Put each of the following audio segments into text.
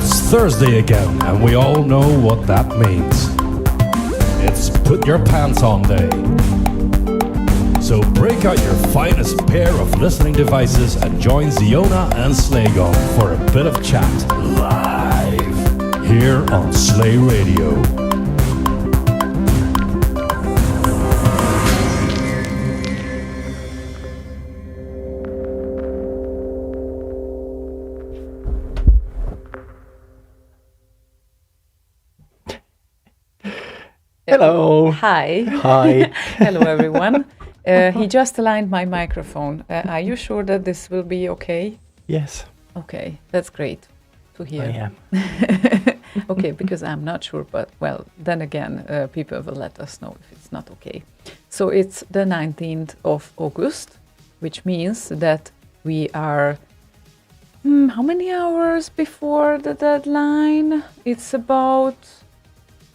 It's Thursday again, and we all know what that means. It's put your pants on day. So break out your finest pair of listening devices and join Ziona and Slaygon for a bit of chat live here on Slay Radio. Hello. Hi. Hi. Hello, everyone. He just aligned my microphone. Are you sure that this will be okay? Yes. Okay, that's great to hear. I am. Okay, because I'm not sure, but well, then again, people will let us know if it's not okay. So it's the 19th of August, which means that we are how many hours before the deadline? It's about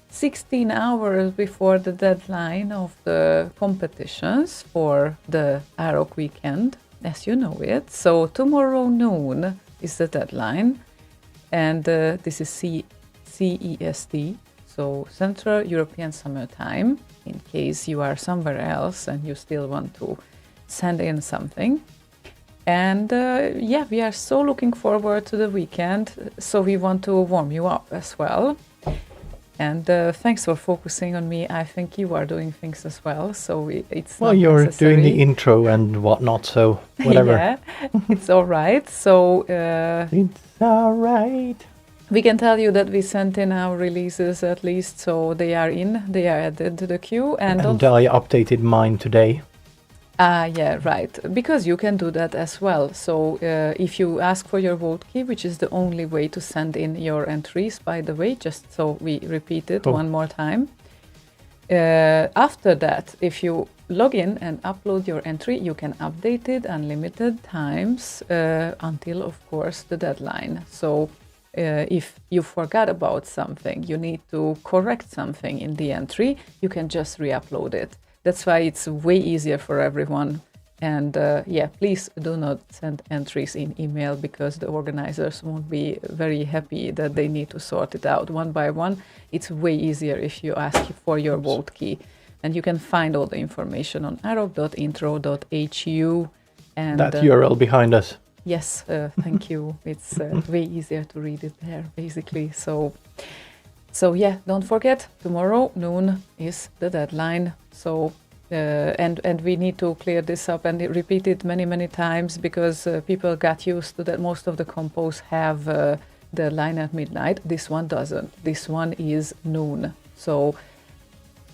16 hours before the deadline of the competitions for the Árok weekend, as you know it. So tomorrow noon is the deadline, and this is CEST, so Central European Summer Time, in case you are somewhere else and you still want to send in something. And yeah, we are so looking forward to the weekend, so we want to warm you up as well. And thanks for focusing on me. I think you are doing things as well, so it's well, not you're necessary. doing the intro and whatnot, so whatever. Yeah, it's all right. So It's all right. we can tell you that we sent in our releases at least, so they are added to the queue. And I updated mine today. yeah, right. Because you can do that as well. So if you ask for your vote key, which is the only way to send in your entries, by the way, just so we repeat it one more time. After that, if you log in and upload your entry, you can update it unlimited times until, of course, the deadline. So if you forgot about something, you need to correct something in the entry, you can just re-upload it. That's why it's way easier for everyone. And yeah, please do not send entries in email, because the organizers won't be very happy that they need to sort it out one by one. It's way easier if you ask for your vote key. And you can find all the information on arok.intro.hu. And That URL behind us. Yes, thank you. It's way easier to read it there, basically. So yeah, don't forget, tomorrow noon is the deadline. So and we need to clear this up and repeat it many times, because people got used to that. Most of the compos have the deadline at midnight. This one doesn't. This one is noon. So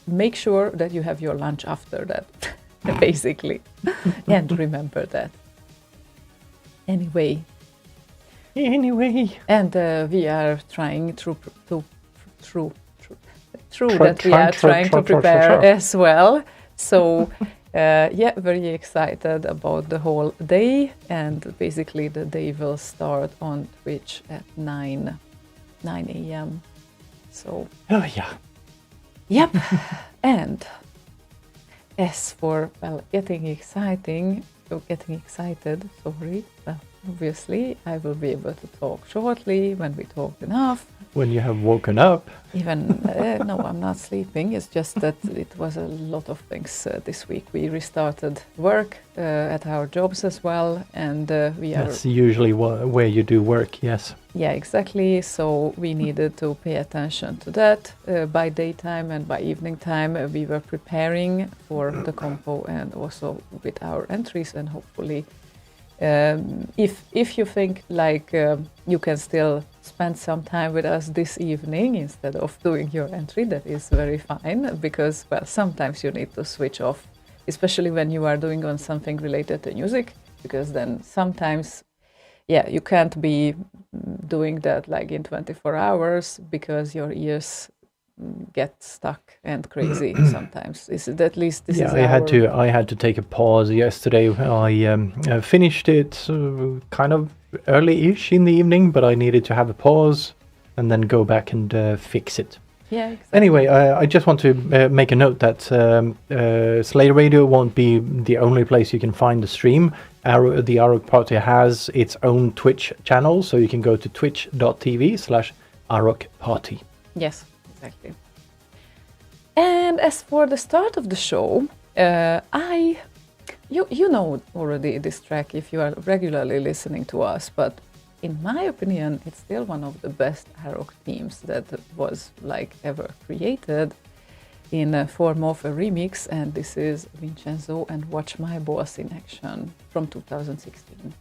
make sure that you have your lunch after that, basically, and remember that. Anyway, and we are trying to prepare as well. So yeah, very excited about the whole day, and basically the day will start on Twitch at 9 a.m. So Oh, yeah. yep. And as for getting excited, sorry. Well, obviously, I will be able to talk shortly when we talk enough. When you have woken up. Even, no, I'm not sleeping. It's just that it was a lot of things this week. We restarted work at our jobs as well, and we are... That's usually where you do work, yes. Yeah, exactly. So we needed to pay attention to that. By daytime and by evening time, we were preparing for the compo and also with our entries, and hopefully if you think like you can still spend some time with us this evening instead of doing your entry, that is very fine, because well, sometimes you need to switch off, especially when you are doing on something related to music, because then sometimes yeah, you can't be doing that like in 24 hours, because your ears get stuck and crazy sometimes. At least this is I had to take a pause yesterday. I finished it kind of early-ish in the evening, but I needed to have a pause and then go back and fix it. Yeah, exactly. Anyway, I just want to make a note that Slay Radio won't be the only place you can find the stream. The Árok Party has its own Twitch channel, so you can go to twitch.tv/Árok Party. Yes, exactly. And as for the start of the show, you know already this track if you are regularly listening to us, but in my opinion, it's still one of the best Árok themes that was like ever created in a form of a remix, and this is Vincenzo and Watch My Boss in Action from 2016.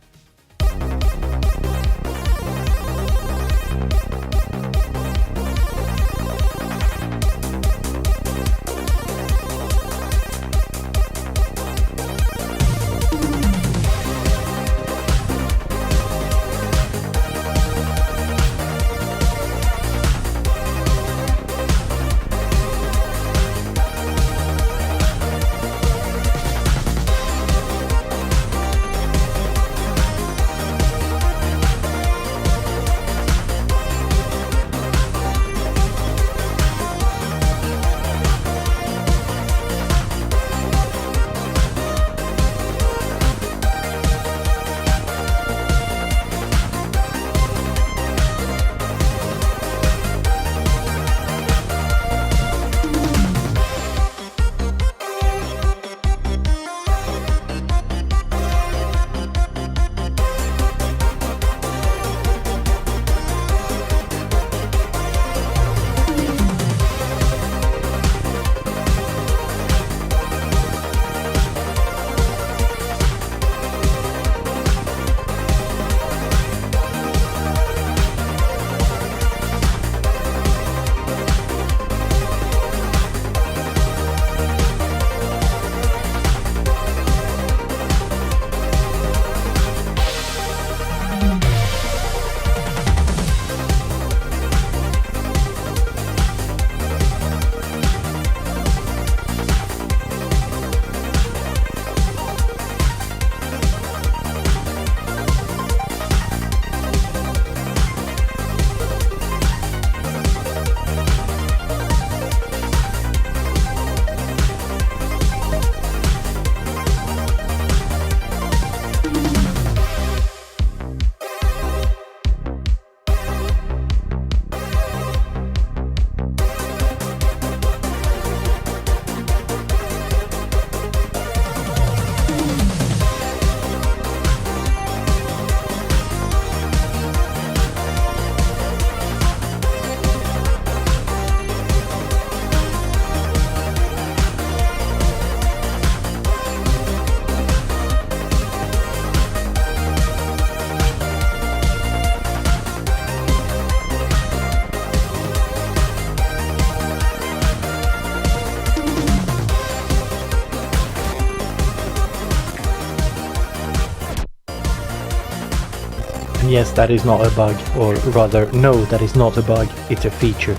Yes, that is not a bug, or rather, no, that is not a bug, it's a feature.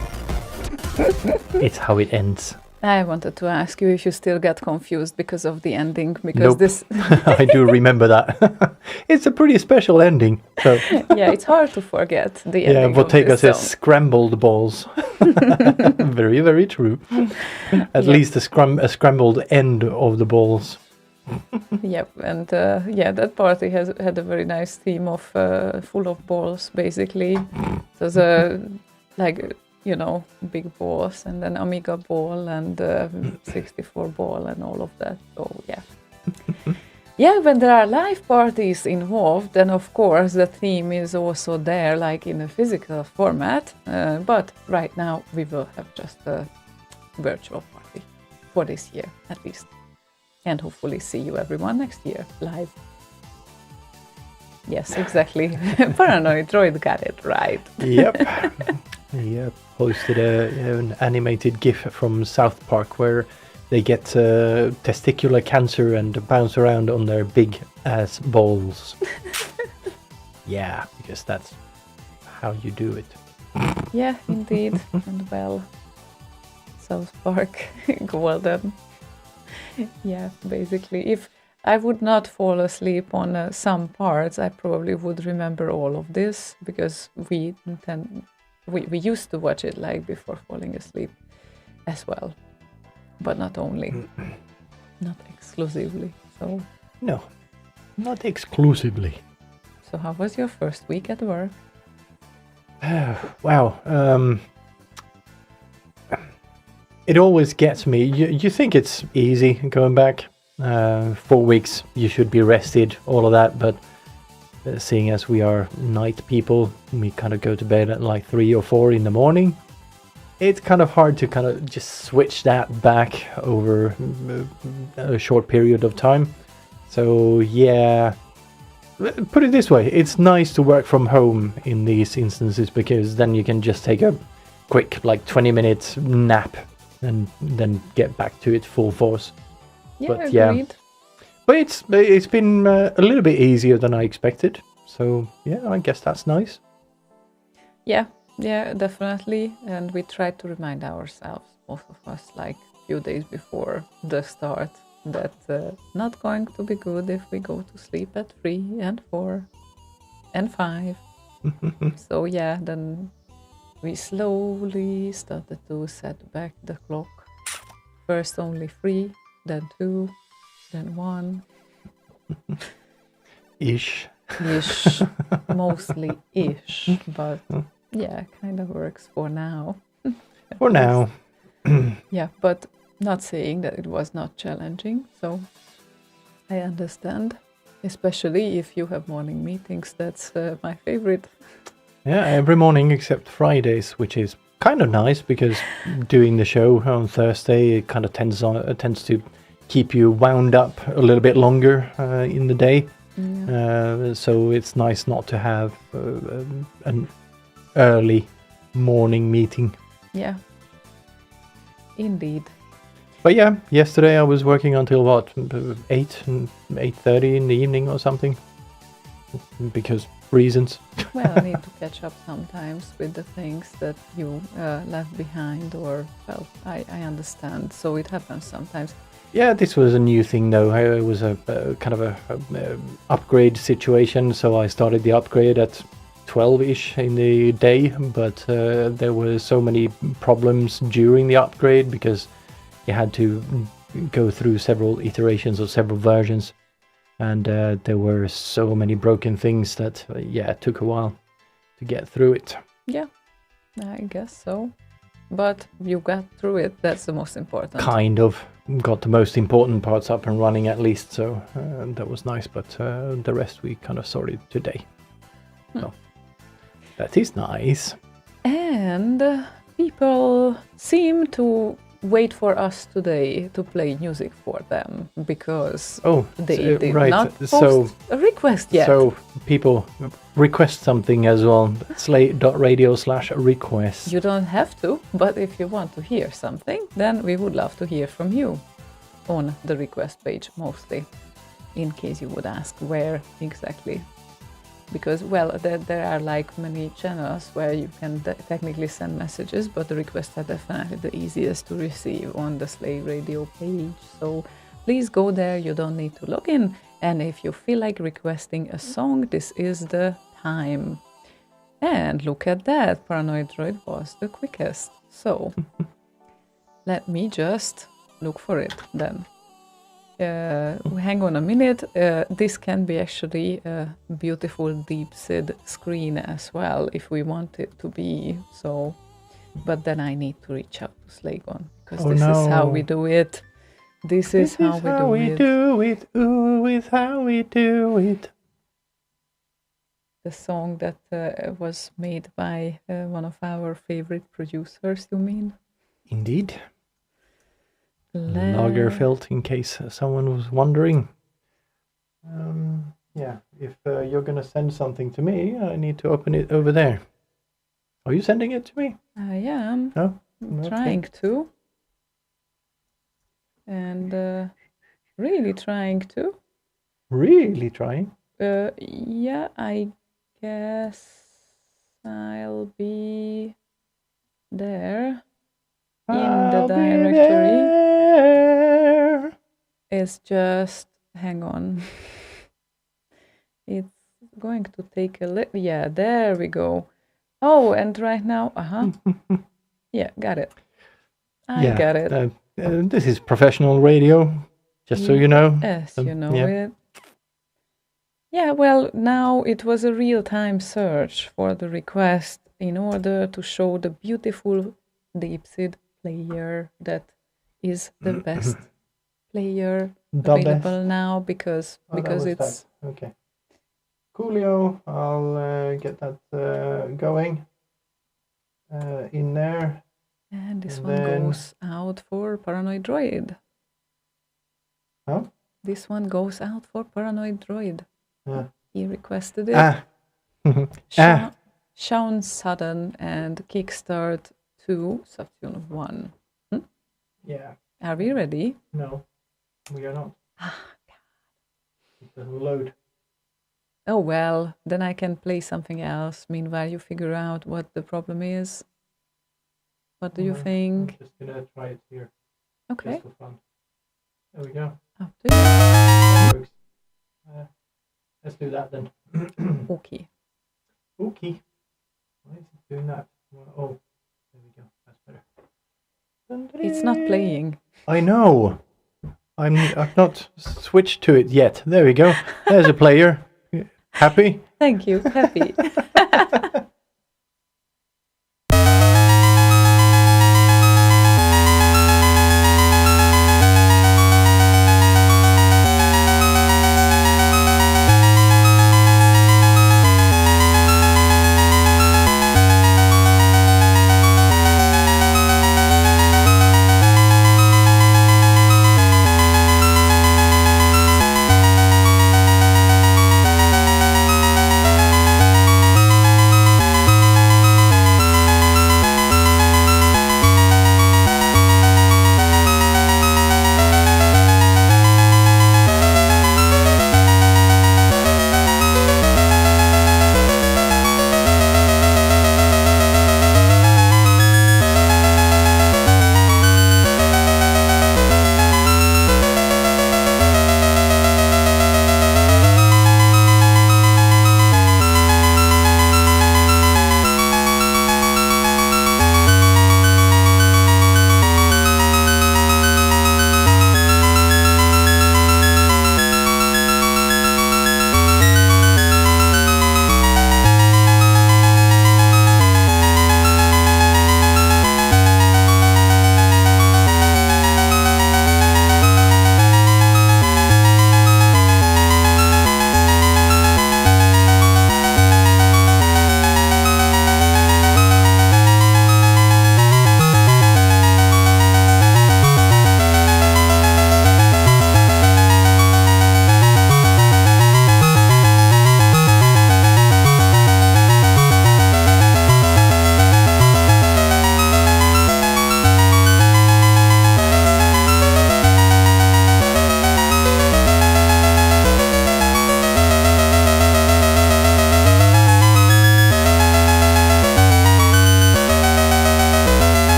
It's how it ends. I wanted to ask you if you still get confused because of the ending, because Nope. this... I do remember that. It's a pretty special ending. So Yeah, it's hard to forget the ending. yeah, of Bottega this says song. scrambled balls. Very, very true. At Yeah. least a scrambled end of the balls. Yep, and that party had a very nice theme of full of balls, basically. So the big balls, and then Amiga ball, and 64 ball, and all of that. So yeah, yeah. When there are live parties involved, then of course the theme is also there, like in a physical format. But right now we will have just a virtual party for this year, at least. And hopefully see you everyone next year live. Yes, exactly. Paranoid Droid got it right. Yep. Yep. Posted an animated GIF from South Park where they get testicular cancer and bounce around on their big ass balls. Yeah, because that's how you do it. Yeah, indeed. And well, South Park, golden. Yeah, basically, if I would not fall asleep on some parts, I probably would remember all of this, because we used to watch it like before falling asleep as well, but not only, not exclusively. So No. Not exclusively. So how was your first week at work? Wow. It always gets me. You think it's easy going back. 4 weeks, you should be rested, all of that. But seeing as we are night people, we kind of go to bed at like 3 or 4 in the morning. It's kind of hard to kind of just switch that back over a short period of time. So yeah, put it this way, it's nice to work from home in these instances because then you can just take a quick like 20-minute nap and then get back to it full force. Yeah, But agreed. But it's been a little bit easier than I expected. So yeah, I guess that's nice. Yeah, definitely. And we try to remind ourselves, most of us, like a few days before the start, that not going to be good if we go to sleep at 3 and 4 and 5. So yeah, then we slowly started to set back the clock. First only 3, then 2, then 1. Ish. Ish, mostly ish, but yeah, kind of works for now. For now. Yeah, but not saying that it was not challenging, so I understand, especially if you have morning meetings. That's my favorite. Yeah, every morning except Fridays, which is kind of nice because doing the show on Thursday, it kind of tends to keep you wound up a little bit longer in the day. Yeah. So it's nice not to have an early morning meeting. Yeah, indeed. But yeah, yesterday I was working until what, 8:30 in the evening or something, because reasons. Well, I need to catch up sometimes with the things that you left behind, or, well, I understand. So it happens sometimes. Yeah, this was a new thing though. It was a kind of a upgrade situation, so I started the upgrade at 12-ish in the day, but there were so many problems during the upgrade because you had to go through several iterations or several versions, and there were so many broken things that it took a while to get through it. Yeah, I guess so. But you got through it. That's the most important. Kind of. Got the most important parts up and running at least, so that was nice, but the rest we kind of sorted today. So that is nice. And people seem to wait for us today to play music for them because they did not post a request yet. So people request something as well. Slay.radio/request. You don't have to, but if you want to hear something, then we would love to hear from you on the request page mostly, in case you would ask where exactly. Because, well, there are like many channels where you can technically send messages, but the requests are definitely the easiest to receive on the Slay Radio page. So please go there, you don't need to log in. And if you feel like requesting a song, this is the time. And look at that, Paranoid Droid was the quickest. So let me just look for it then. Hang on a minute. This can be actually a beautiful deep SID screen as well if we want it to be so. But then I need to reach out to Slaygon because is how we do it. This is how we do it. Ooh, is how we do it. The song that was made by one of our favorite producers, you mean? Indeed. Lagerfeld, in case someone was wondering. If you're going to send something to me, I need to open it over there. Are you sending it to me? I am. Oh, trying to. And really trying to. Really trying? Yeah, I guess I'll be there. In the directory. It's just, hang on. It's going to take a little, yeah, there we go. Oh, and right now, yeah, got it. I got it. This is professional radio, just so you know. Yes, you know it. Yeah, well, now it was a real-time search for the request in order to show the beautiful Deepseed player that is the best player The available best. now because it's Okay. Coolio, I'll get that going in there. and this And one then- goes out for Paranoid Droid. Huh? This one goes out for Paranoid Droid. Yeah. He requested it. Ah. Sha- Shaun Sudden and Kickstart 2, Saturn 1. Yeah. Are we ready? No, we are not. It doesn't load. Oh well, then I can play something else. Meanwhile, you figure out what the problem is. What do you think? I'm just gonna try it here. Okay, Just for fun. There we go. up to you. That works. Let's do that then. Okay. Okay. Why is it doing that? Oh, there we go. That's better. It's not playing. I know. I've not switched to it yet. There we go. There's a player. Happy? Thank you. Happy.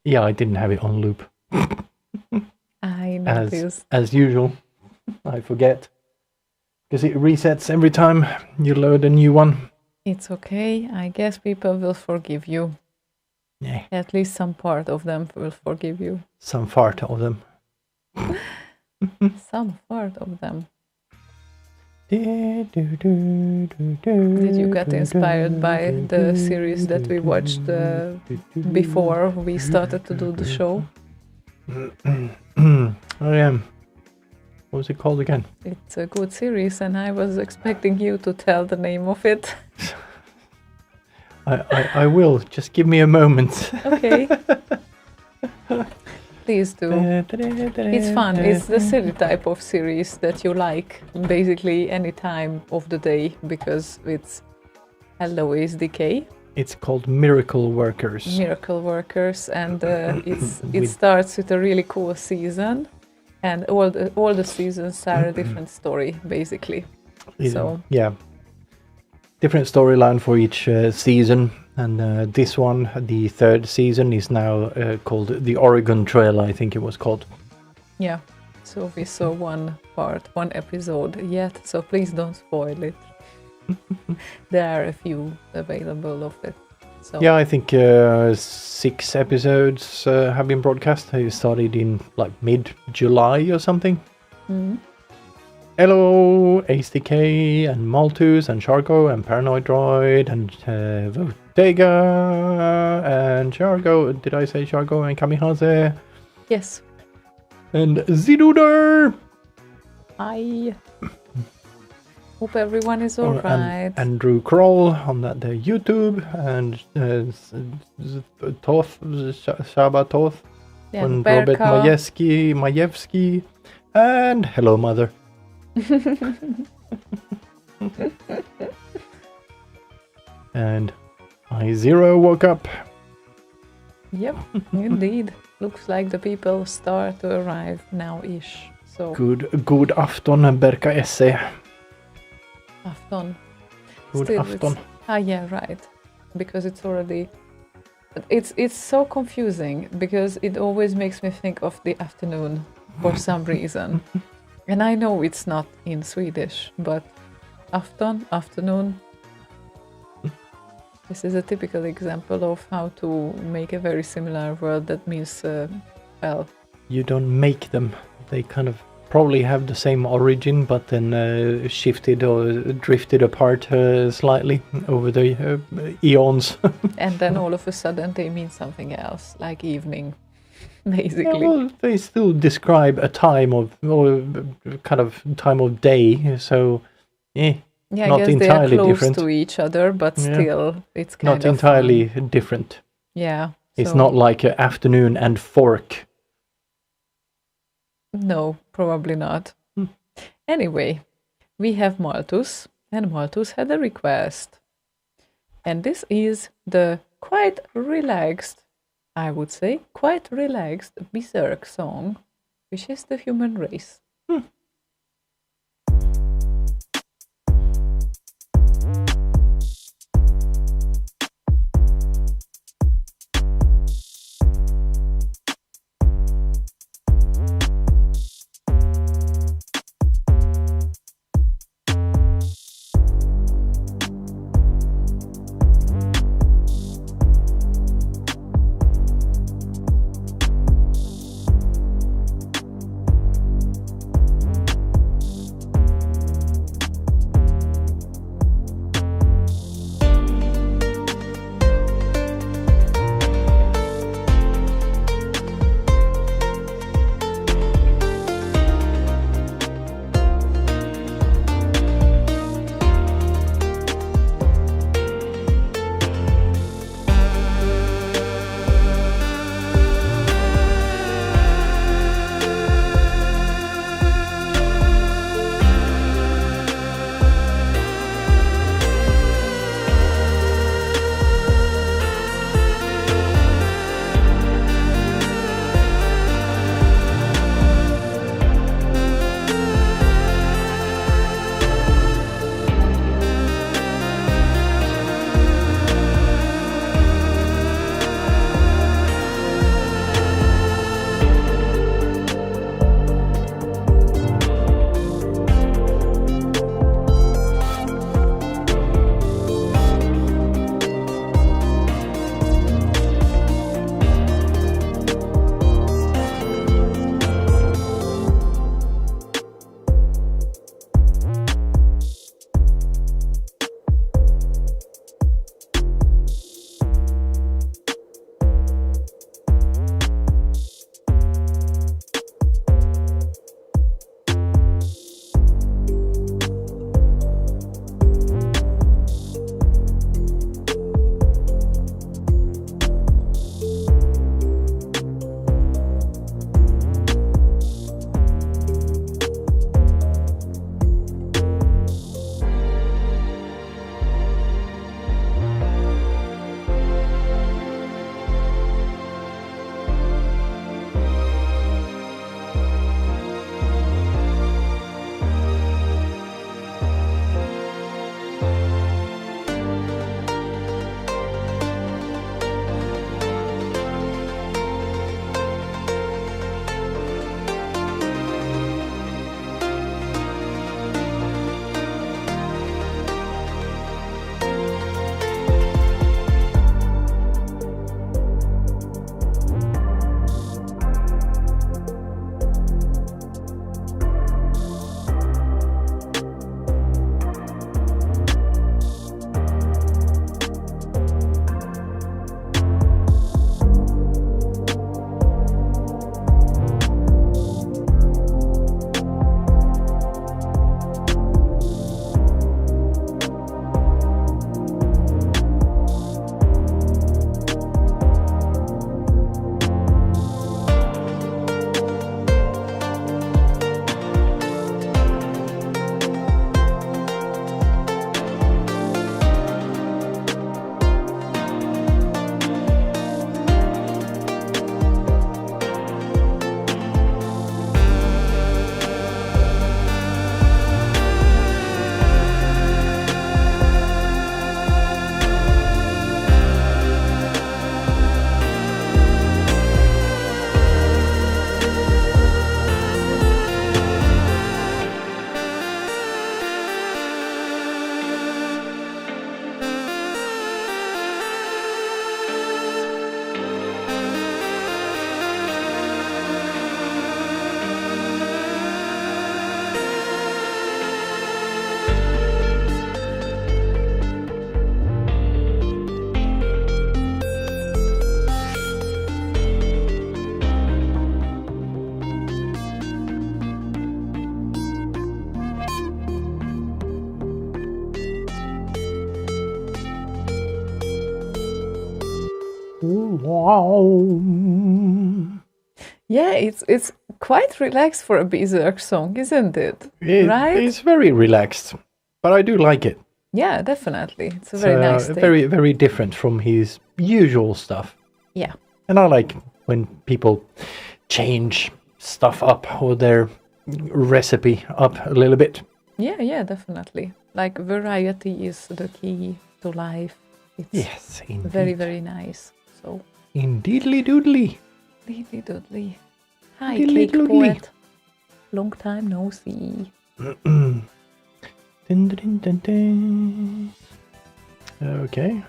Yeah, I didn't have it on loop. I noticed. As usual. I forget. Because it resets every time you load a new one. It's okay. I guess people will forgive you. Yeah. At least some part of them will forgive you. Some fart of them. Some part of them. Did Did you get inspired by the series that we watched before we started to do the show? I am. What was it called again? It's a good series, and I was expecting you to tell the name of it. I will. Just give me a moment. Okay. Please do. It's fun. It's the silly type of series that you like basically any time of the day because it's Hello is Decay. It's called Miracle Workers. Miracle Workers, and it starts with a really cool season, and all the seasons are a different story basically. So yeah, different storyline for each season. And this one, the third season, is now called the Oregon Trail, I think it was called. Yeah. So we saw one episode yet, so please don't spoil it. There are a few available of it. So Yeah, I think 6 episodes have been broadcast. They started in like mid-July or something. Mhm. Hello, ASTK and Malthus and Shargo and Paranoid Droid and Votega and Shargo. Did I say Shargo and Kamikaze? yes. And Ziduder! I hope everyone is And alright. Andrew Kroll on that YouTube and Toth, Shaba Toth Yeah, and Robert Berka. Majewski and Hello Mother. And I0 woke up. Yep, indeed. Looks like the people start to arrive now-ish. So God afton Berka Esse. afton. God Still, afton. yeah, right. Because it's already. It's so confusing because it always makes me think of the afternoon for some reason. And I know it's not in Swedish, but afternoon. This is a typical example of how to make a very similar word that means, well, You don't make them. They kind of probably have the same origin, but then shifted or drifted apart slightly over the eons. and then all of a sudden they mean something else, like evening, Yeah, basically. well, they still describe a time of, or kind of time of day, so Yeah, I not guess entirely they are close different. to each other, but Yeah. still, it's kind not of entirely fun. different. Yeah. It's so- not like afternoon and fork. No, probably not. Hmm. Anyway, we have Malthus, and Malthus had a request. And this is the quite relaxed, I would say, quite relaxed Berserk song, which is the human race. Yeah, it's quite relaxed for a Berserk song, isn't it? Right? It's very relaxed, but I do like it. Yeah, definitely. It's a very nice thing. Very, very different from his usual stuff. Yeah. And I like when people change stuff up or their recipe up a little bit. Yeah, definitely. Like variety is the key to life. It's Yes, indeed. very, very nice. So, Indeedly doodly. diddly doodly. Hi, Diddly Cake doodly. Poet. Long time no see. Dun, dun, dun, dun. Okay,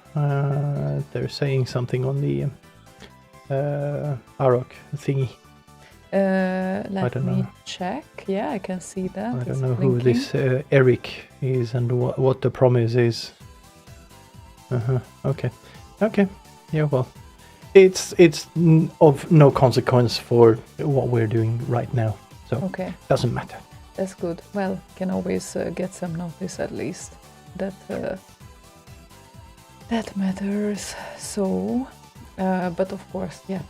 they're saying something on the Árok thingy. Let don't me know. check. Yeah, I can see that. I It's don't know who blinking. this Eric is and what the promise is. Okay. Yeah, well, it's of no consequence for what we're doing right now, so Okay, doesn't matter. that's good. Well, can always get some notice at least. That matters. So, but of course, yeah.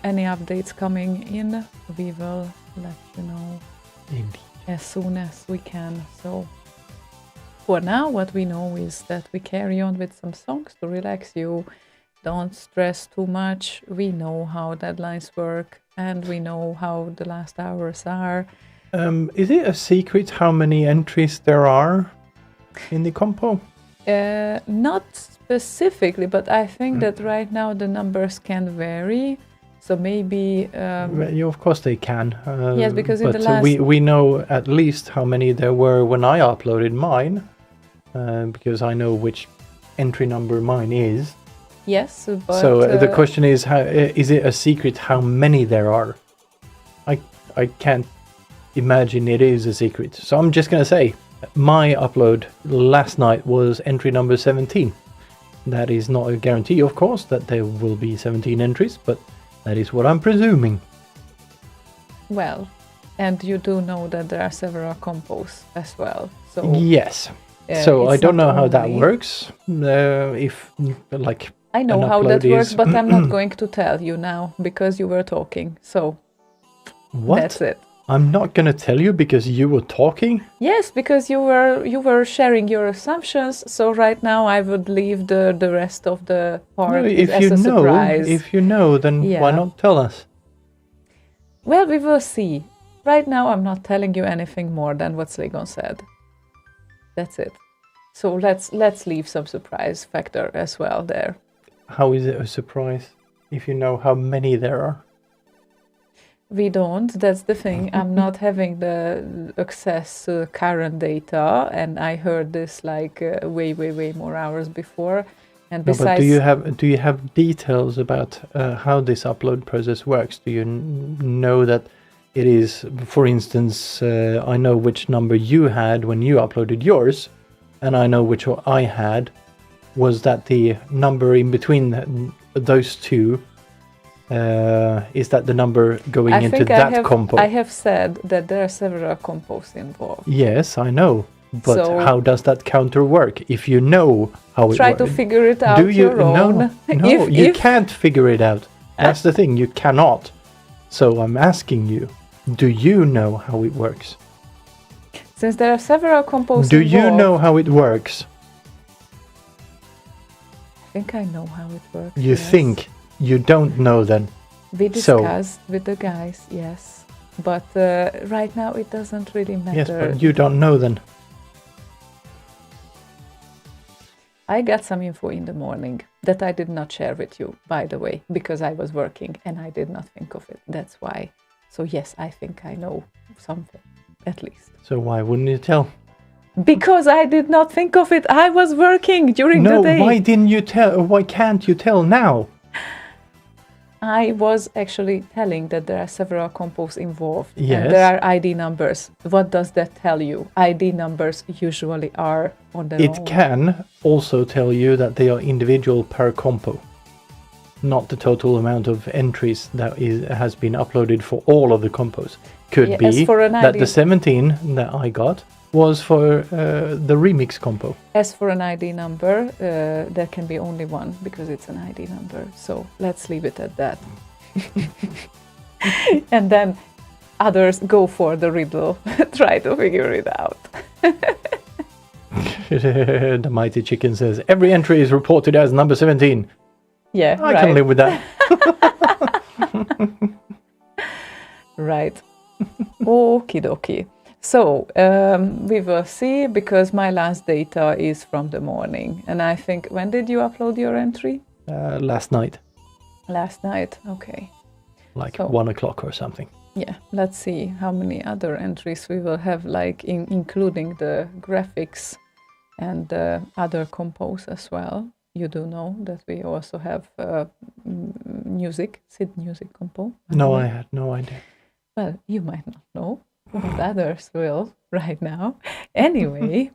Any updates coming in, we will let you know Indeed. as soon as we can. So, for now, what we know is that we carry on with some songs to relax you. Don't stress too much. We know how deadlines work, and we know how the last hours are. Is it a secret how many entries there are in the compo? Not specifically, but I think that right now the numbers can vary. So maybe Well, yeah, of course they can. Yes, because in but the last- we know at least how many there were when I uploaded mine, because I know which entry number mine is. yes, but So the question is, how is it a secret how many there are? I can't imagine it is a secret. So I'm just gonna say my upload last night was entry number 17. That is not a guarantee, of course, that there will be 17 entries, but that is what I'm presuming. well, and you do know that there are several compos as well. So Yes. So I it's don't not know how that only- works. If like I know an how that upload works, is- but I'm not going to tell you now because you were talking. So what? that's it. I'm not gonna tell you because you were talking. Yes, because you were sharing your assumptions. So right now I would leave the rest of the part No, if as you a know, surprise. then why Yeah. not tell us? Well, we will see. Right now, I'm not telling you anything more than what Slaygon said. That's it. So let's leave some surprise factor as well there. How is it a surprise if you know how many there are? We don't. That's the thing. I'm not having the access to current data, and I heard this like way more hours before. And No, besides, but do you have details about how this upload process works? Do you know that it is, for instance, I know which number you had when you uploaded yours, and I know which one I had. Was that the number in between those two? Is that the number going I into think that compo? I have said that there are several compos involved. Yes, I know. But So- how does that counter work? If you know how it Try works. to figure it out Do you? your own. No, you can't figure it out. That's the thing. You cannot. So I'm asking you, do you know how it works? Since there are several compos Do you involved, know how it works? I think I know how it works. You yes. think you don't know then? We So- discussed with the guys, yes. But right now it doesn't really matter. Yes, but you don't know then. I got some info in the morning that I did not share with you, by the way, because I was working and I did not think of it. That's why. So yes, I think I know something, at least. So why wouldn't you tell? Because I did not think of it. I was working during No, the day. why didn't you tell? Why can't you tell now? I was actually telling that there are several compos involved. Yes. And there are ID numbers. What does that tell you? ID numbers usually are on their It own. can also tell you that they are individual per compo, not the total amount of entries that has been uploaded for all of the compos. Could Yeah, be as for an that ID the 17 that I got was for the remix compo. As for an ID number, there can be only one because it's an ID number. So let's leave it at that. And then others go for the riddle, try to figure it out. The mighty chicken says, every entry is reported as number 17. Yeah, I can live with that. Right. Okie dokie. So we will see, because my last data is from the morning. And I think, when did you upload your entry? Last night, Last night. Okay. like So- 1 o'clock or something. Yeah, let's see how many other entries we will have, like including the graphics and other compos as well. You do know that we also have music, SID music compo. No, I had no idea. Well, you might not know, but others will right now. Anyway,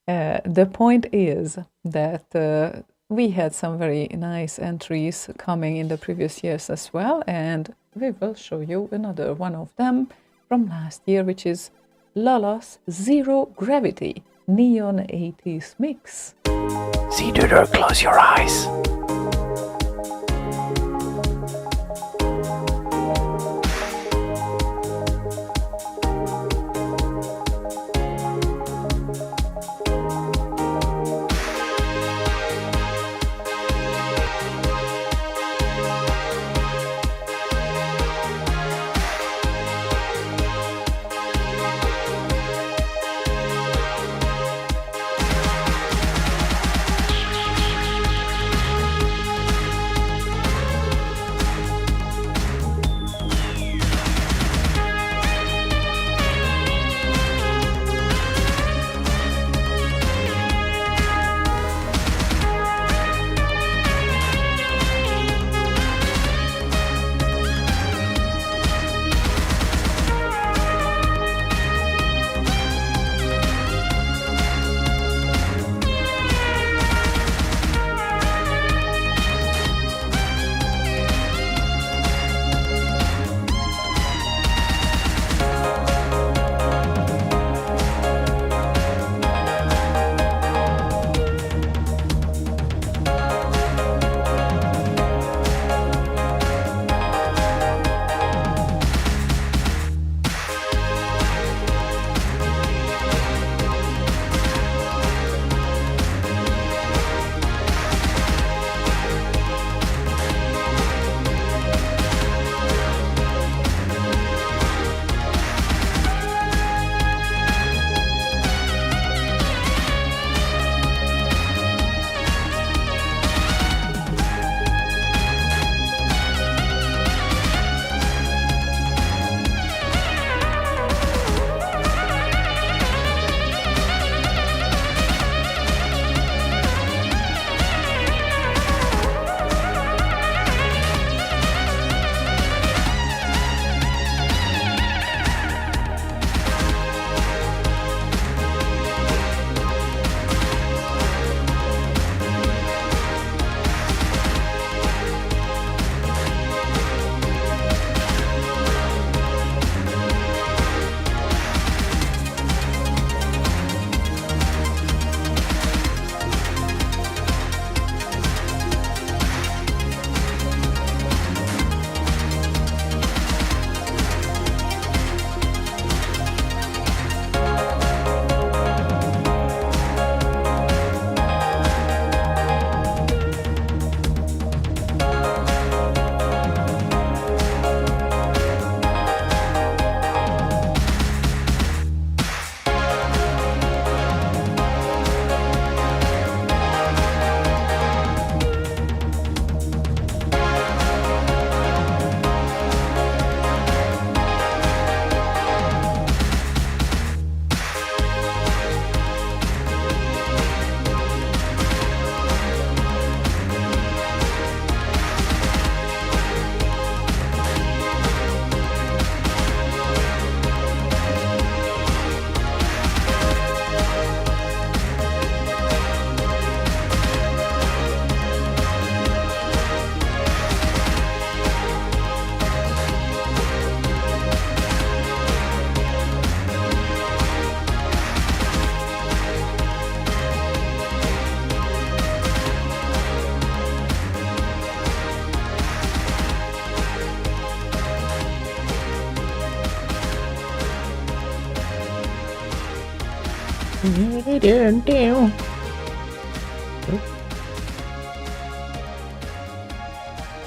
the point is that we had some very nice entries coming in the previous years as well, and we will show you another one of them from last year, which is Lala's Zero Gravity Neon 80s Mix. See, Duder, close your eyes.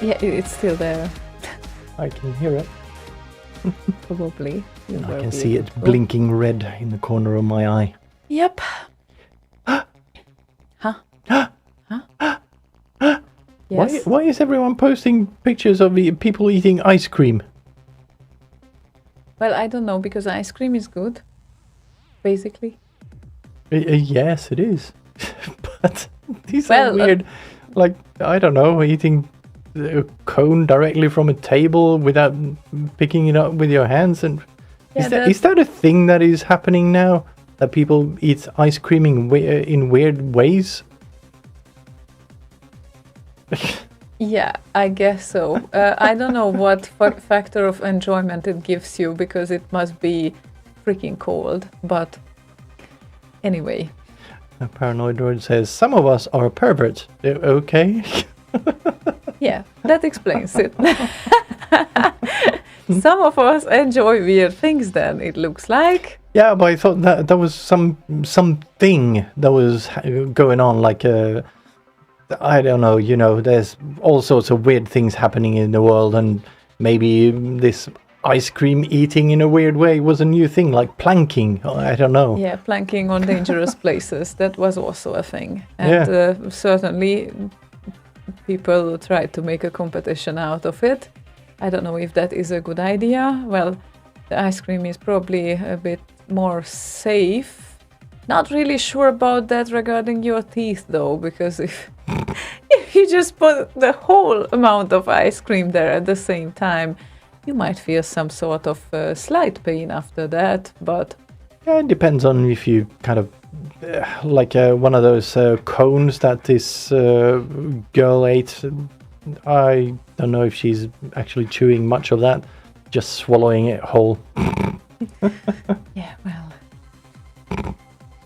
Yeah, it's still there. I can hear it. Probably. You I will can be see able it to- blinking red in the corner of my eye. Yep. Huh? Huh? Yes. Why is everyone posting pictures of people eating ice cream? Well, I don't know because ice cream is good. Basically. Yes, it is. But these Well, are weird. Like, I don't know, eating a cone directly from a table without picking it up with your hands. And Yeah, is that a thing that is happening now? That people eat ice cream in weird ways? Yeah, I guess so. I don't know what factor of enjoyment it gives you because it must be freaking cold. But anyway, A paranoid droid says, some of us are perverts. Okay. yeah, that explains it. Some of us enjoy weird things then, it looks like. Yeah, but I thought that was something that was going on, like I don't know, there's all sorts of weird things happening in the world, and maybe this ice cream eating in a weird way was a new thing, like planking. I don't know. Yeah, planking on dangerous places, that was also a thing. And certainly people tried to make a competition out of it. I don't know if that is a good idea. Well, the ice cream is probably a bit more safe. Not really sure about that regarding your teeth though, because if you just put the whole amount of ice cream there at the same time, you might feel some sort of slight pain after that, but... Yeah, it depends on if you kind of like one of those cones that this girl ate. I don't know if she's actually chewing much of that, just swallowing it whole. Yeah, well,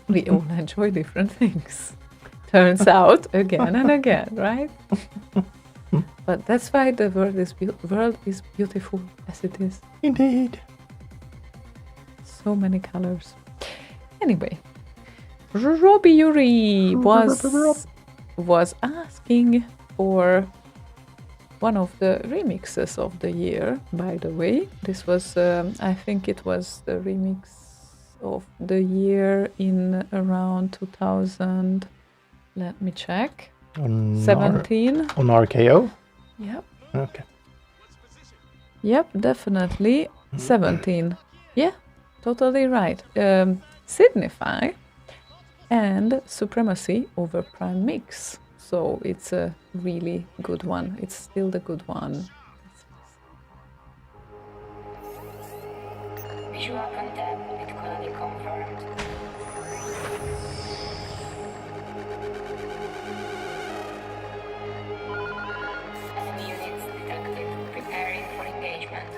we all enjoy different things. Turns out, again and again, right? But that's why the world is beautiful as it is. Indeed. So many colors. Anyway, Robbie Yuri was asking for one of the remixes of the year, by the way. This was, I think it was the remix of the year in around 2000, let me check, On 17. on RKO? Yep. Okay. Yep, definitely 17. Yeah, totally right. Signify and Supremacy over Prime Mix. So it's a really good one. It's still the good one. Visual content with quality confirmed. Enemy units detected. Preparing for engagement.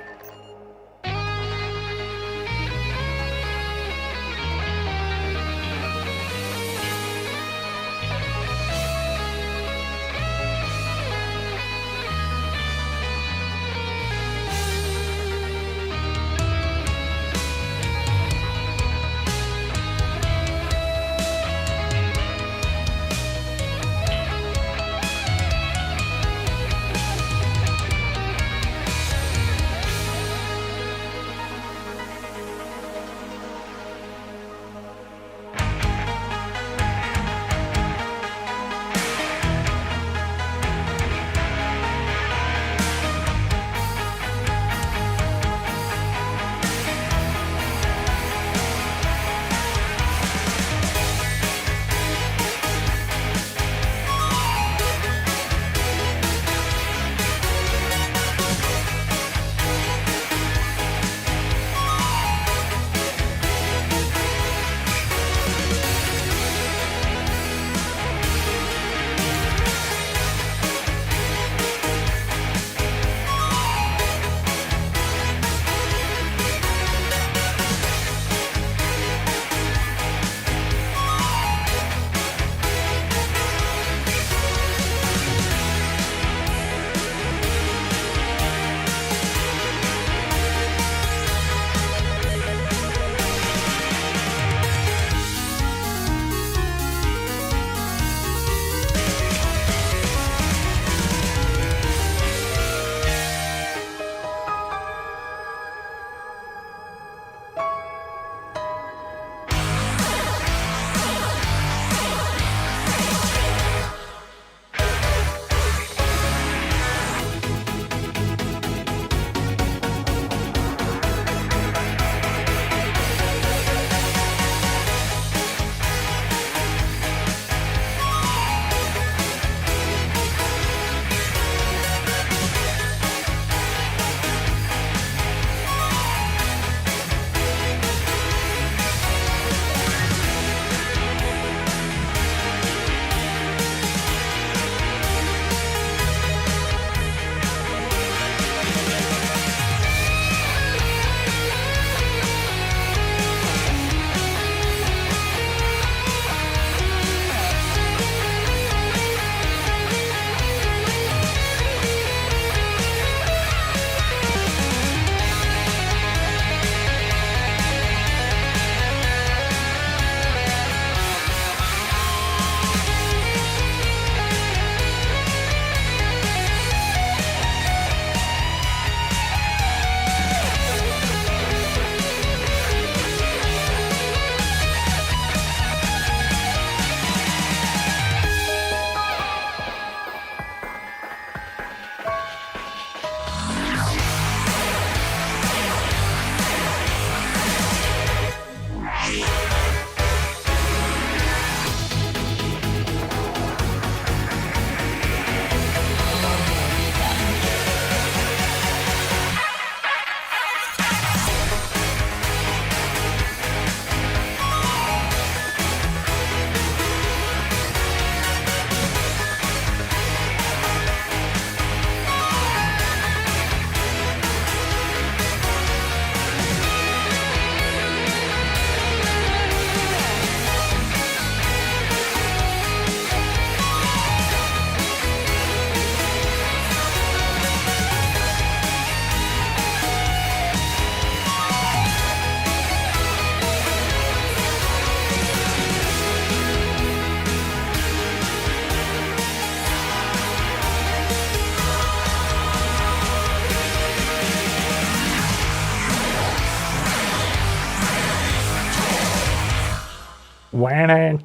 Oh,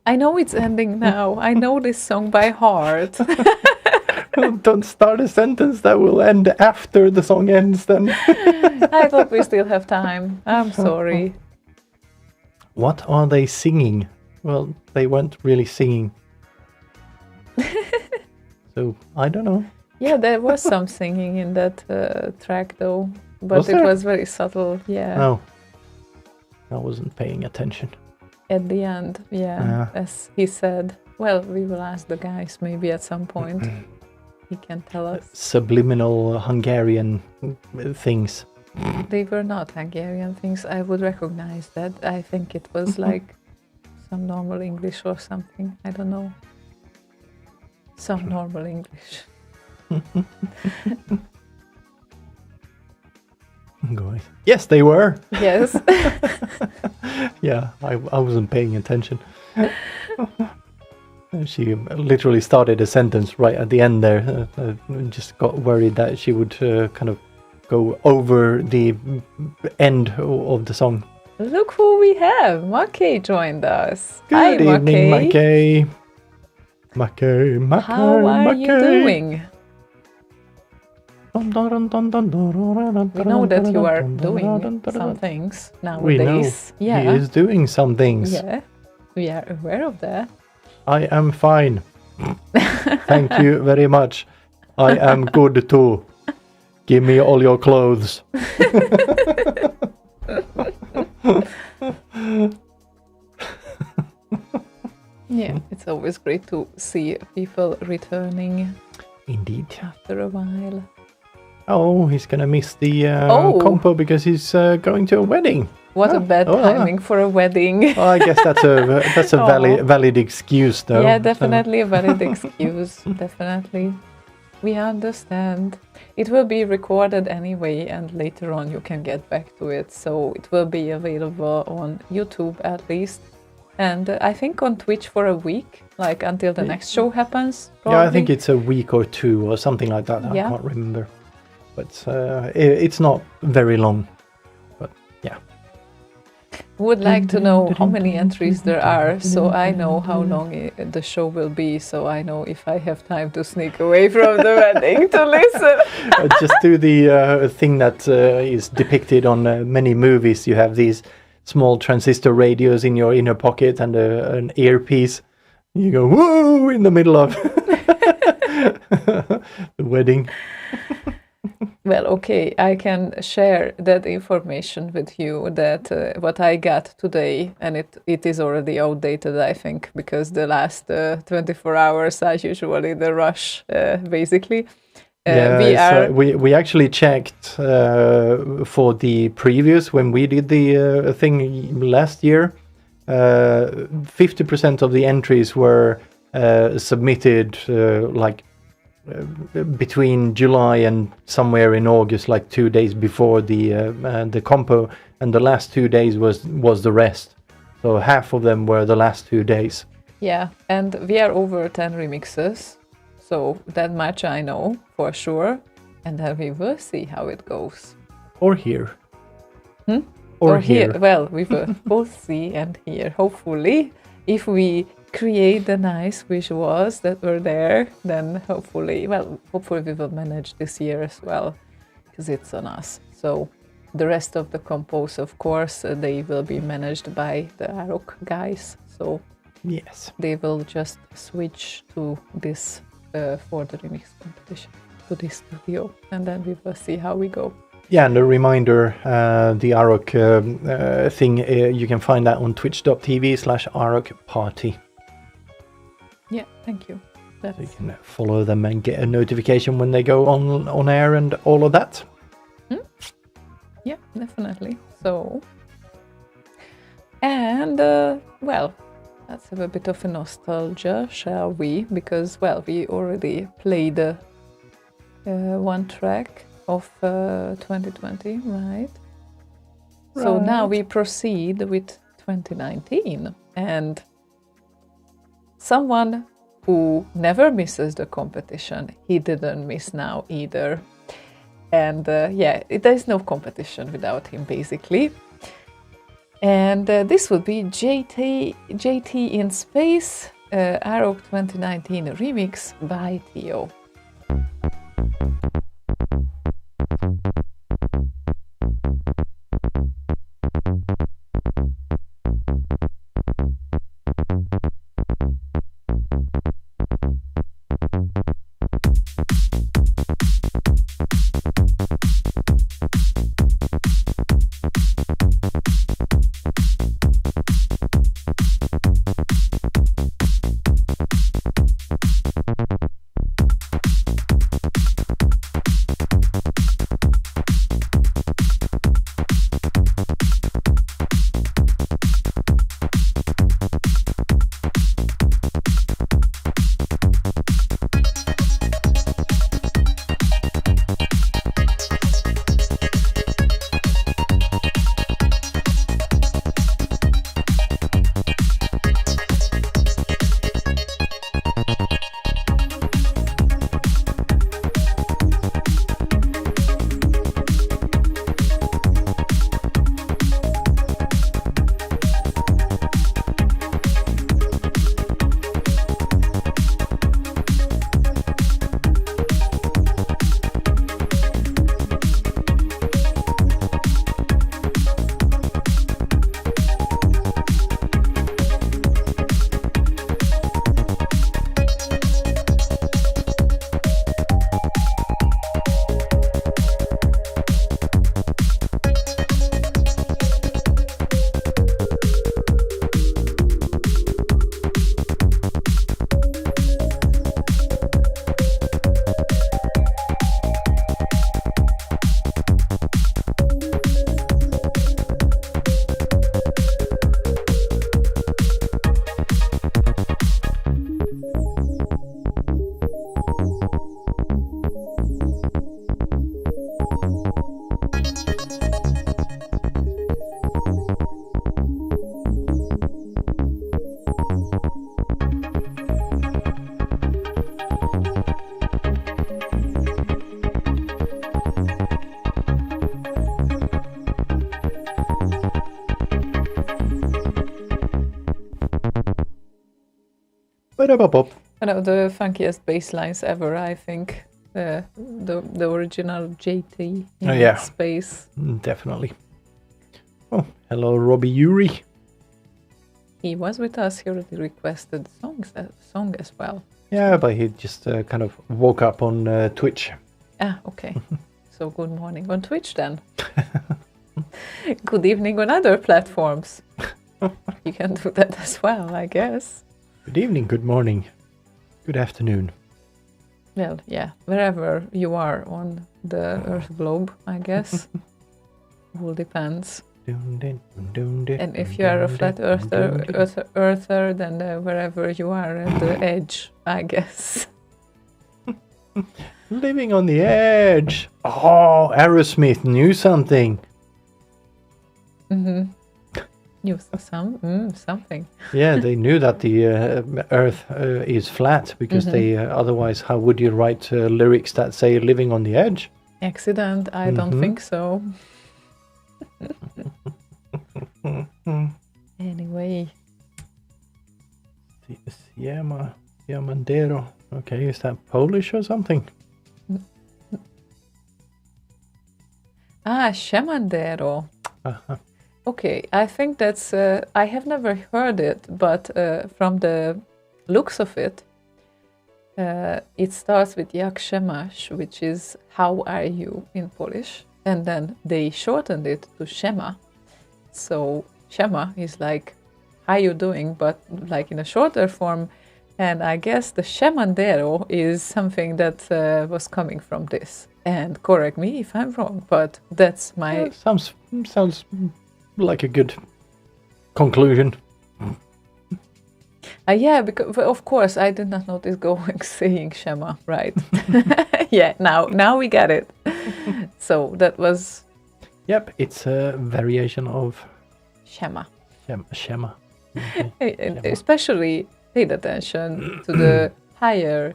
I know it's ending now. I know this song by heart. don't start a sentence that will end after the song ends then. I thought we still have time. I'm sorry. What are they singing? Well, they weren't really singing. So, I don't know. Yeah, there was some singing in that track though, but Was it there? was very subtle. Yeah. No. I wasn't paying attention. At the end, yeah, as he said. Well, we will ask the guys maybe at some point. He can tell us. Subliminal Hungarian things. They were not Hungarian things. I would recognize that. I think it was like some normal English or something. I don't know. Some normal English. Guys. Yes, they were. Yes. Yeah, I wasn't paying attention. She literally started a sentence right at the end there. Just got worried that she would kind of go over the end of the song. Look who we have. Mackay joined us. Good Hi, evening, Mackay. Mackay. How are you doing? We know that you are doing some things nowadays. We know Yeah. he is doing some things. Yeah. We are aware of that. I am fine. Thank you very much. I am good too. Give me all your clothes. Yeah, it's always great to see people returning Indeed. after a while. Oh, he's gonna miss the compo because he's going to a wedding. What a bad timing for a wedding. Well, I guess that's a valid excuse, though. Yeah, definitely a valid excuse. Definitely. We understand. It will be recorded anyway, and later on you can get back to it. So it will be available on YouTube at least. And I think on Twitch for a week, like until the next show happens. Probably. Yeah, I think it's a week or two or something like that. Yeah. I can't remember. But it's not very long. But yeah. Would like to know how many entries there are, so I know how long the show will be, so I know if I have time to sneak away from the wedding to listen. Just do the thing that is depicted on many movies. You have these small transistor radios in your inner pocket and an earpiece. You go, whoa, in the middle of the wedding. Well, okay, I can share that information with you, that what I got today, and it is already outdated, I think, because the last 24 hours are usually the rush, basically. We actually checked for the previous, when we did the thing last year, 50% of the entries were submitted between July and somewhere in August, like 2 days before the compo, and the last 2 days was the rest. So half of them were the last 2 days. Yeah, and we are over 10 remixes, so that much I know for sure, and then we will see how it goes. Or here. Or here. Well, we will both see and hear. Hopefully, if we create the nice visuals that were there, then hopefully we will manage this year as well, because it's on us. So the rest of the compos, of course, they will be managed by the Árok guys. So yes, they will just switch to this for the remix competition, to this studio, and then we will see how we go. Yeah, and a reminder, the Árok thing, you can find that on twitch.tv/Árok Party. Yeah, thank you. So you can follow them and get a notification when they go on air and all of that. Yeah, definitely. So, and let's have a bit of a nostalgia, shall we? Because, we already played one track of 2020, right? So now we proceed with 2019, and someone who never misses the competition, he didn't miss now either. And there's no competition without him, basically. And this would be JT in Space, Árok 2019 remix by Theo. Ba-da-ba-bop. One of the funkiest bass lines ever, I think. The original JT in Space. Definitely. Oh, hello, Robbie Yuri. He was with us. He already requested song as well. Yeah, but he just kind of woke up on Twitch. Ah, okay. So good morning on Twitch then. Good evening on other platforms. You can do that as well, I guess. Good evening, good morning, good afternoon. Well, yeah, wherever you are on the Earth globe, I guess. All depends. And if you are a flat earther, then wherever you are at the edge, I guess. Living on the edge. Oh, Aerosmith knew something. Mm-hmm. Knew something. Yeah, they knew that the Earth is flat because they otherwise, how would you write lyrics that say "living on the edge"? Accident? I don't think so. Anyway. Siamandero. Okay, is that Polish or something? Ah, Shamandero. Uh-huh. Okay, I think that's... I have never heard it, but from the looks of it, it starts with Jak się masz, which is how are you in Polish, and then they shortened it to Shema. So Shema is like how you doing, but like in a shorter form, and I guess the Shamandero is something that was coming from this. And correct me if I'm wrong, but that's my... Sounds like a good conclusion. Yeah, because of course I did not notice going saying Shema, right? Yeah, now we get it. So that was... Yep, it's a variation of Shema. Shema. And especially paid attention to the higher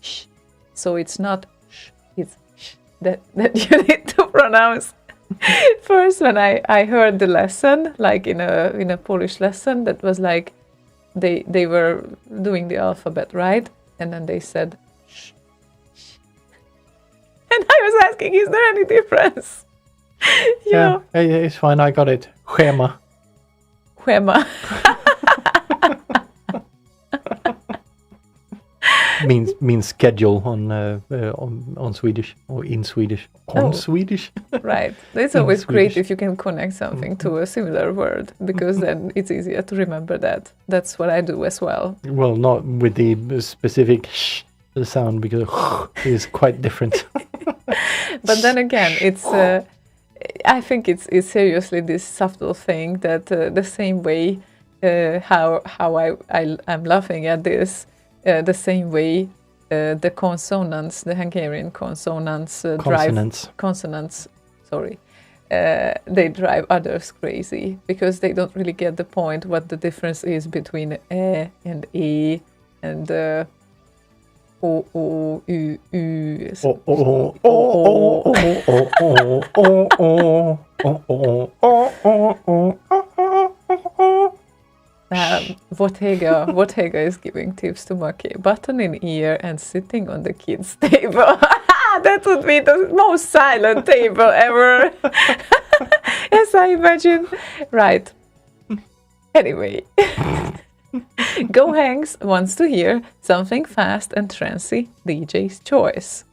sh. So it's not sh, it's sh that you need to pronounce. First, when I heard the lesson, like in a Polish lesson, that was like they were doing the alphabet, right? And then they said, shh, shh. And I was asking, is there any difference? Yeah, it's fine. I got it. Schema. Schema. means schedule on Swedish or in Swedish. On Swedish. Right. It's In always Swedish. great if you can connect something to a similar word, because then it's easier to remember that. That's what I do as well. Well, not with the specific sh sound, because is quite different. But then again, it's I think it's seriously this subtle thing that the same way how I'm laughing at this, the same way the consonants, the Hungarian consonants consonants, sorry, they drive others crazy, because they don't really get the point what the difference is between and e and o u u. Vortega is giving tips to Maki. Button in ear and sitting on the kids' table. That would be the most silent table ever. Yes, I imagine. Right. Anyway. Go Hanks wants to hear something fast and trancy, DJ's choice.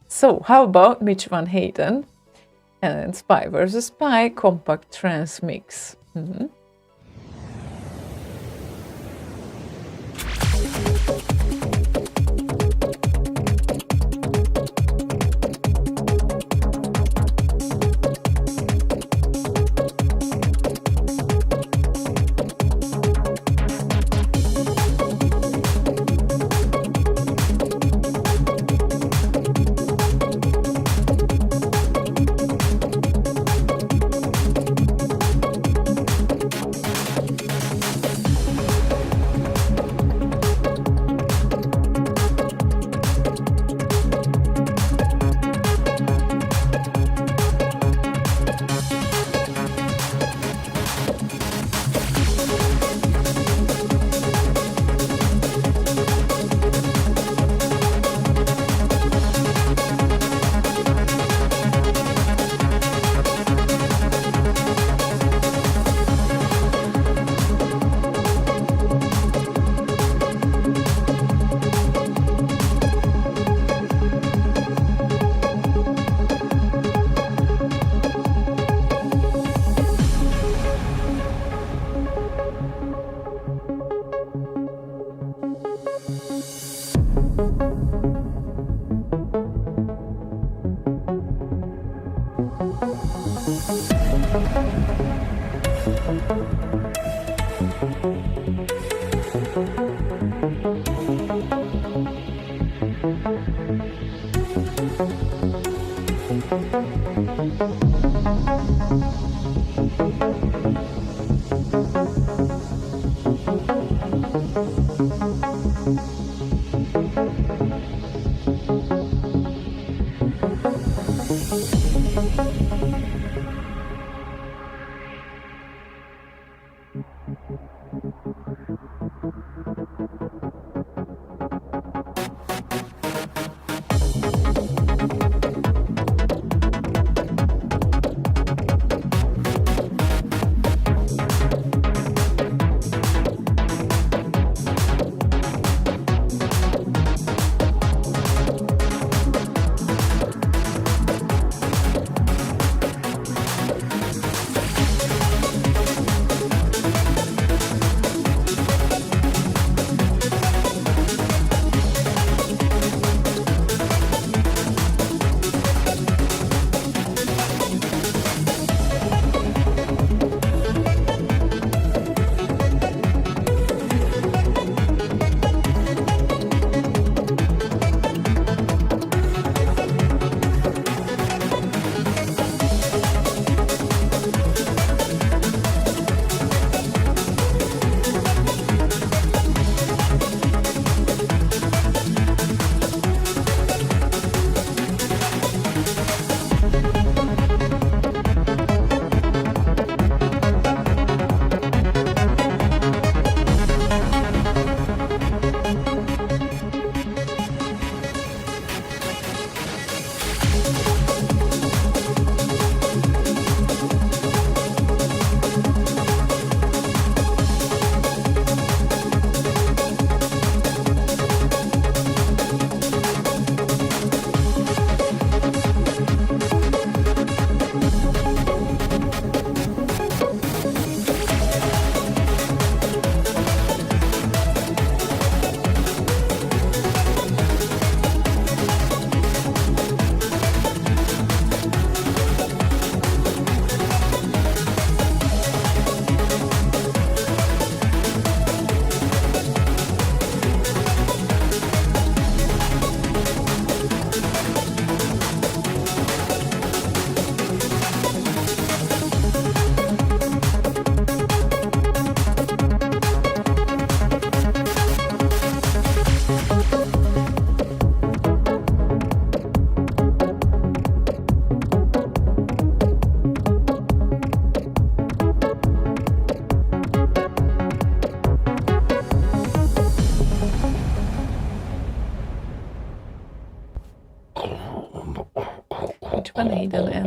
So, how about Mitch Van Hayden and Spy vs. Spy compact trance mix? Mm-hmm.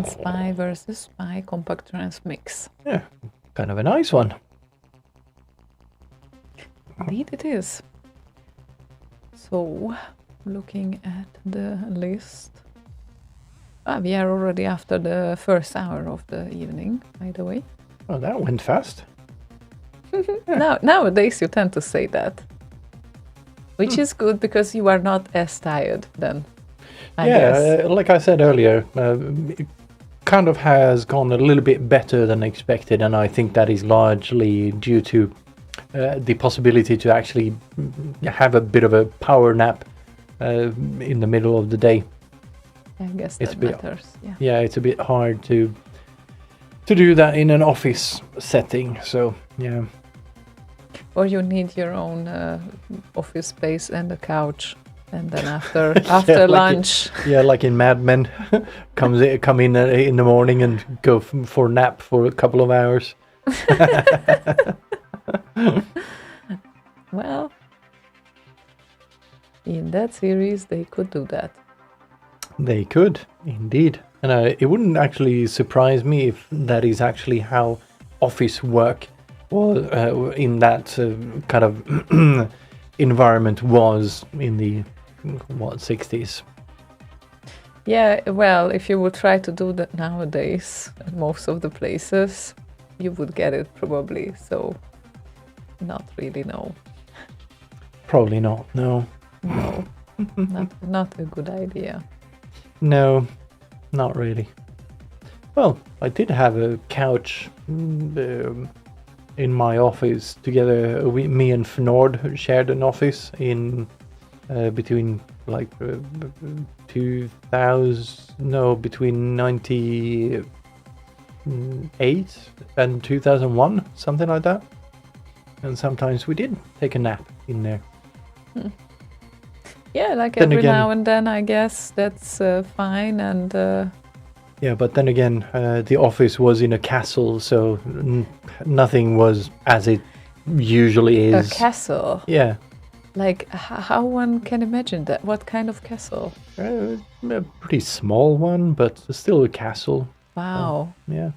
and Spy versus Spy compact trance mix. Yeah, kind of a nice one. Indeed it is. So, looking at the list. We are already after the first hour of the evening, by the way. Oh, that went fast. Nowadays you tend to say that. Which is good because you are not as tired then. I guess. Like I said earlier, it kind of has gone a little bit better than expected, and I think that is largely due to the possibility to actually have a bit of a power nap in the middle of the day. I guess It's that a bit- matters. Yeah. Yeah, it's a bit hard to do that in an office setting. So yeah, Or you need your own office space and a couch, and then after like lunch. like in Mad Men, come in the morning and go for a nap for a couple of hours. Well, in that series they could do that. They could indeed, and it wouldn't actually surprise me if that is actually how office work was in that kind of environment was in the 60s. Yeah, well, if you would try to do that nowadays, most of the places, you would get it probably. So, not really, no. Probably not. No, No, not a good idea. no, not really. Well, I did have a couch in my office together. Me and Fnord shared an office in between like between 98 and 2001, something like that. And sometimes we did take a nap in there. Yeah, like Then every again- now and then, I guess that's fine. And Yeah, but then again, the office was in a castle, so nothing was as it usually a is. castle, Yeah, like how one can imagine that? What kind of castle? a pretty small one, but still a castle. Wow. Yeah,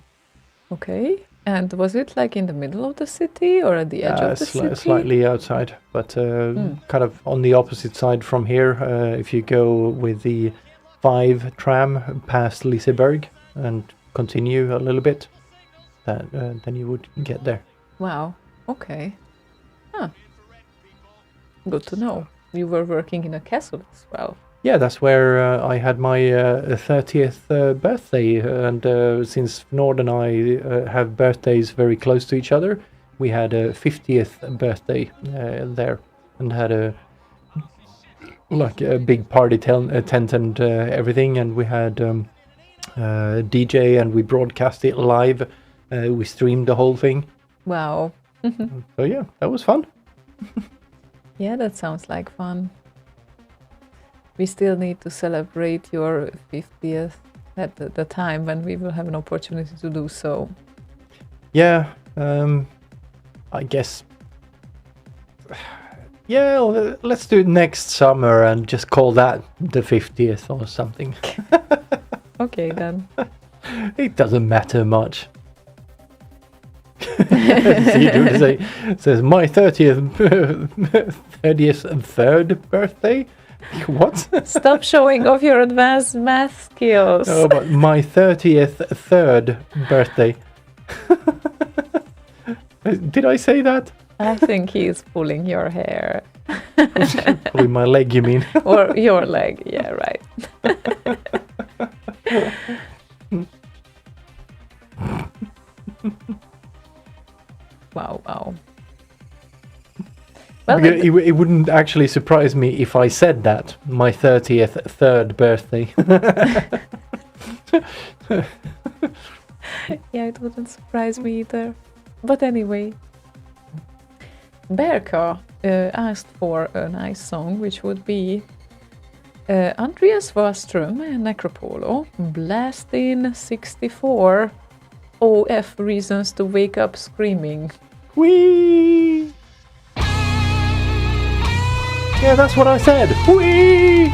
Okay. And was it like in the middle of the city or at the edge of the city? slightly outside, but kind of on the opposite side from here. If you go with the 5 tram past Liseberg and continue a little bit, then you would get there. Wow. Okay. Huh. Good to know. You were working in a castle as well. Yeah, that's where I had my 30th birthday, and since Nord and I have birthdays very close to each other, we had a 50th birthday there, and had a big party tent and everything, and we had DJ, and we broadcast it live. We streamed the whole thing. Wow. So yeah, that was fun. Yeah, that sounds like fun. We still need to celebrate your 50th at the time when we will have an opportunity to do so. Yeah, I guess. Yeah, let's do it next summer and just call that the 50th or something. Okay, then. It doesn't matter much. See, dude, says my 30th and third birthday. What? Stop showing off your advanced math skills. Oh, but my 30th third birthday. Did I say that? I think he's pulling your hair. With my leg, you mean? Or your leg. Yeah, right. Wow, wow. Well, Because it wouldn't actually surprise me if I said that. My 30th third birthday. yeah, it wouldn't surprise me either. But anyway, Berka asked for a nice song, which would be Andreas Wahlström and Necropolo, Blasting 64, OF Reasons to Wake Up Screaming. Whee! Yeah, that's what I said. Whee!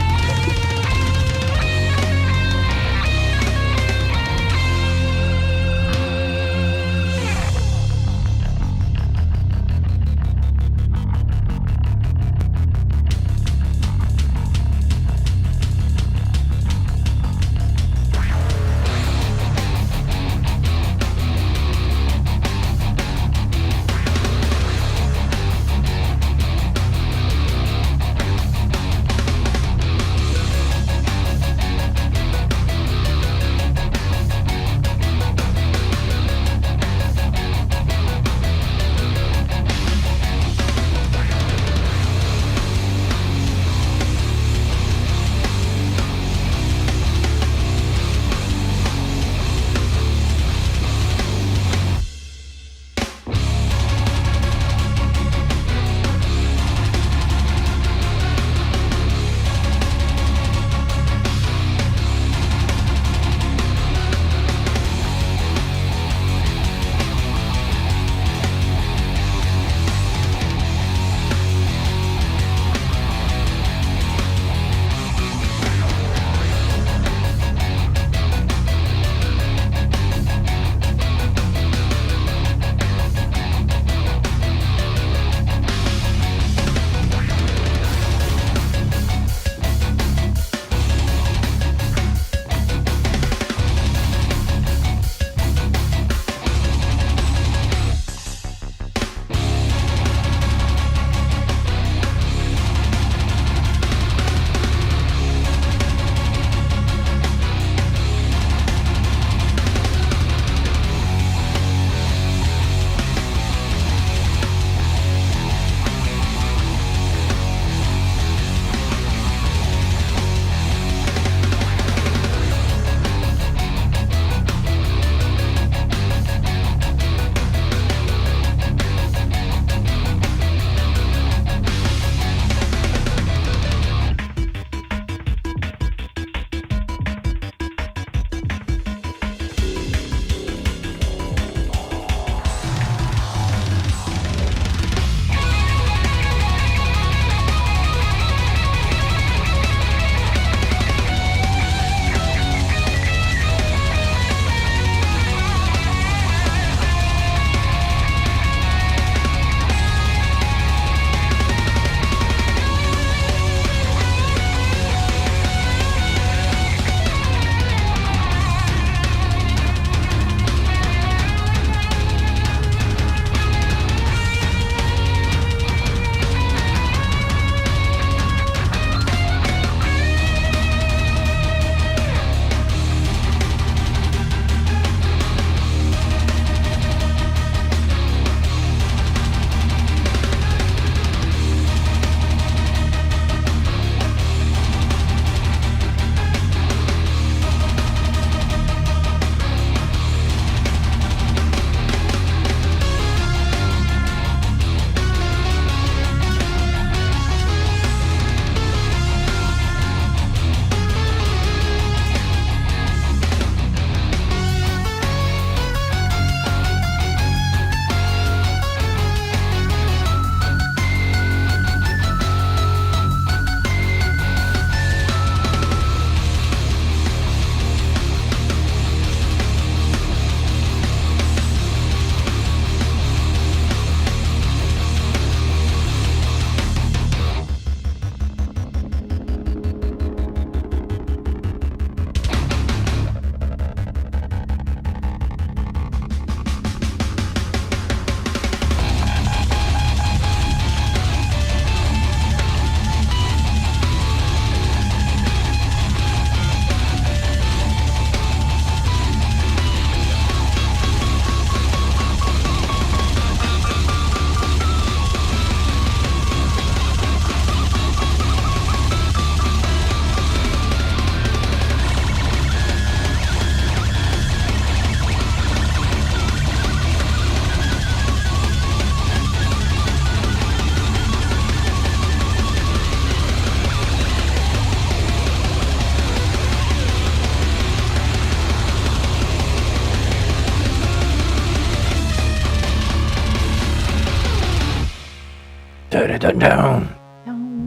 Down.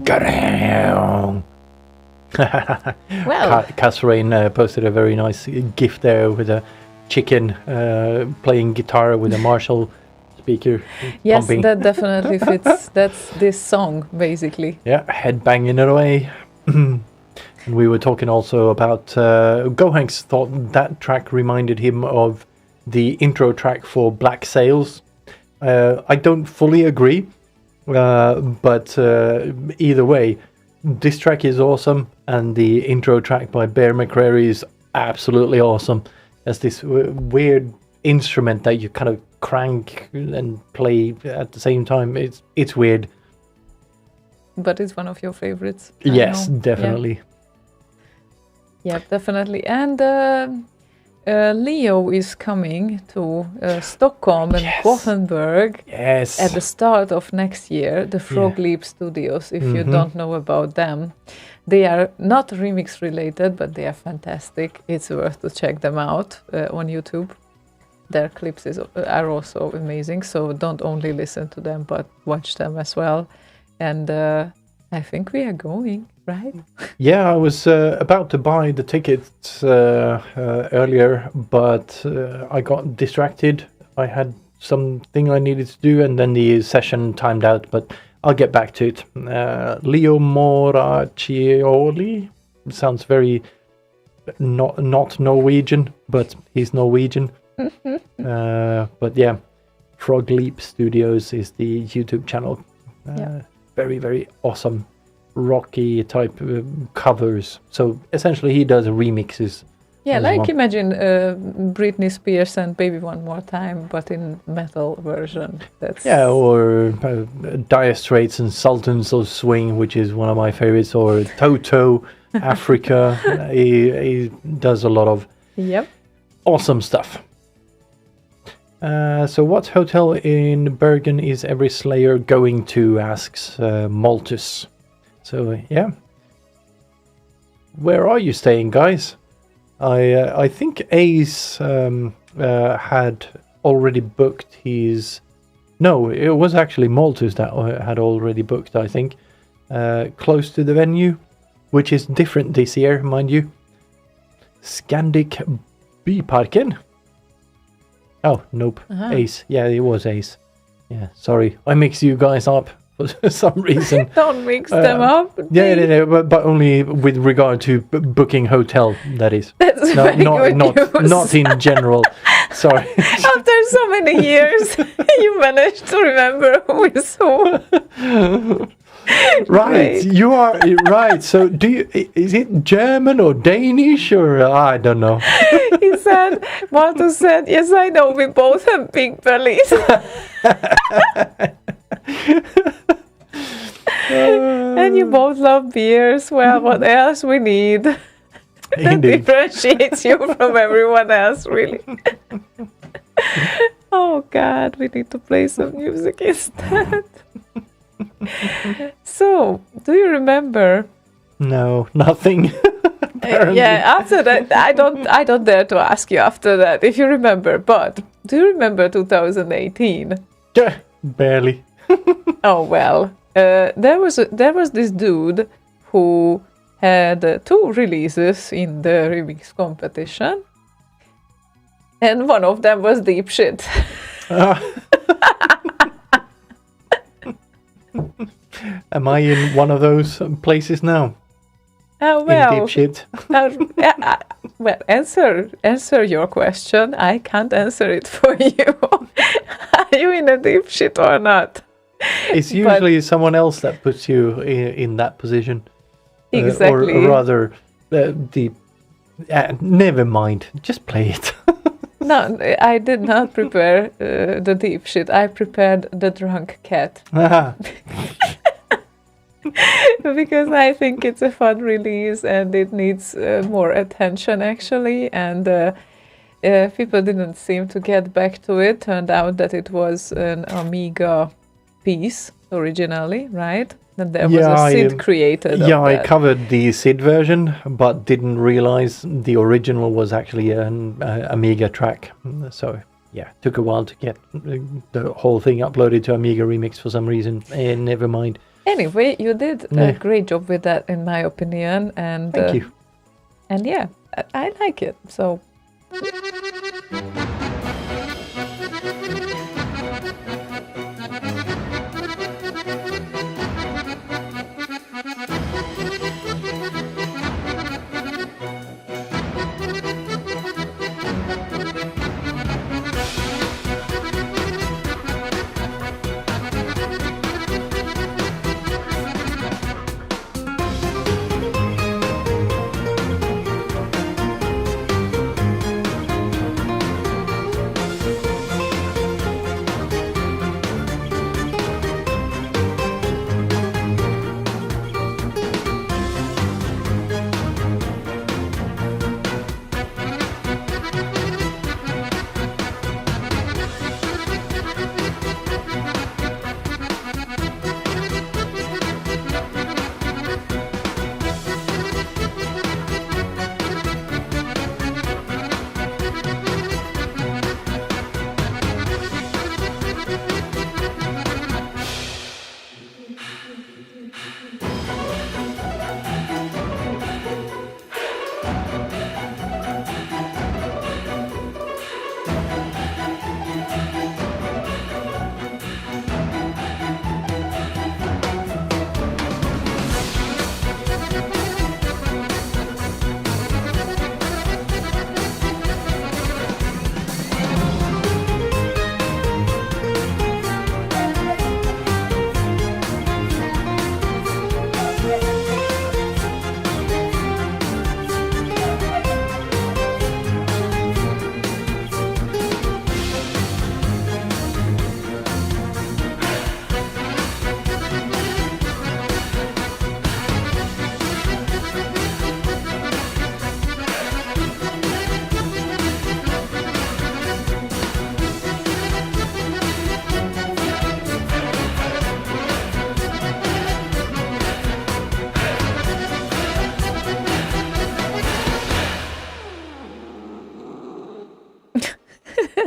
Go down. Well, Casrain posted a very nice GIF there with a chicken playing guitar with a Marshall speaker. yes, pumping. that definitely fits. That's this song, basically. Yeah, head banging it away. And we were talking also about Gohanks thought that track reminded him of the intro track for Black Sails. I don't fully agree, but either way, this track is awesome, and the intro track by Bear McCreary is absolutely awesome. There's this weird instrument that you kind of crank and play at the same time. It's weird. But it's one of your favorites. I Yes, know. definitely. Yeah, definitely. And Leo is coming to Stockholm and Yes. Gothenburg Yes. at the start of next year, the Frog Yeah. Leap Studios, if you don't know about them. They are not remix related, but they are fantastic. It's worth to check them out on YouTube. Their clips are also amazing, so don't only listen to them, but watch them as well. And I think we are going, right? Yeah, I was about to buy the tickets earlier, but I got distracted. I had something I needed to do, and then the session timed out, but I'll get back to it. Leo Moraccioli sounds very not Norwegian, but he's Norwegian. But yeah, Frog Leap Studios is the YouTube channel. Yeah. Very, very awesome rocky type covers. So essentially he does remixes. Yeah, as like well. imagine Britney Spears and Baby One More Time, but in metal version. That's Yeah, or Dire Straits and Sultans of Swing, which is one of my favorites, or Toto, Africa. He does a lot of Yep. awesome stuff. So what hotel in Bergen is every Slayer going to, asks Malthus. So yeah, where are you staying, guys? I think Ace had already booked his... No, it was actually Malthus that had already booked, I think, close to the venue, which is different this year, mind you. Scandic Byparken. Oh, nope. Uh-huh. Ace. Yeah, it was Ace. Yeah, sorry. I mix you guys up for some reason. Don't mix them up. Yeah, but only with regard to booking hotel, that is. That's very good news. Not in general. Sorry. After so many years, you managed to remember who is who. Right, Great. you are right. So, is it German or Danish or I don't know? He said, Marta said, yes, I know, we both have big bellies. And you both love beers. Well, what else we need? That Indeed. differentiates you from everyone else, really. Oh, God, we need to play some music instead. So, do you remember? No, nothing. Apparently. Yeah, after that, I don't dare to ask you after that if you remember. But do you remember 2018? Yeah, barely. Oh well, there was this dude who had 2 releases in the remix competition, and one of them was Deep Shit. Am I in one of those places now? Oh In well, deep shit. well, answer your question. I can't answer it for you. Are you in a deep shit or not? It's usually someone else that puts you in that position. Exactly. Or rather, never mind. Just play it. No, I did not prepare the deep shit. I prepared the drunk cat. Because I think it's a fun release and it needs more attention actually, and people didn't seem to get back to it. Turned out that it was an Amiga piece originally, right? And there was a SID created. Yeah, of I that. covered the SID version, but didn't realize the original was actually an Amiga track. So yeah, took a while to get the whole thing uploaded to Amiga Remix for some reason. Never mind. Anyway, you did a great job with that, in my opinion, and Thank you. And yeah, I like it. So.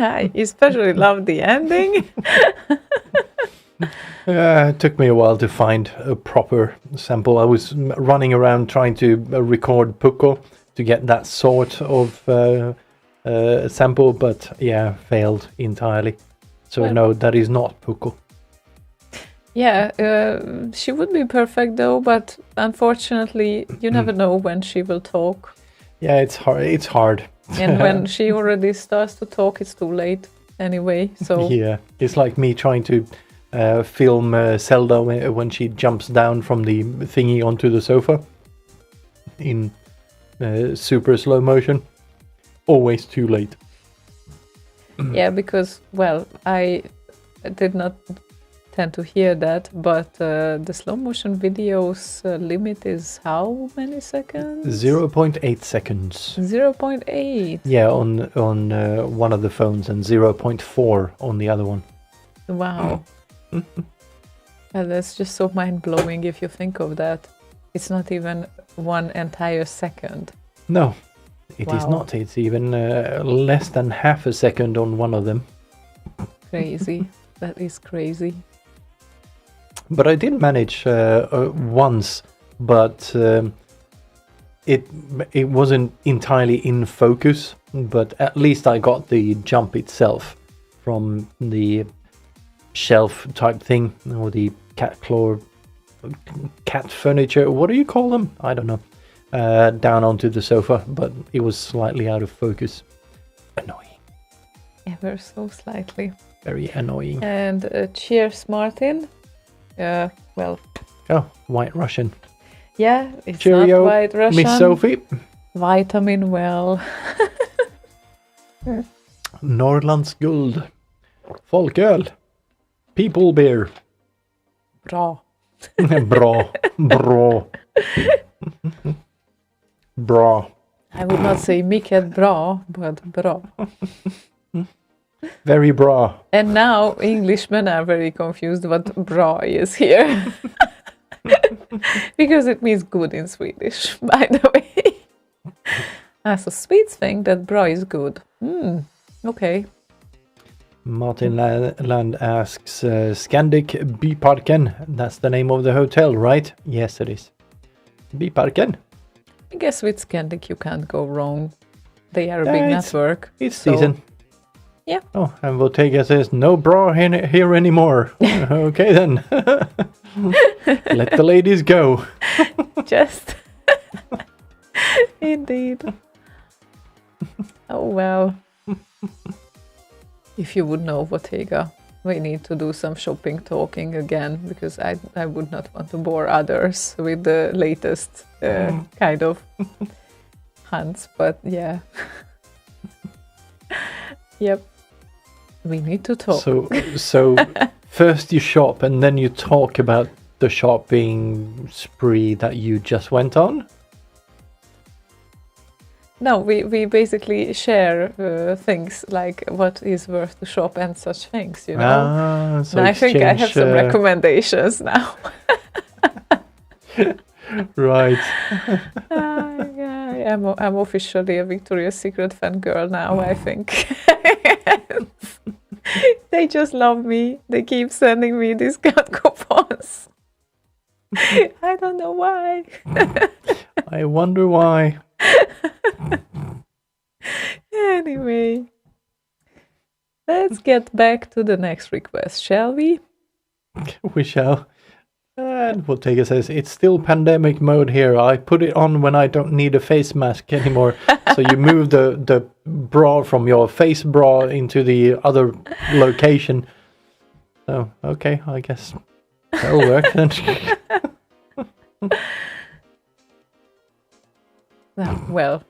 I especially love the ending. It took me a while to find a proper sample. I was running around trying to record Pucko to get that sort of sample, but yeah, failed entirely. So Well- no, that is not Pucko. Yeah, she would be perfect though, but unfortunately, you never know when she will talk. Yeah, it's hard. It's hard. And when she already starts to talk, it's too late anyway. So Yeah, it's like me trying to film Zelda when she jumps down from the thingy onto the sofa in super slow motion. Always too late. yeah, because well, I did not tend to hear that, but the slow motion videos limit is how many seconds? 0.8 seconds. 0.8. Yeah, on one of the phones and 0.4 on the other one. Wow. Well, that's just so mind blowing if you think of that. It's not even one entire second. No, it is Wow. not. It's even less than half a second on one of them. Crazy. That is crazy. But I did manage once, but it wasn't entirely in focus. But at least I got the jump itself from the shelf type thing, or the cat furniture. What do you call them? I don't know. Down onto the sofa, but it was slightly out of focus. Annoying. Ever so slightly. Very annoying. And cheers, Martin. Well, Oh, White Russian. yeah, it's Cheerio, not White Russian. Miss Sophie. Vitamin well. Norrlands Guld. Folköl. People beer. Bra. Bra. Bra. Bra. I would not say mycket bra, but bra. Very bra. And now Englishmen are very confused what bra is here. Because it means good in Swedish, by the way. So Swedes think that bra is good. Okay. Martin Land asks, Scandic Byparken. That's the name of the hotel, right? Yes, it is. Byparken. I guess with Scandic you can't go wrong. They are a big network. It's so- decent. Yeah. Oh, and Bottega says, no bra here anymore. Okay then. Let the ladies go. Just. Indeed. Oh well. If you would know Bottega, we need to do some shopping talking again because I would not want to bore others with the latest kind of hunts. But yeah. Yep. We need to talk. So first you shop and then you talk about the shopping spree that you just went on? No, we basically share things like what is worth to shop and such things, you know. So And I think I have some exchange, recommendations now. Right. Yeah, I'm officially a Victoria's Secret fangirl now, I think. They just love me. They keep sending me discount coupons. I don't know why. I wonder why. Anyway, let's get back to the next request, shall we? We shall. And Bottega says, it's still pandemic mode here. I put it on when I don't need a face mask anymore. So you move the bra from your face bra into the other location. So, okay, I guess that'll work then. Well,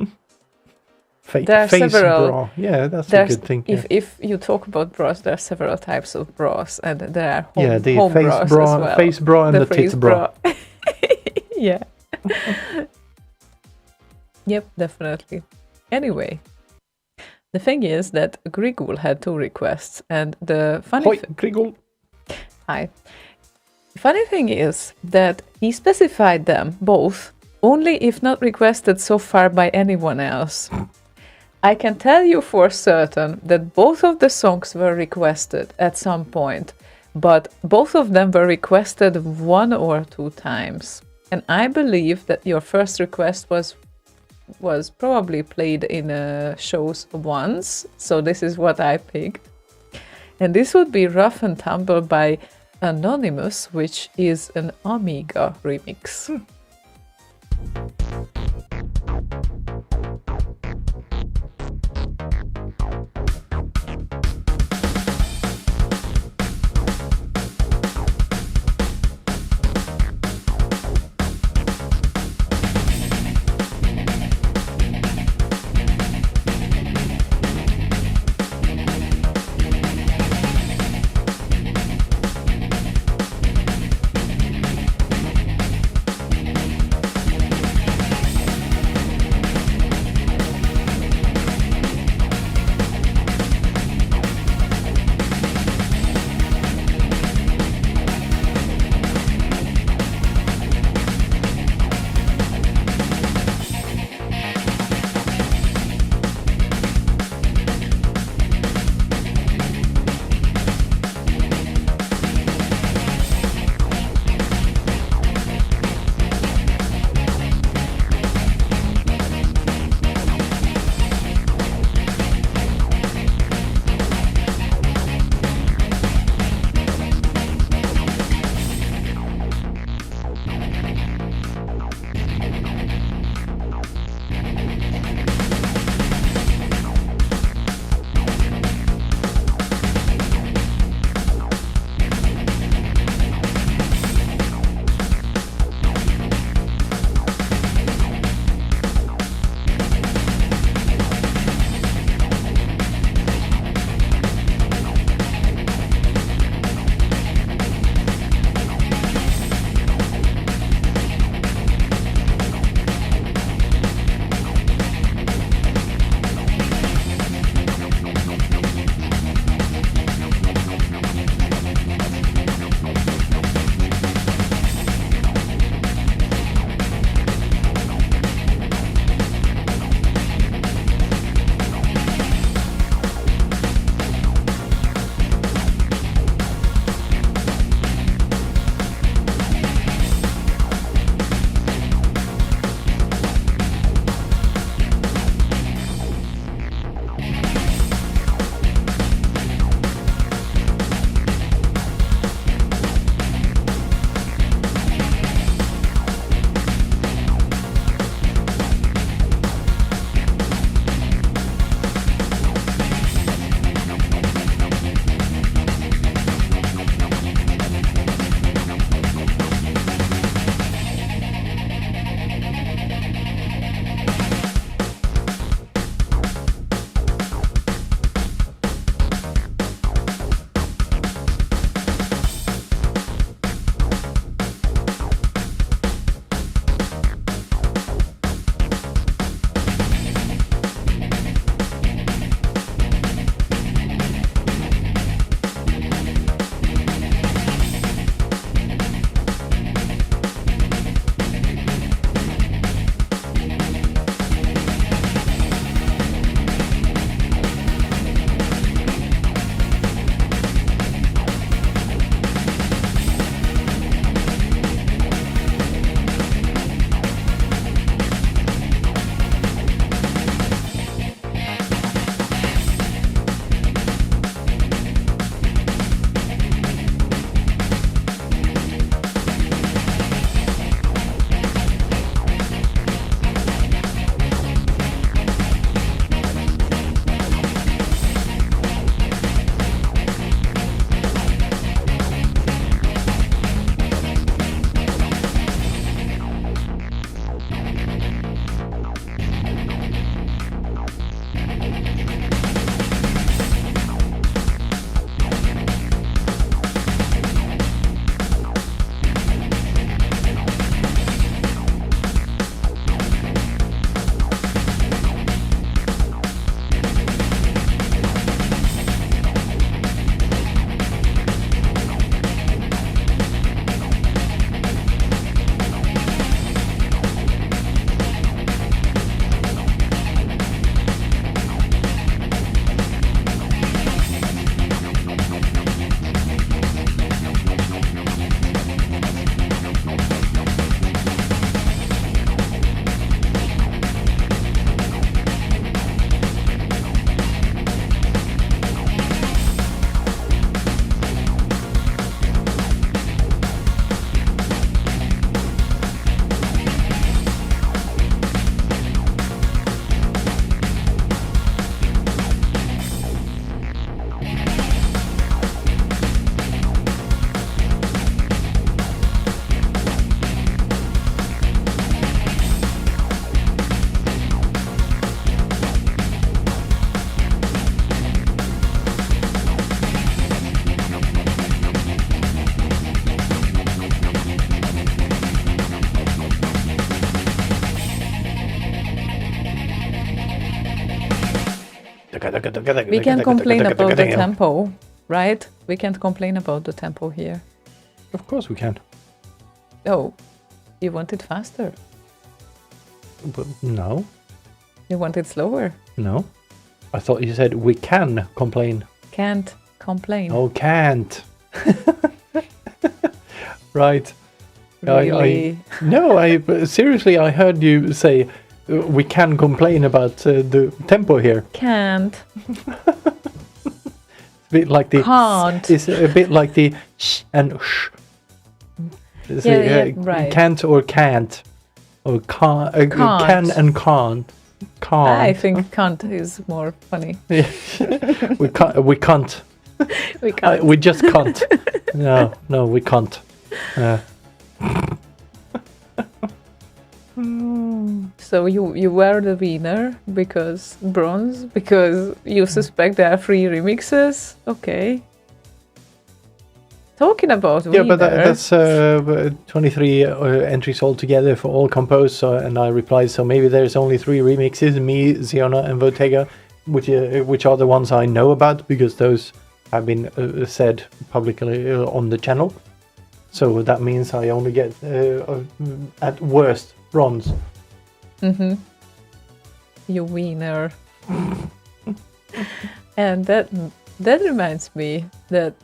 Face there are several- bra. Yeah, that's a good thing. If you talk about bras, there are several types of bras, and there are home, Yeah, the home face bras bra, as well. face bra, and the face tit bra. Yeah. Yep, definitely. Anyway, the thing is that Grigul had 2 requests, and the funny Hoi, Grigol. Hi. The funny thing is that he specified them both only if not requested so far by anyone else. I can tell you for certain that both of the songs were requested at some point, but both of them were requested 1 or 2 times. And I believe that your first request was probably played in shows once, so this is what I picked. And this would be Rough and Tumble by Anonymous, which is an Amiga remix. We can complain about the tempo, right? We can't complain about the tempo here. Of course we can. Oh, you want it faster? But no, You want it slower? no. I thought you said we can complain. Can't complain. Oh, can't. Right. Really? But seriously, I heard you say we can complain about the tempo here. Can't. A bit like the Can't. It's a bit like the sh and sh. Right. Can't or can't or can't. Can't. Can and can't. Can't. I think can't is more funny. Yeah. we can't. We can't. We can't. We just can't. No, we can't. So you were the winner because bronze, because you suspect there are 3 remixes. Okay. Talking about Yeah, but winners. that's 23 entries altogether for all compos. And I replied, so maybe there's only 3 remixes: me, Ziona, and Votega, which are the ones I know about because those have been said publicly on the channel. So that means I only get at worst bronze. Mm-hmm. You winner. And that reminds me that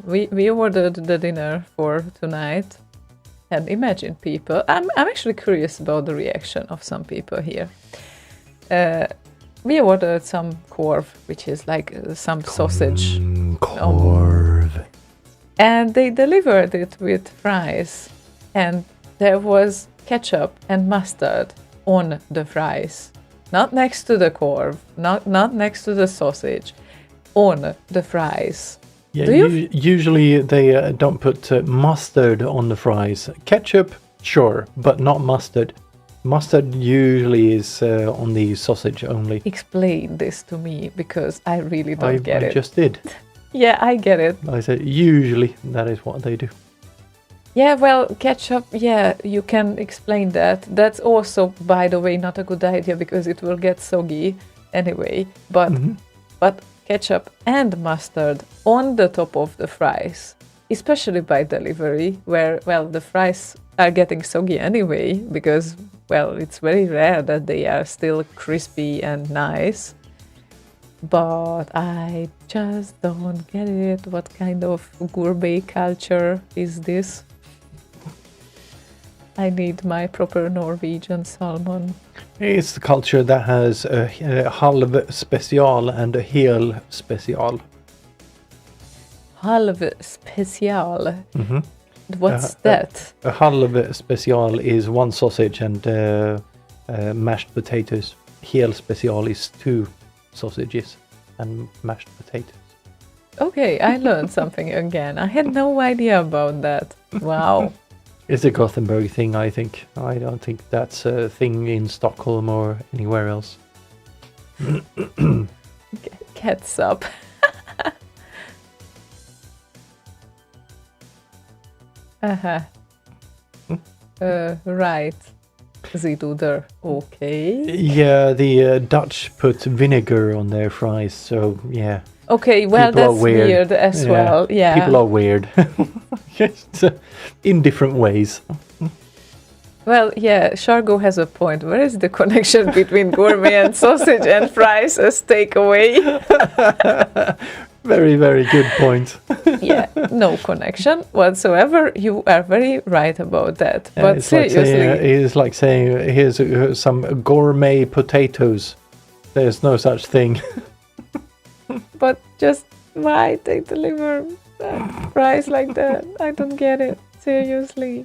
we ordered the dinner for tonight, and imagine people. I'm actually curious about the reaction of some people here. We ordered some korv, which is like some sausage. Korv. And they delivered it with fries, and there was ketchup and mustard on the fries, not next to the korv, not next to the sausage, on the fries. Yeah, usually they don't put mustard on the fries. Ketchup, sure, but not mustard. Mustard usually is on the sausage only. Explain this to me, because I really don't get it. I just did. Yeah, I get it. I said usually that is what they do. Yeah, well, ketchup, yeah, you can explain that. That's also, by the way, not a good idea because it will get soggy anyway. But ketchup and mustard on the top of the fries, especially by delivery, where, well, the fries are getting soggy anyway because, well, it's very rare that they are still crispy and nice. But I just don't get it. What kind of gourmet culture is this? I need my proper Norwegian salmon. It's the culture that has a halv special and a hel special. Halv special. Mm-hmm. What's that? A halv special is 1 sausage and mashed potatoes. Hel special is 2 sausages and mashed potatoes. Okay, I learned something again. I had no idea about that. Wow. It's a Gothenburg thing, I think. I don't think that's a thing in Stockholm or anywhere else. Ketchup. Uh-huh. Right. Ziduder. Okay. Yeah, the Dutch put vinegar on their fries, so yeah. Okay, well, People are that's weird as well. Yeah. People are weird. Just, in different ways. Well, yeah, Shargo has a point. Where is the connection between gourmet and sausage and fries as takeaway? Very, very good point. Yeah, no connection whatsoever. You are very right about that. But it's seriously, it's like saying, here's some gourmet potatoes. There's no such thing. but just why they deliver fries like that? I don't get it. Seriously.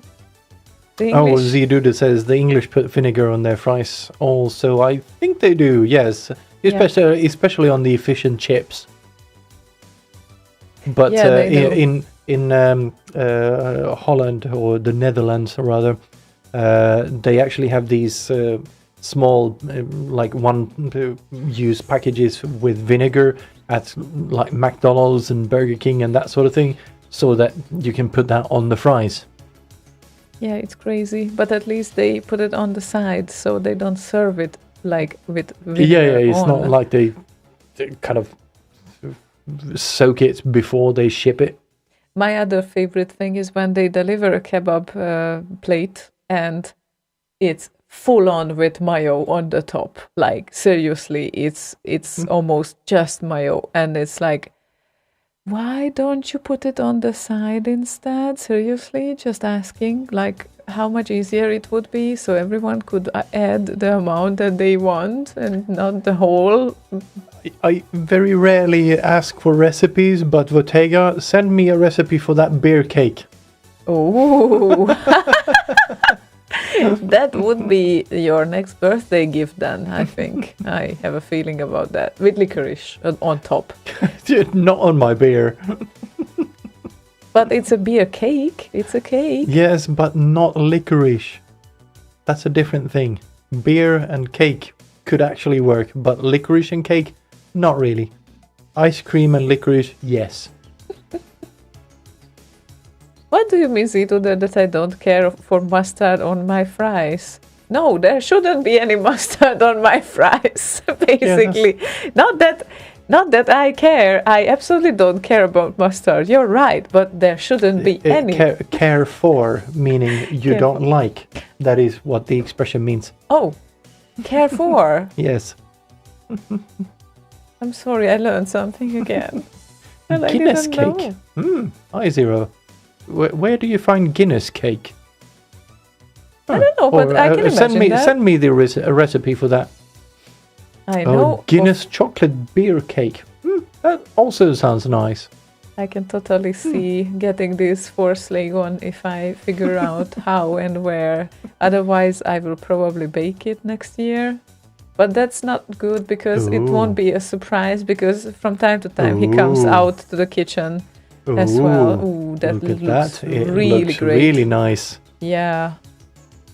The English, Ziduda says the English put vinegar on their fries also. I think they do, yes. Especially on the fish and chips. But Yeah, they do. in Holland, or the Netherlands rather, they actually have these small, like 1-use packages with vinegar at like McDonald's and Burger King and that sort of thing, so that you can put that on the fries. yeah, it's crazy. But at least they put it on the side so they don't serve it like with vinegar Yeah, it's on. not like they kind of soak it before they ship it. My other favorite thing is when they deliver a kebab plate and it's full on with mayo on the top. Like seriously, it's almost just mayo, and it's like, why don't you put it on the side instead? Seriously, just asking, like how much easier it would be, so everyone could add the amount that they want and not the whole. I very rarely ask for recipes, but Bottega, send me a recipe for that beer cake. Oh, that would be your next birthday gift then, I think. I have a feeling about that. With licorice on top. Not on my beer. But it's a beer cake. It's a cake. Yes, but not licorice. That's a different thing. Beer and cake could actually work, but licorice and cake, not really. Ice cream and licorice, yes. What do you mean, Zito, that I don't care for mustard on my fries? No, there shouldn't be any mustard on my fries, basically. Yes. Not that I care. I absolutely don't care about mustard. You're right, but there shouldn't be any. Care for, meaning you Care don't for. like. That is what the expression means. Oh, care for. Yes. I'm sorry, I learned something again. And I Guinness didn't cake. know. I0. Where do you find Guinness cake? I don't know, but I can imagine that. Send me the recipe for that. I know. Guinness chocolate beer cake. That also sounds nice. I can totally see getting this for Slaygon if I figure out how and where. Otherwise, I will probably bake it next year. But that's not good because it won't be a surprise, because from time to time he comes out to the kitchen as well. Ooh, that Look at looks that. It really looks great. really nice. Yeah.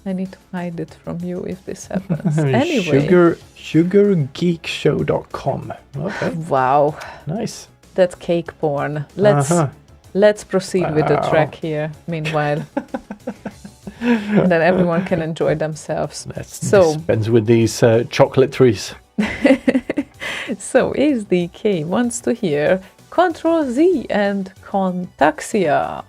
I need to hide it from you if this happens. Anyway. Sugargeekshow.com. Okay, Wow. nice. That's cake porn. Let's proceed with the track here, meanwhile. And then everyone can enjoy themselves. Let's So- dispense with these chocolate trees. So ASDK wants to hear Control Z and Contaxia.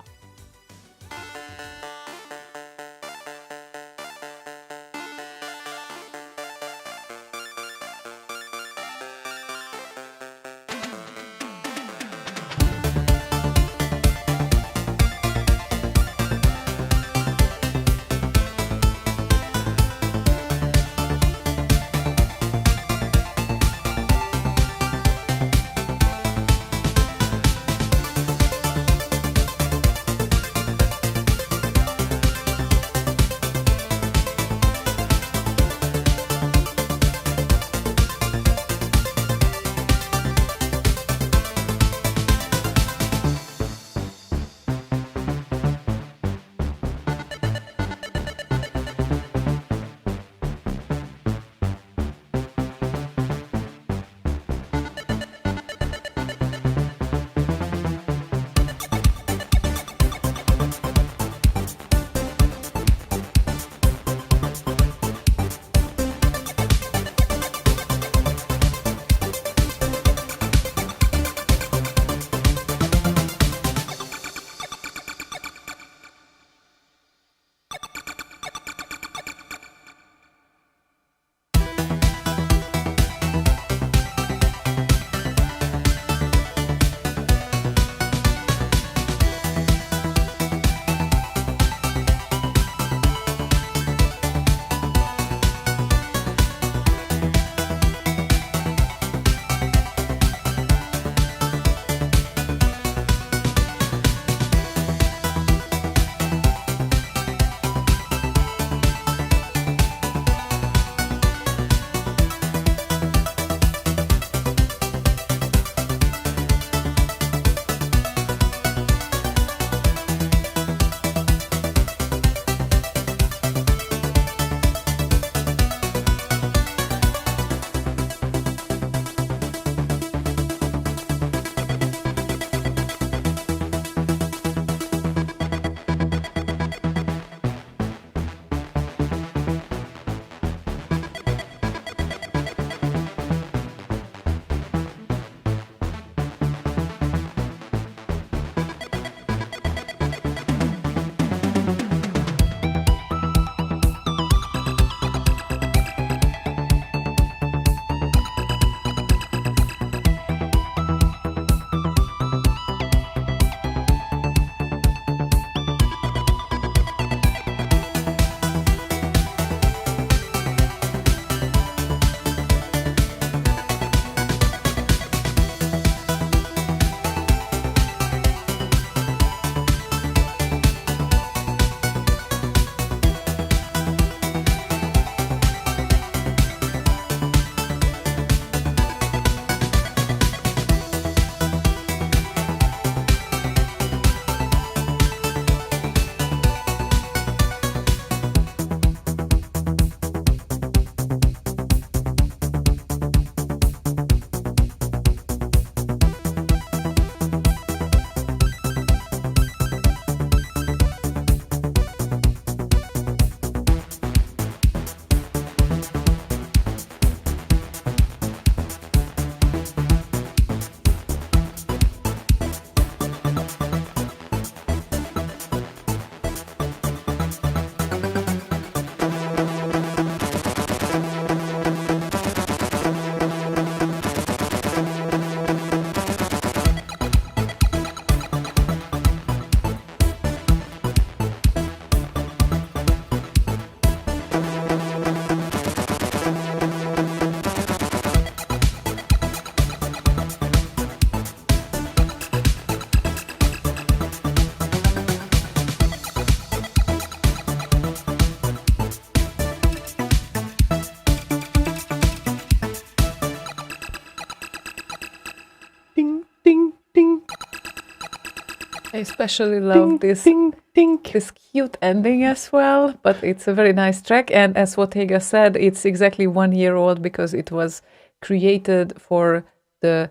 especially love this Ding, ding. this cute ending as well, but it's a very nice track. And as Wotega said, it's exactly 1 year old because it was created for the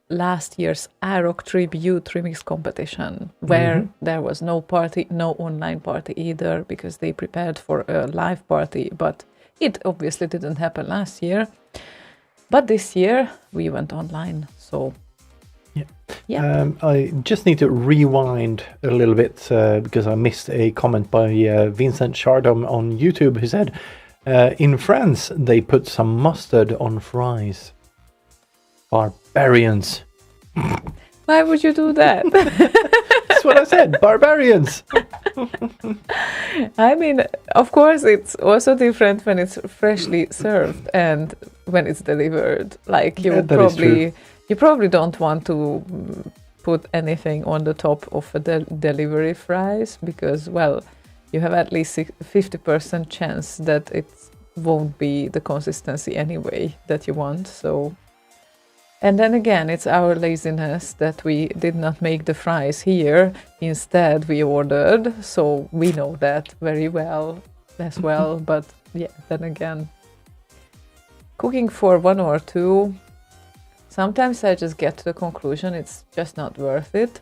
last year's Árok Tribute Remix competition, where there was no party, no online party either, because they prepared for a live party, but it obviously didn't happen last year. But this year we went online, so yeah. I just need to rewind a little bit because I missed a comment by Vincent Chardom on YouTube who said, in France, they put some mustard on fries. Barbarians. Why would you do that? That's what I said, barbarians. I mean, of course, it's also different when it's freshly served and when it's delivered. Like you probably don't want to put anything on the top of a delivery fries because, well, you have at least 50% chance that it won't be the consistency anyway that you want. So, and then again, it's our laziness that we did not make the fries here. Instead, we ordered, so we know that very well as well. But yeah, then again, cooking for 1 or 2, sometimes I just get to the conclusion it's just not worth it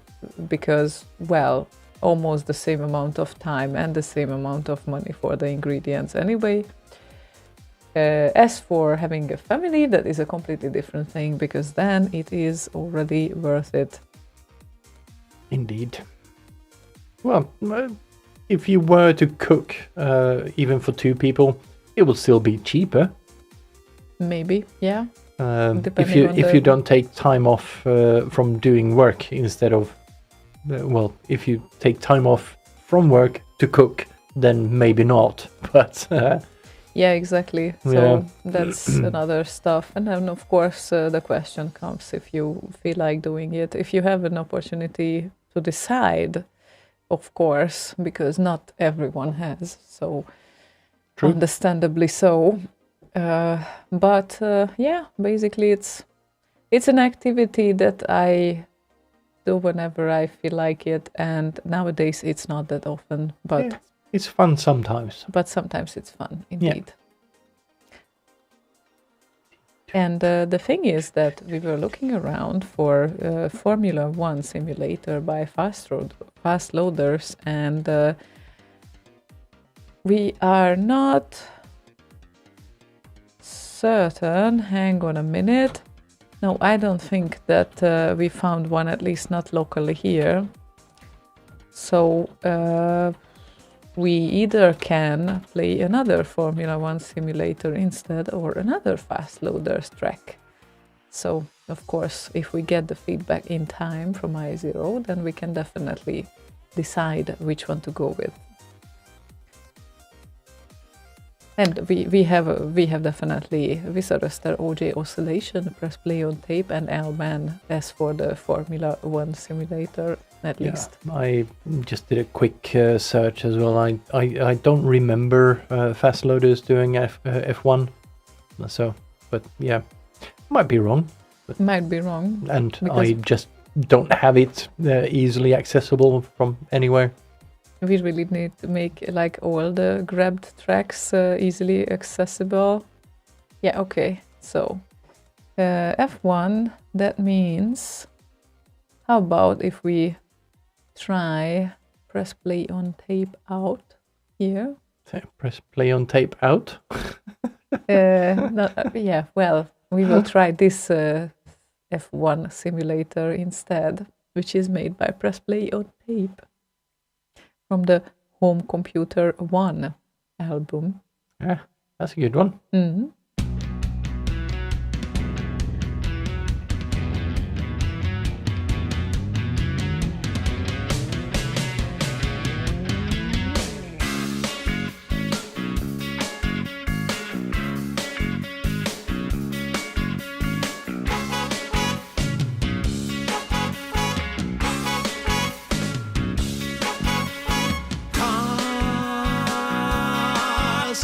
because, well, almost the same amount of time and the same amount of money for the ingredients anyway. As for having a family, that is a completely different thing because then it is already worth it. Indeed. Well, if you were to cook even for 2 people, it will still be cheaper. Maybe, yeah. If you don't take time off from doing work instead of, if you take time off from work to cook, then maybe not. But yeah, exactly. So that's another stuff. And then, of course, the question comes if you feel like doing it. If you have an opportunity to decide, of course, because not everyone has. So, True. Understandably so. But basically, it's an activity that I do whenever I feel like it. And nowadays, it's not that often. But yeah. It's fun sometimes. But sometimes it's fun, indeed. Yeah. And the thing is that we were looking around for Formula 1 simulator by fast loaders, and we are not certain. Hang on a minute. No, I don't think that we found one, at least not locally here. So we either can play another Formula 1 simulator instead or another fast loaders track. So, of course, if we get the feedback in time from I0, then we can definitely decide which one to go with. And we have definitely Visaröster OJ Oscillation, Press Play on Tape, and L-Man as for the Formula 1 simulator, at least. I just did a quick search as well. I don't remember fast loaders doing F1, so, but yeah, might be wrong. But, might be wrong. And I just don't have it easily accessible from anywhere. We really need to make like all the grabbed tracks easily accessible. Yeah, okay. So F1, that means, how about if we try press play on tape out here? Press play on tape out? Yeah, well, we will try this F1 simulator instead, which is made by Press Play on Tape from the Home Computer 1 album. Yeah, that's a good one. Mm-hmm.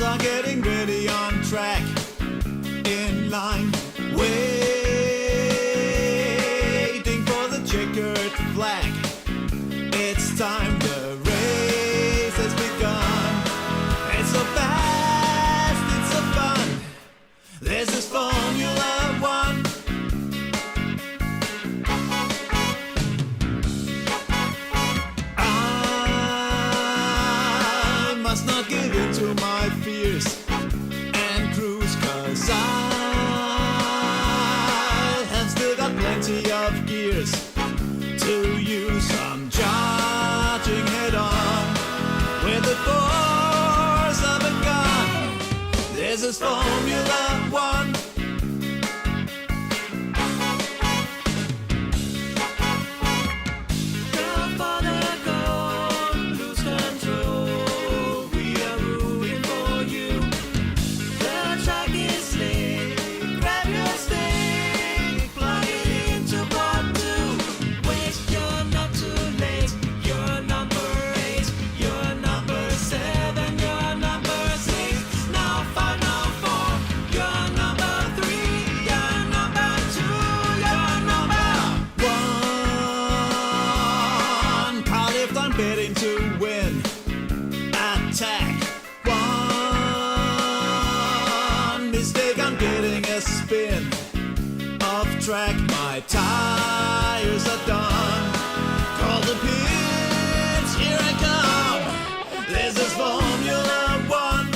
Are getting ready on track, in line, waiting for the checkered flag. It's time, the race has begun. It's so fast, it's so fun. This is Formula One. I must not give in to my fears and cruise, 'cause I have still got plenty of gears to use. I'm charging head on with the force of a gun. This is Formula One. Go for the goal, lose control. We are rooting for you. The track is slick. Grab your stick, plug it into part two. Wait, you're not too late. You're number 8. You're number 7. You're number 6. Now 5. Now 4. You're number 3. You're number 2. You're number 1. Car lift on bidding to win. Attack. 1 mistake, I'm getting a spin. Off track, my tires are done. Call the pits, here I come. This is Formula One.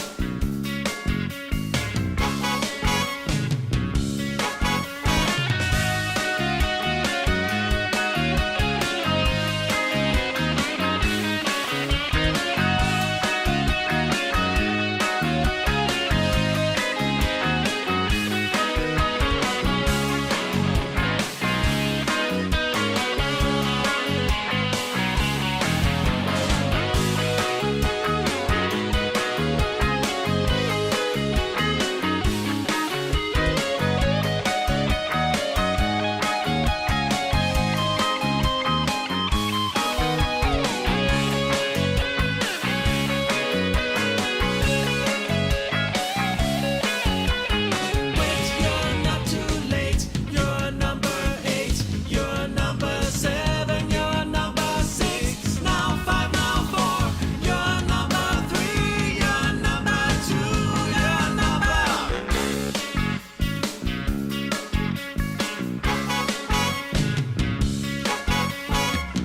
Wait, you're not too late. You're number 8. You're number 7. You're number 6. Now 5. Now 4. You're number 3. You're number 2. You're number.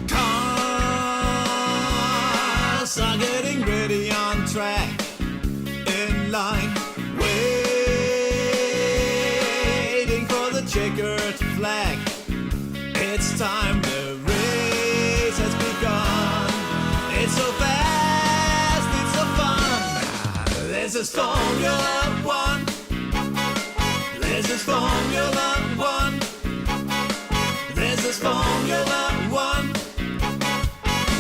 Cars are getting ready on track, in line, waiting for the checkered flag. It's time, the race has begun. It's so fast, it's so fun. This is Formula One. This is Formula One. This is Formula One.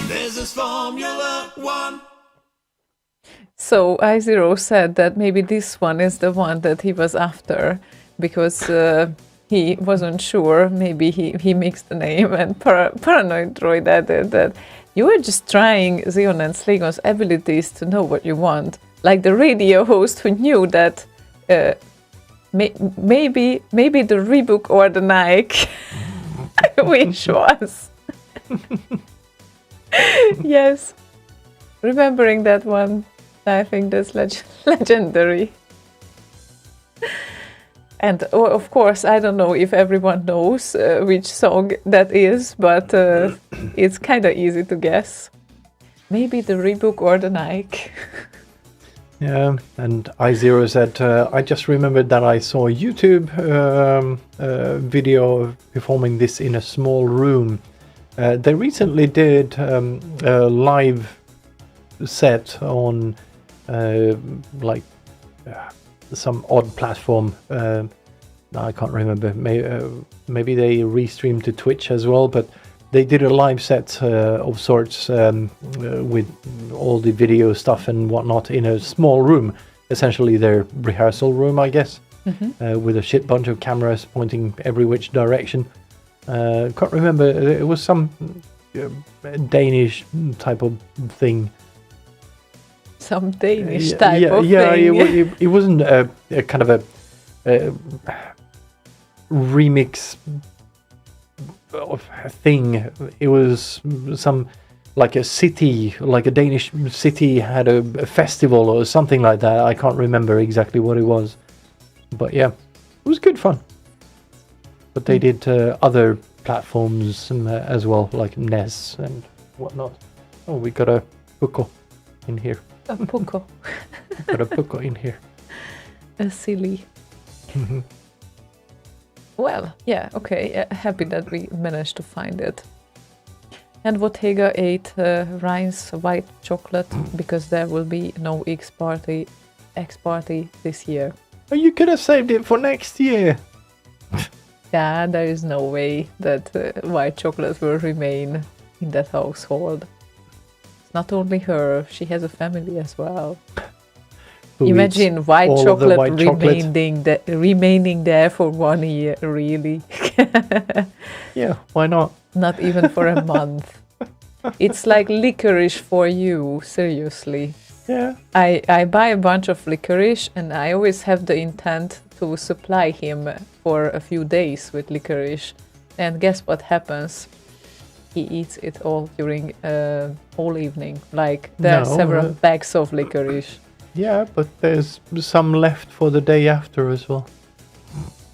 This is Formula One. So I0 said that maybe this one is the one that he was after because he wasn't sure. Maybe he mixed the name, and Paranoid Droid added that you were just trying Ziona and Slaygon's abilities to know what you want, like the radio host who knew that maybe the Reebok or the Nike which was. Yes, remembering that one, I think that's legendary. And of course, I don't know if everyone knows which song that is, but it's kind of easy to guess. Maybe the Reebok or the Nike. Yeah, and I0 said, I just remembered that I saw a YouTube video performing this in a small room. They recently did a live set on some odd platform. I can't remember. Maybe they restreamed to Twitch as well, but they did a live set of sorts with all the video stuff and whatnot in a small room, essentially their rehearsal room, I guess, with a shit bunch of cameras pointing every which direction. Can't remember. It was some Danish type of thing. Some Danish type of thing. Yeah, it wasn't a kind of a remix of a thing. It was some like a city, like a Danish city had a festival or something like that. I can't remember exactly what it was, but yeah, it was good fun. But they did other platforms as well, like NES and whatnot. Oh, we got a Puko in here. A Poco. Got a Puko in here. A silly. Well, yeah, okay. Happy that we managed to find it. And Bottega ate Ryan's white chocolate because there will be no X party this year. Oh, you could have saved it for next year. Yeah, there is no way that white chocolate will remain in that household. It's not only her; she has a family as well. Who Imagine eats white all of the chocolate white chocolate? remaining there for 1 year, really. Yeah, why not? Not even for a month. It's like licorice for you, seriously. Yeah. I buy a bunch of licorice and I always have the intent to supply him for a few days with licorice. And guess what happens? He eats it all during whole evening. Like there are No. several bags of licorice. Yeah, but there's some left for the day after as well.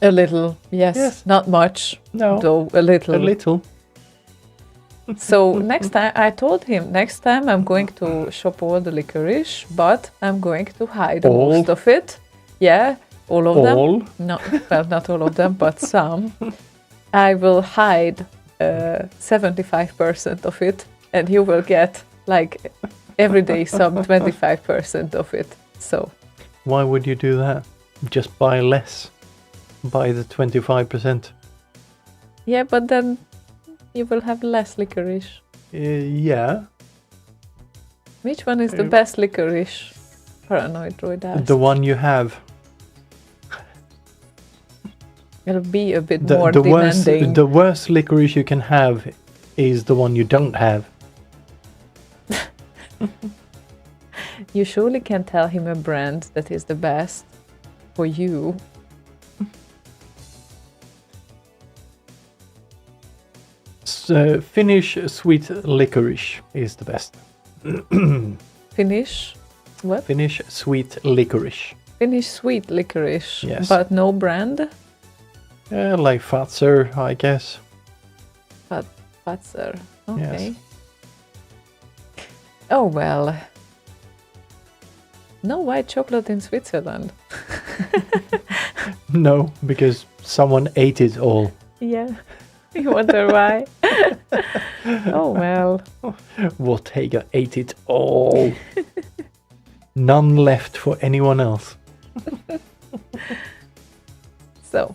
A little, yes. Yes. Not much, No, though a little. a little. So next time, I told him, next time I'm going to shop all the licorice, but I'm going to hide All? most of it. Yeah, all of them. All? No, well, not all of them, but some. I will hide 75% of it, and you will get like every day some 25% of it. So Why would you do that? Just buy less. Buy the 25%. yeah, but then you will have less licorice. Yeah. Which one is the best licorice? Paranoid droid asked. The one you have. It'll be a bit more The worst, demanding. the worst licorice you can have is the one you don't have. You surely can tell him a brand that is the best for you. Finnish sweet licorice is the best. Finnish? What? Finnish sweet licorice. Finnish sweet licorice. Yes. But no brand? Like Fatser, I guess. Fatser. Okay. Yes. Oh well. No white chocolate in Switzerland. No, because someone ate it all. Yeah. You wonder why? Oh well. Bottega ate it all. None left for anyone else. So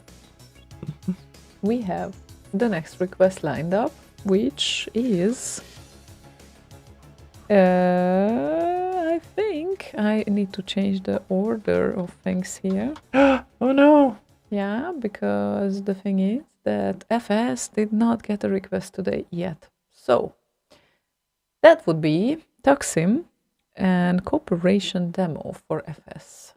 we have the next request lined up, which is I think I need to change the order of things here. Oh no. Yeah, because the thing is that FS did not get a request today yet. So that would be Taksim and Cooperation Demo for FS.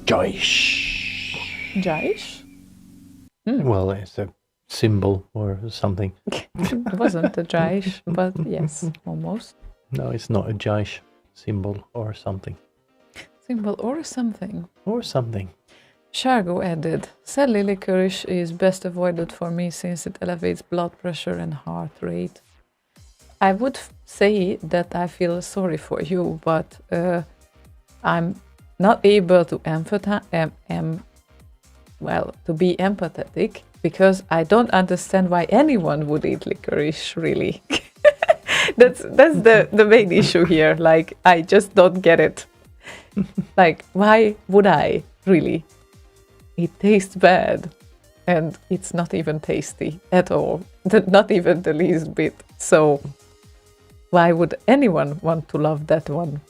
Joish. Jaish? Well, it's a symbol or something. It wasn't a Jaish, but yes, almost. No, it's not a Joish symbol or something. Symbol or something. Or something. Shargo added, sadly licorice is best avoided for me since it elevates blood pressure and heart rate. I would say that I feel sorry for you, but I'm not able to to be empathetic because I don't understand why anyone would eat licorice, really. that's the main issue here. Like, I just don't get it. Like, why would I, really? It tastes bad, and it's not even tasty at all. Not even the least bit. So, why would anyone want to love that one?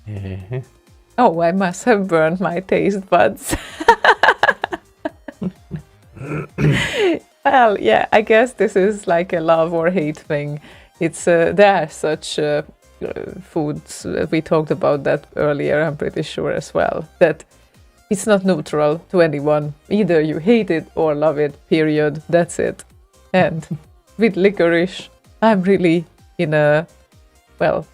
Yeah. Oh, I must have burned my taste buds. Well, yeah, I guess this is like a love or hate thing. It's there are such foods. We talked about that earlier, I'm pretty sure as well, that it's not neutral to anyone. Either you hate it or love it, period. That's it. And with licorice, I'm really in a, well,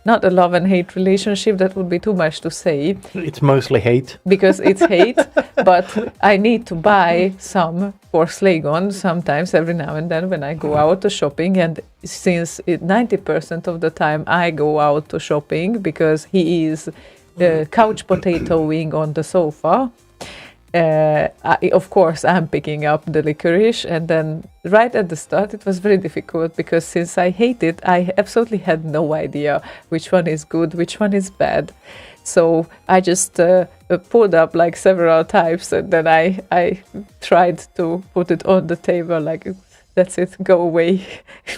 not a love and hate relationship. That would be too much to say. It's mostly hate. Because it's hate, but I need to buy some for Slaygon sometimes every now and then when I go out to shopping. And since 90% of the time I go out to shopping because he is couch potatoing on the sofa, of course I'm picking up the licorice. And then right at the start it was very difficult because since I hate it, I absolutely had no idea which one is good, which one is bad. So I just pulled up like several types, and then I tried to put it on the table like, that's it, go away.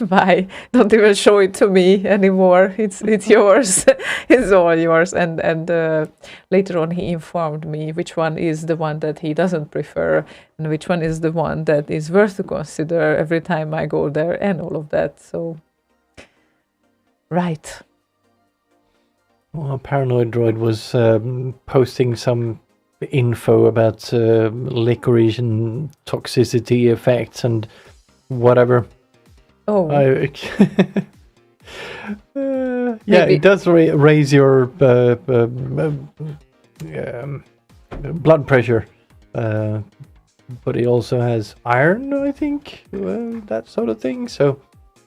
Bye. Don't even show it to me anymore. It's yours. It's all yours. And later on he informed me which one is the one that he doesn't prefer and which one is the one that is worth to consider every time I go there and all of that. So, right. Well, Paranoid Droid was posting some info about licorice and toxicity effects and whatever. Oh. Yeah, it does raise your blood pressure, but it also has iron, I think, that sort of thing. So,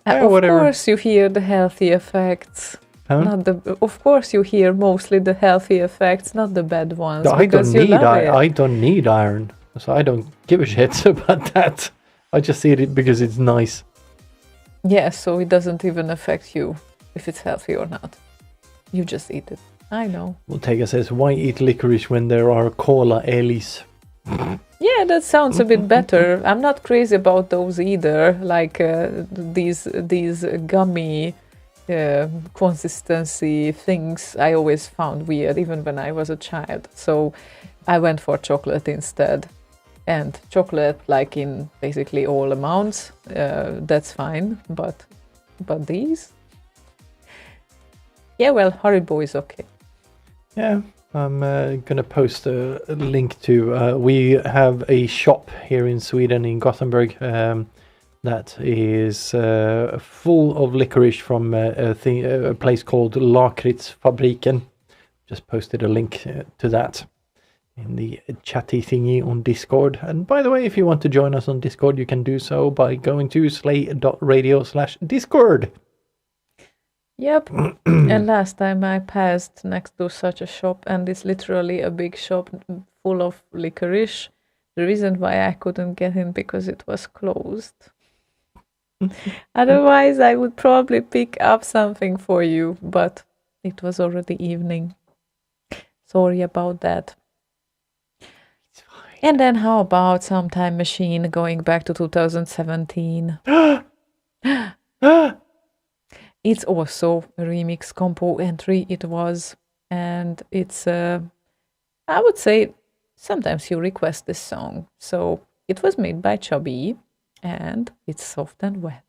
Of whatever. course you hear the healthy effects. Huh? Not the. Of course you hear mostly the healthy effects, not the bad ones. I because don't you need love it. I don't need iron, so I don't give a shit about that. I just eat it because it's nice. Yeah, so it doesn't even affect you if it's healthy or not. You just eat it. I know. Voltega says, why eat licorice when there are cola Elis? Yeah, that sounds a bit better. I'm not crazy about those either. Like these gummy consistency things I always found weird, even when I was a child. So I went for chocolate instead. And chocolate, like in basically all amounts, that's fine. But these? Yeah, well, Haribo is okay. Yeah, I'm gonna post a link to. We have a shop here in Sweden, in Gothenburg, that is full of licorice from a place called Lakritsfabriken. Just posted a link to that in the chatty thingy on Discord. And by the way, if you want to join us on Discord, you can do so by going to slay.radio/discord. Yep. And last time I passed next to such a shop, and it's literally a big shop full of licorice. The reason why I couldn't get in because it was closed. Otherwise, I would probably pick up something for you, but it was already evening. Sorry about that. It's fine. And then how about some time machine going back to 2017? It's also a remix compo entry, it was. And it's, I would say, sometimes you request this song. So it was made by Chubby, and it's soft and wet.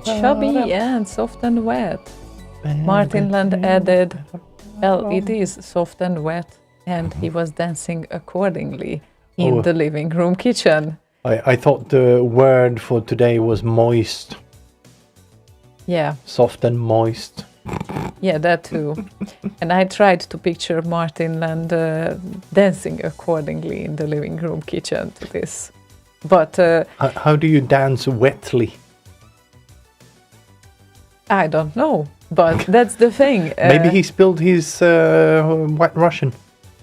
Chubby and soft and wet. Martin Land added, well, it is soft and wet, and he was dancing accordingly in Oh. the living room kitchen. I thought the word for today was moist. Yeah, Soft and moist. yeah, that too. And I tried to picture Martin Land dancing accordingly in the living room kitchen to this. But How do you dance wetly? I don't know. But that's the thing. Maybe he spilled his White Russian.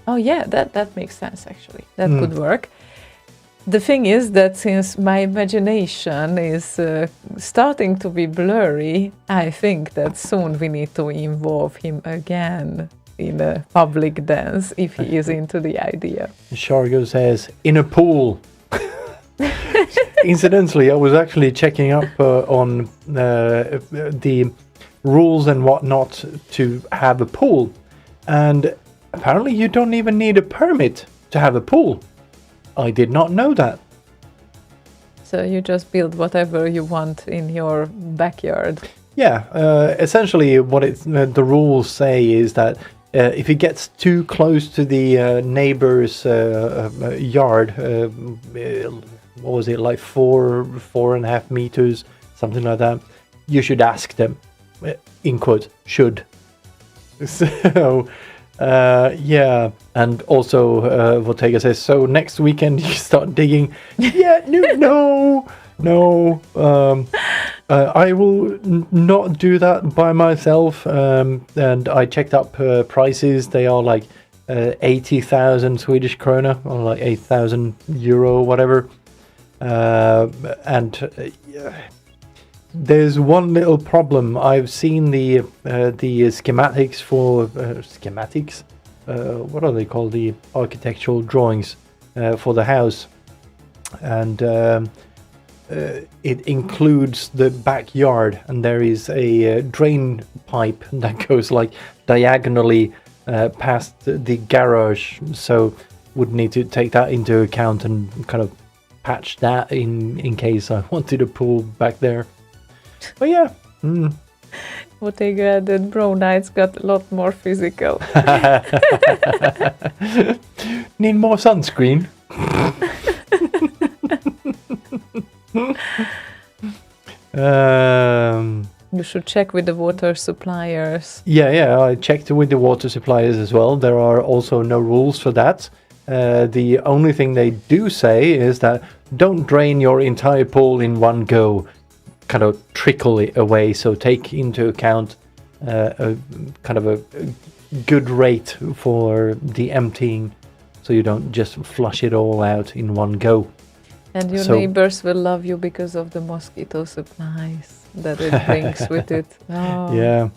Oh yeah, that makes sense actually. That could work. The thing is that since my imagination is starting to be blurry, I think that soon we need to involve him again in a public dance if he is into the idea. Shargo says, in a pool. Incidentally, I was actually checking up on the rules and whatnot to have a pool. And apparently you don't even need a permit to have a pool. I did not know that. So you just build whatever you want in your backyard. Yeah, essentially what the rules say is that if it gets too close to the neighbor's yard, what was it, like 4.5 meters, something like that, you should ask them, in quote, should. So, yeah, and also Bottega says, so next weekend you start digging. Yeah, no. I will not do that by myself. And I checked up prices. They are like 80,000 Swedish krona, or like 8,000 euro, whatever. And there's one little problem. I've seen the schematics for schematics. What are they called? The architectural drawings for the house, and it includes the backyard, and there is a drain pipe that goes like diagonally past the garage. So would need to take that into account and kind of patch that in case I wanted a pool back there. But yeah. Bottega added, bro nights got a lot more physical. Need more sunscreen. You should check with the water suppliers. Yeah, I checked with the water suppliers as well. There are also no rules for that. The only thing they do say is that don't drain your entire pool in one go. Kind of trickle it away, so take into account a kind of a good rate for the emptying, so you don't just flush it all out in one go. And your So- neighbors will love you because of the mosquito supplies that it brings with it. Oh, Yeah.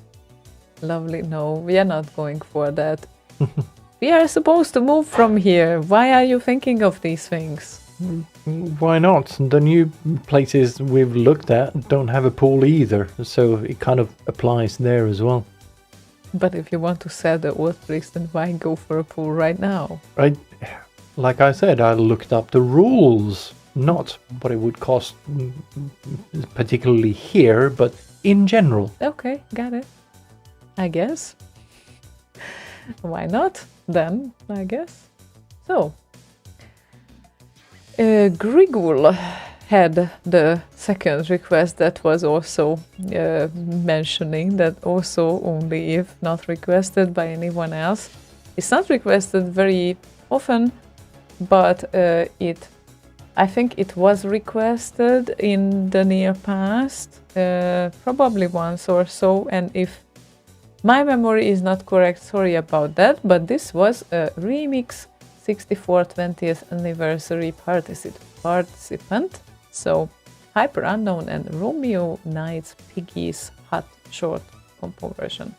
lovely. No, we are not going for that. We are supposed to move from here. Why are you thinking of these things? Why not? The new places we've looked at don't have a pool either, so it kind of applies there as well. But if you want to sell the old place, then why go for a pool right now? Like I said, I looked up the rules, not what it would cost particularly here, but in general. Okay, got it. I guess. Why not? Then, I guess. So, Grigul had the second request that was also mentioning that also only if not requested by anyone else. It's not requested very often, but I think it was requested in the near past, probably once or so, and if my memory is not correct, sorry about that, but this was a remix 64 20th anniversary participant. So Hyper Unknown and Romeo Knight's Piggy's Hot Short compo version.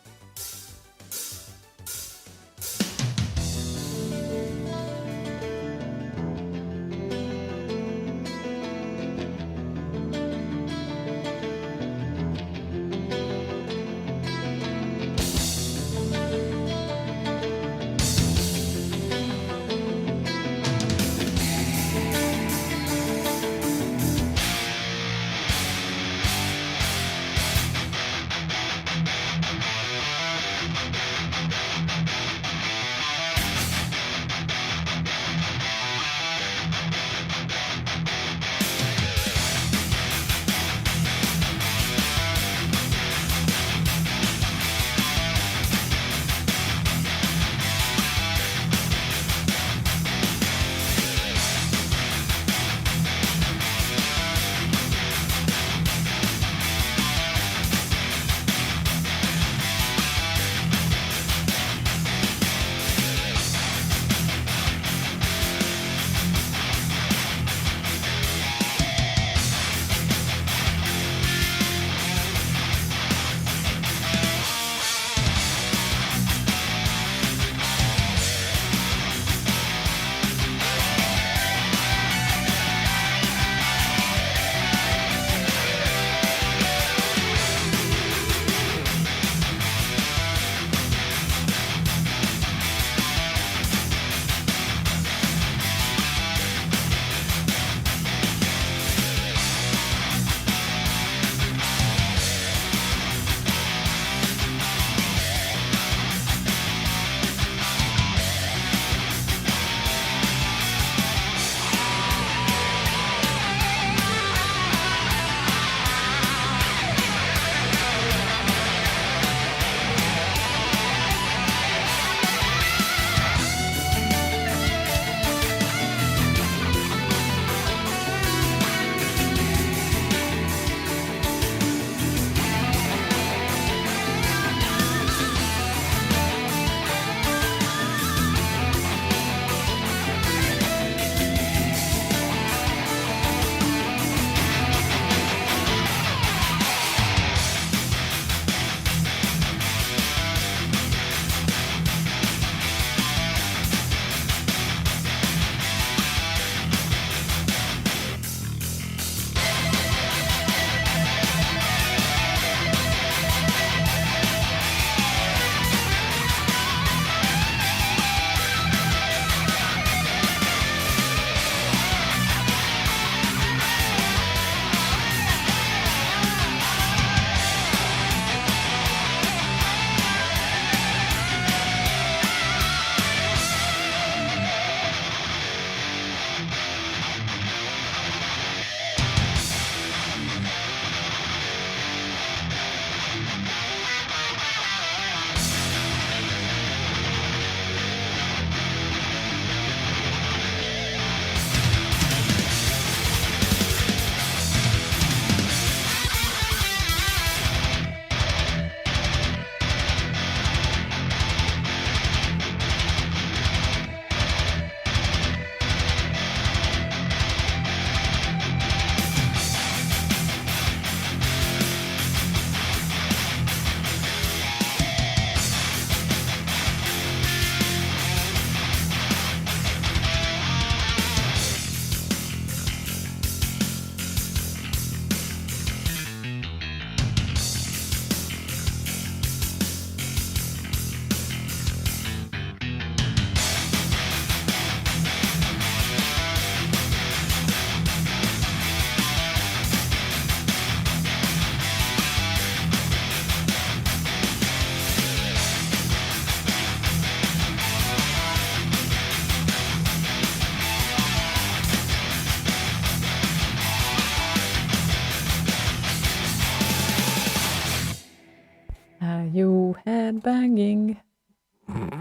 you headbanging?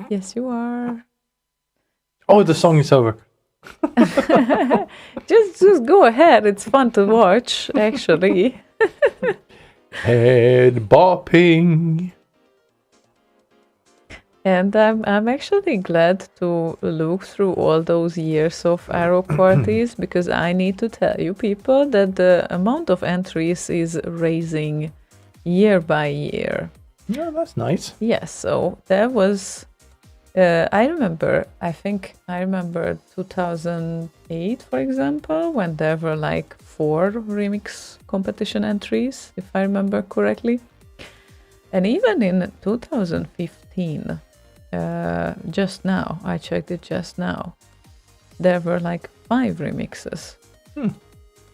Yes, you are. Oh, the song is over. Just go ahead. It's fun to watch, actually. Head bopping. And I'm actually glad to look through all those years of Árok parties because I need to tell you people that the amount of entries is raising year by year. Yeah, that's nice. Yes, so there was, I remember 2008, for example, when there were like 4 remix competition entries, if I remember correctly. And even in 2015, just now, I checked it just now, there were like 5 remixes,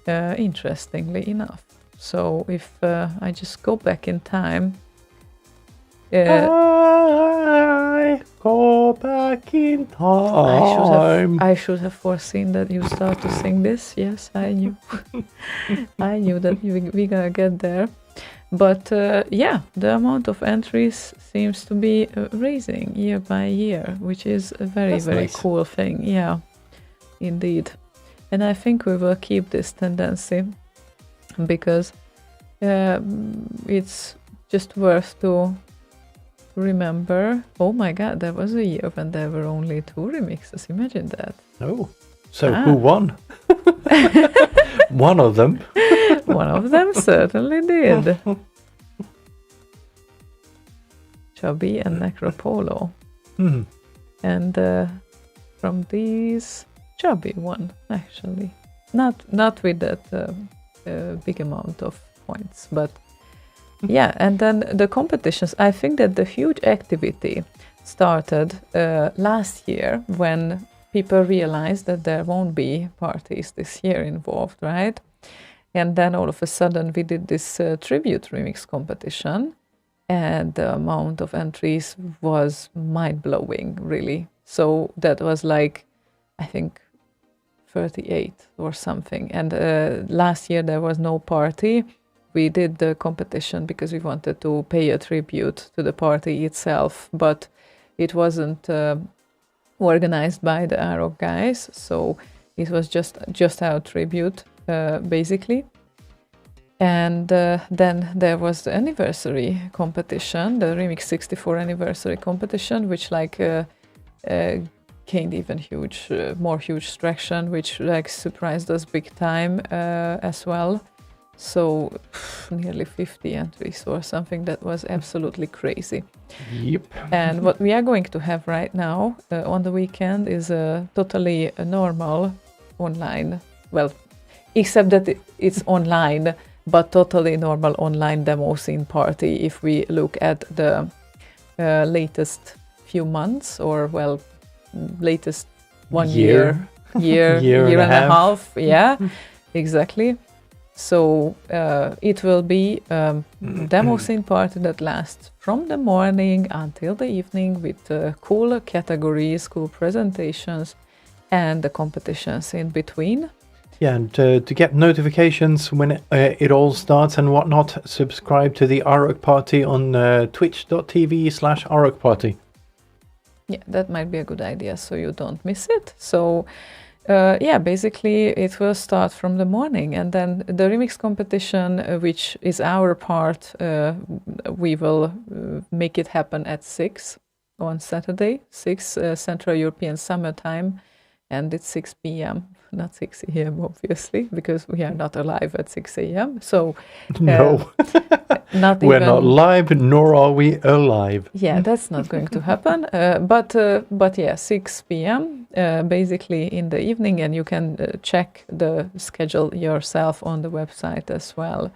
interestingly enough. So if I just go back in time, I go back in time. I should have foreseen that you start to sing this. Yes, I knew. I knew that we're gonna get there. But yeah, the amount of entries seems to be raising year by year, which is a very, That's very nice. cool thing. Yeah, indeed. And I think we will keep this tendency because it's just worth to remember. Oh my god, there was a year when there were only 2 remixes. Imagine that. Oh, so who won? One of them. One of them certainly did. Chubby and Necropolo. Hmm. And from these, Chubby won, actually. Not with that big amount of points, but yeah. And then the competitions, I think that the huge activity started last year when people realized that there won't be parties this year involved, right? And then all of a sudden we did this tribute remix competition, and the amount of entries was mind-blowing, really. So that was like, I think, 38 or something. And last year there was no party. We did the competition because we wanted to pay a tribute to the party itself, but it wasn't organized by the Árok guys, so it was just our tribute, basically. And then there was the anniversary competition, the Remix 64 anniversary competition, which like gained even more huge traction, which like surprised us big time as well. So nearly 50 entries or something. That was absolutely crazy. Yep. And what we are going to have right now on the weekend is a totally normal online, well, except that it's online, but totally normal online demo scene party if we look at the latest few months, or well, latest 1 year and a half. Yeah, exactly. So it will be demo scene party that lasts from the morning until the evening with cool categories, cool presentations, and the competitions in between. Yeah, and to get notifications when it all starts and whatnot, subscribe to the Árok Party on twitch.tv/Árok Party. Yeah, that might be a good idea so you don't miss it. So yeah, basically it will start from the morning, and then the remix competition, which is our part, we will make it happen at 6 on Saturday, 6 Central European Summer Time, and it's 6 p.m., not 6 a.m. obviously, because we are not alive at 6 a.m. So No, we're even, not live, nor are we alive. yeah, that's not going to happen. But yeah, 6 p.m. Basically in the evening, and you can check the schedule yourself on the website as well.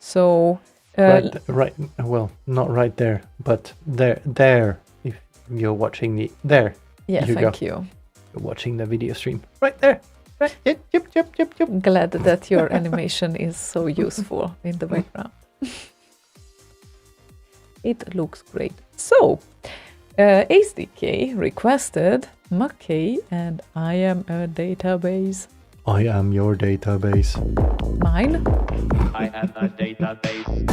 So Right. Well, not right there, but there. If you're watching there, yeah, you thank go. you. You're watching the video stream right there. Right. Yep. Glad that your animation is so useful in the background. It looks great. So, ASDK requested Mackay and I am a database. I am your database. Mine? I am a database.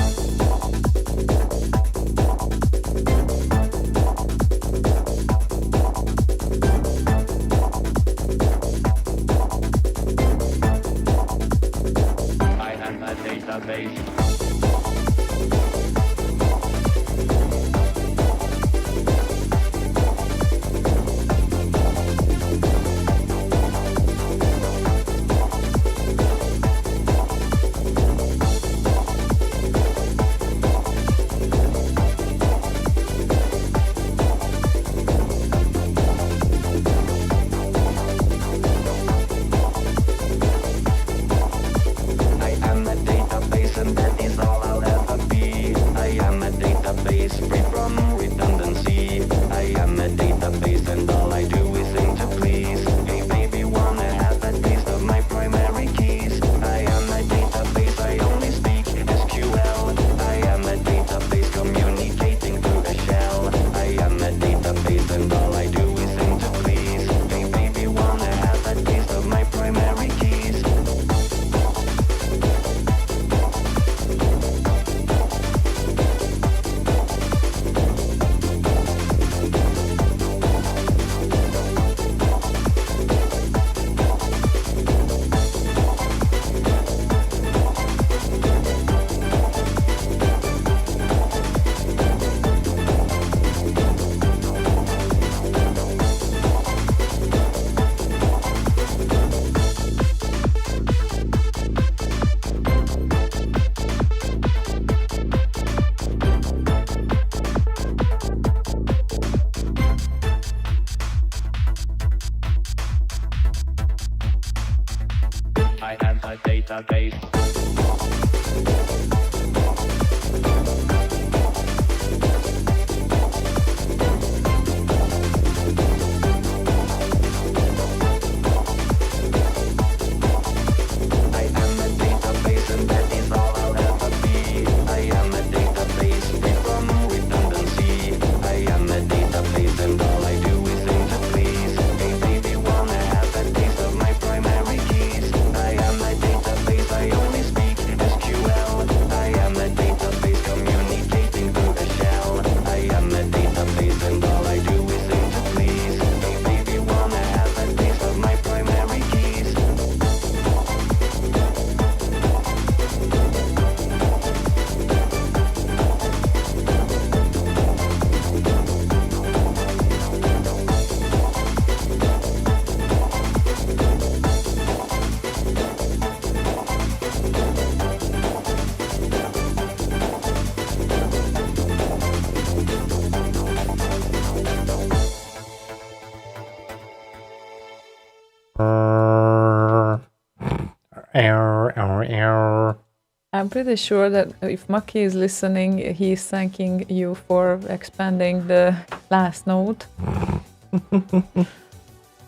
I'm pretty sure that if Maki is listening, he's thanking you for expanding the last note.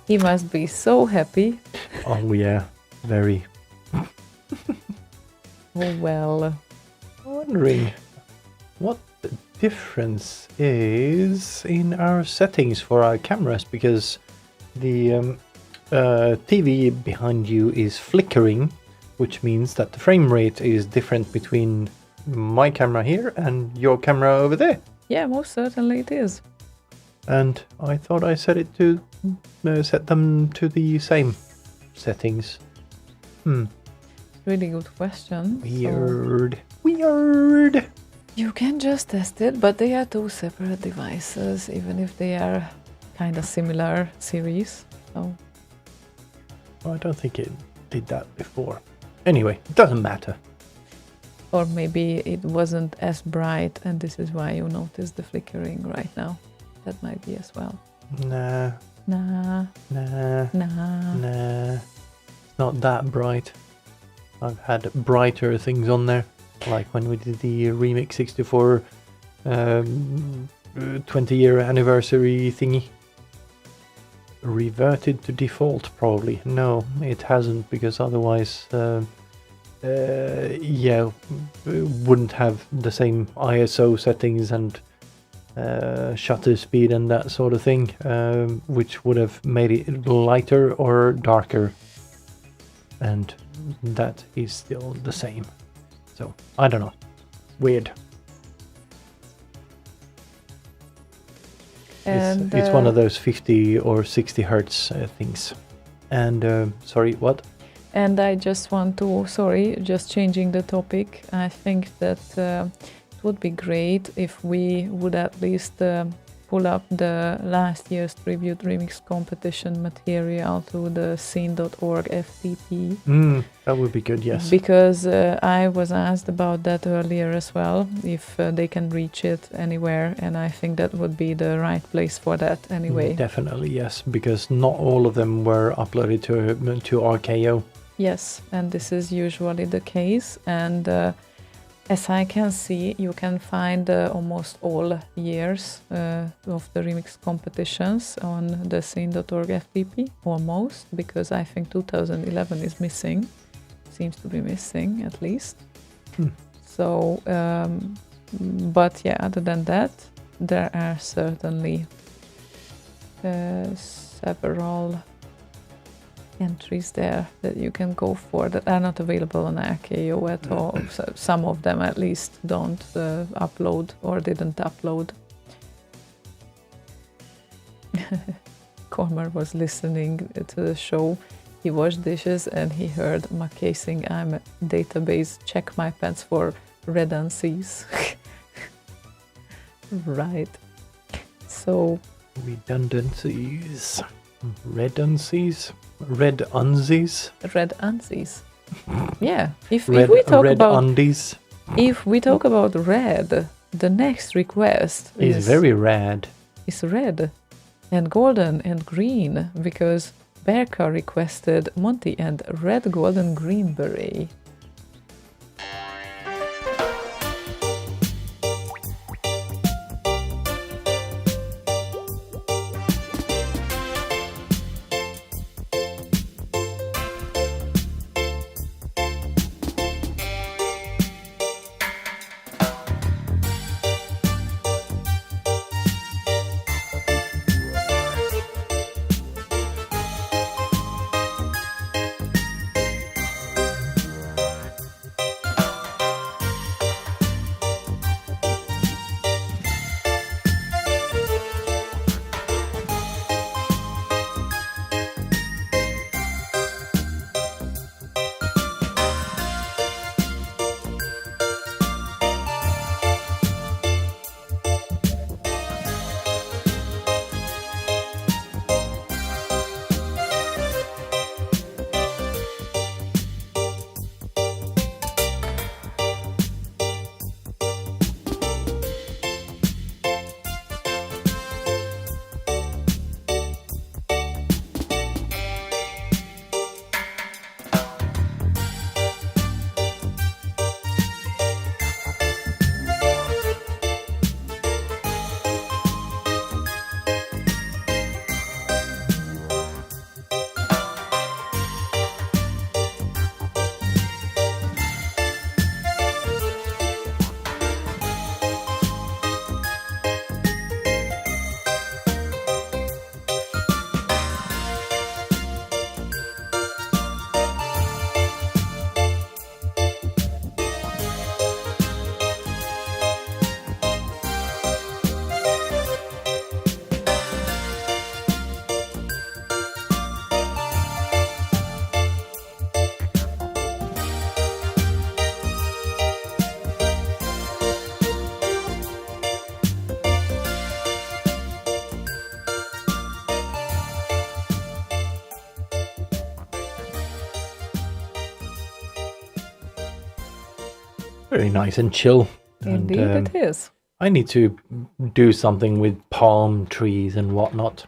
He must be so happy. Oh yeah, very. Oh well. Wondering what the difference is in our settings for our cameras, because the TV behind you is flickering, which means that the frame rate is different between my camera here and your camera over there. Yeah, most certainly it is. And I thought I set it to set them to the same settings. Really good question. Weird. Weird. You can just test it, but they are two separate devices, even if they are kind of similar series. So I don't think it did that before. Anyway, it doesn't matter. or maybe it wasn't as bright, and this is why you notice the flickering right now. That might be as well. Nah, Nah, nah, nah. nah. It's not that bright. I've had brighter things on there, like when we did the Remix 64 20-year anniversary thingy. Reverted to default, probably. No, it hasn't, because otherwise, yeah, wouldn't have the same ISO settings and shutter speed and that sort of thing, which would have made it lighter or darker. And that is still the same. So, I don't know. Weird. And It's one of those 50 or 60 hertz things. And, sorry, what? And I just want to, just changing the topic. I think that it would be great if we would at least pull up the last year's tribute remix competition material to the scene.org FTP. That would be good, yes. Because I was asked about that earlier as well, if they can reach it anywhere, and I think that would be the right place for that anyway. Definitely, yes, because not all of them were uploaded to RKO. Yes, and this is usually the case, and as I can see, you can find almost all years of the remix competitions on the scene.org FTP, almost, because I think 2011 is missing, seems to be missing at least. So, but yeah, other than that, there are certainly several entries there that you can go for that are not available on RKO at all. So some of them at least don't upload or didn't upload. Cormer was listening to the show. He washed dishes and he heard Mackay saying, "I'm a database, check my pants for redundancies." Right. So Redundancies. Redundancies? Red unzies? red unzies. Yeah. If Red, we talk red about undies if we talk about red, the next request is very rad. is red and golden and green, because Berka requested Monty and red, golden, green beret. very nice and chill. Indeed, And it is. I need to do something with palm trees and whatnot.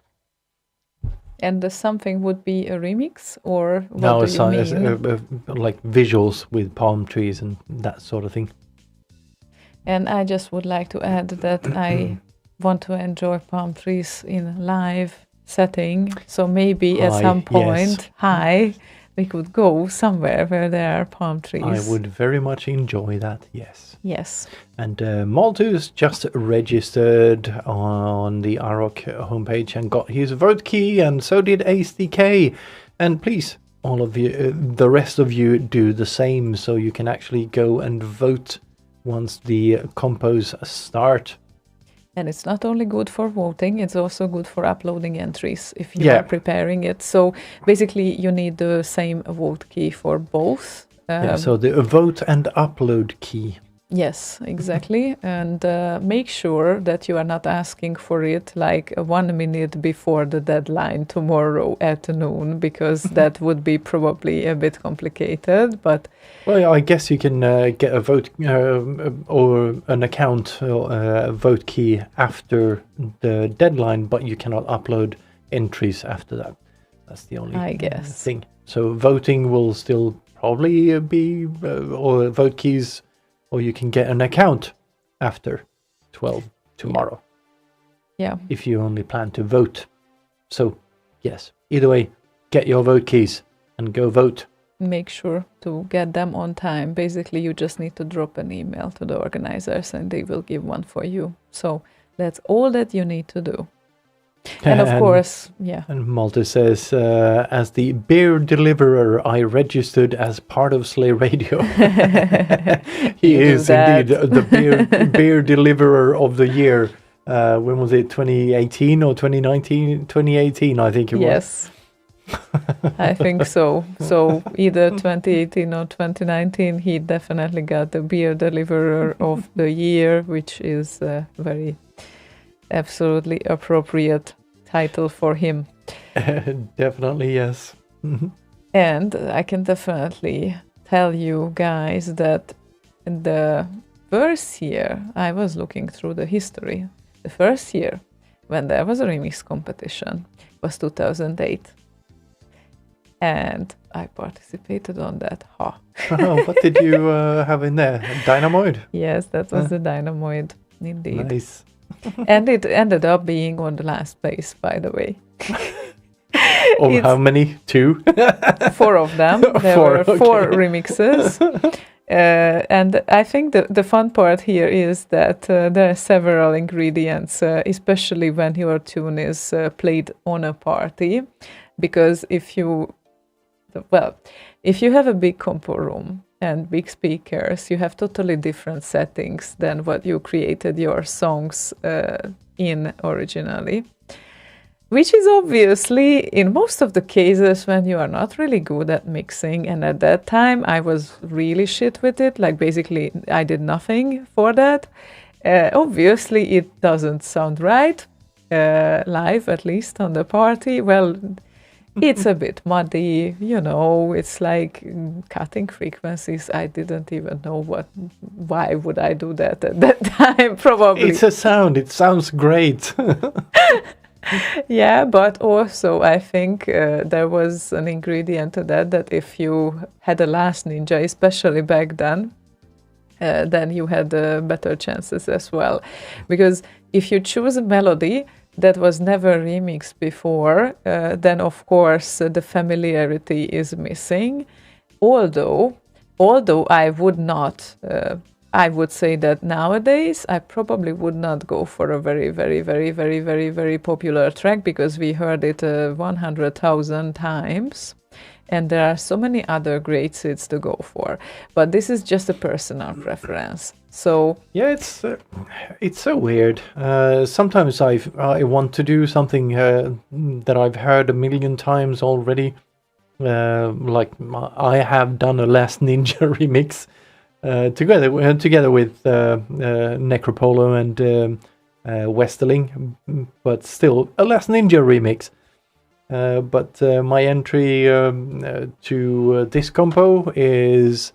And the something would be a remix, or what No, do it's you mean? like visuals with palm trees and that sort of thing. And I just would like to add that I want to enjoy palm trees in live setting. So maybe at Hi, some yes. point, we could go somewhere where there are palm trees. I would very much enjoy that, yes. Yes. And Malthus just registered on the Árok homepage and got his vote key, and so did ASDK. And please, all of you, the rest of you, do the same, so you can actually go and vote once the compos start. And it's not only good for voting, it's also good for uploading entries if you Yeah. are preparing it. So basically, you need the same vote key for both. Yeah, so the vote and upload key. Yes, exactly. And make sure that you are not asking for it like 1 minute before the deadline tomorrow at noon, because that would be probably a bit complicated. But Well, I guess you can get a vote or an account vote key after the deadline, but you cannot upload entries after that. That's the only I guess. thing. So voting will still probably be, or vote keys, or you can get an account after 12 tomorrow yeah, if you only plan to vote. So, yes, either way, get your vote keys and go vote. make sure to get them on time. Basically, you just need to drop an email to the organizers and they will give one for you. So that's all that you need to do. And of course, yeah. And Malte says, as the beer deliverer, I registered as part of Slay Radio. He You do is that. indeed the beer deliverer of the year. When was it? 2018 or 2019? 2018, I think it was. Yes. I think so. So either 2018 or 2019, he definitely got the beer deliverer of the year, which is a very absolutely appropriate title for him. Definitely, yes. Mhm. And I can definitely tell you guys that the first year I was looking through the history, the first year when there was a remix competition was 2008. And I participated on that. Ha. What did you have in there? Dynamoid? Yes, that was the Dynamoid, indeed. Nice. And it ended up being on the last place, by the way. Of It's- how many? 2? 4 of them. There Four, were 4 okay. remixes. And I think the fun part here is that there are several ingredients, especially when your tune is played on a party. Because if you have a big compo room and big speakers, you have totally different settings than what you created your songs in originally. Which is obviously, in most of the cases, when you are not really good at mixing. And at that time, I was really shit with it. Like, basically, I did nothing for that. Obviously, it doesn't sound right, live, at least on the party. Well, it's a bit muddy, it's like cutting frequencies. I didn't even know why would I do that at that time, probably. It's a sound. It sounds great. Yeah, but also I think there was an ingredient to that if you had a Last Ninja, especially back then you had better chances as well. Because if you choose a melody that was never remixed before, then of course the familiarity is missing. Although I would not, I would say that nowadays I probably would not go for a very, very, very, very, very, very popular track because we heard it 100,000 times. And there are so many other great hits to go for. But this is just a personal preference. So Yeah, it's so weird. Sometimes I want to do something that I've heard a million times already. Like I have done a Last Ninja remix together with Necropolo and Westerling, but still a Last Ninja remix. But my entry to this compo is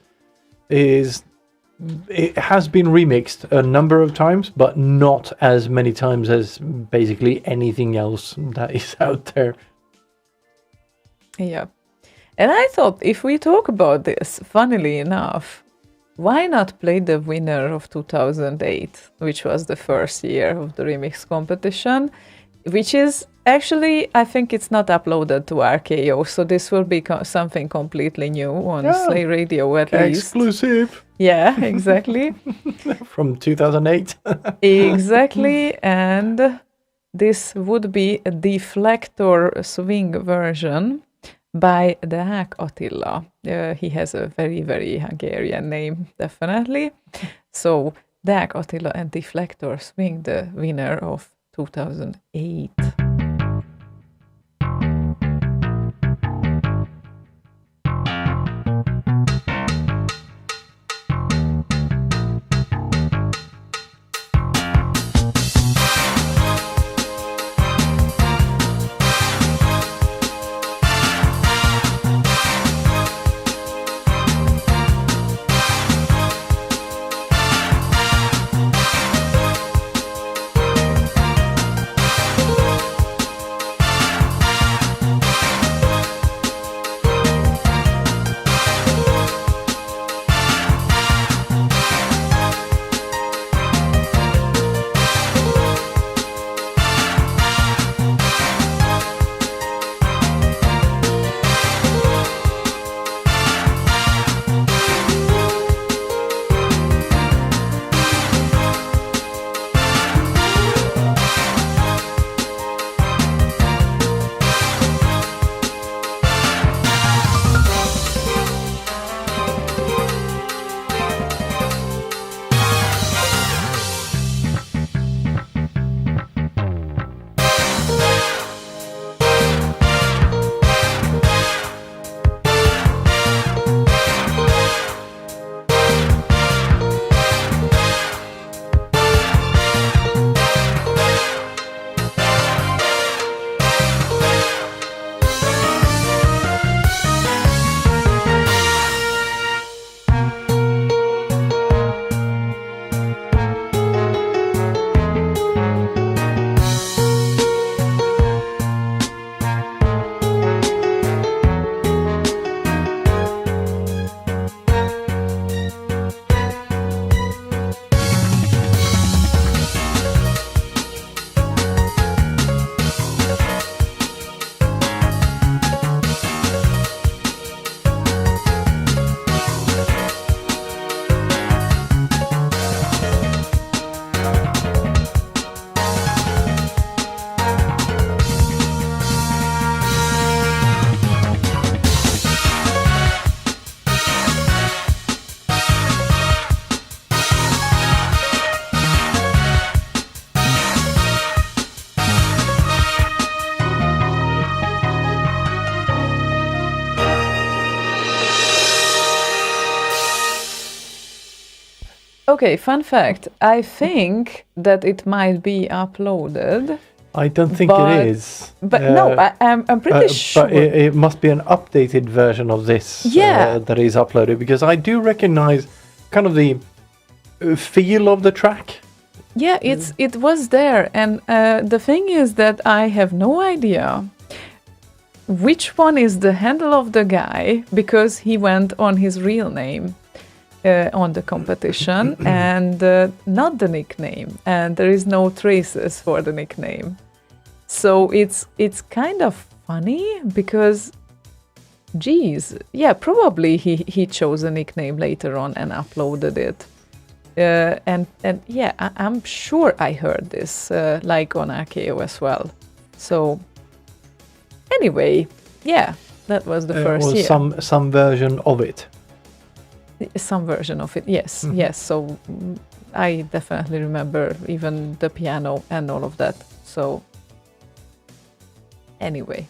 it has been remixed a number of times, but not as many times as basically anything else that is out there. Yeah. And I thought if we talk about this, funnily enough, why not play the winner of 2008, which was the first year of the remix competition, which is actually, I think it's not uploaded to RKO, so this will be something completely new on Slay Radio at least. Exclusive Yeah, exactly. from 2008. Exactly, and this would be a deflector swing version by Deák Attila. He has a very, very Hungarian name, definitely. So Deák Attila and Deflector Swing, the winner of 2008. Okay, fun fact. I think that it might be uploaded. I don't think But- it is. But no, I'm pretty sure. But it must be an updated version of this Yeah. that is uploaded, because I do recognize kind of the feel of the track. Yeah, it was there, and the thing is that I have no idea which one is the handle of the guy, because he went on his real name on the competition and not the nickname, and there is no traces for the nickname. So it's kind of funny because, geez, yeah, probably he chose a nickname later on and uploaded it. And yeah, I'm sure I heard this like on RKO as well. So anyway, yeah, that was the first or year. some version of it. Some version of it, yes, yes. So I definitely remember even the piano and all of that. So anyway,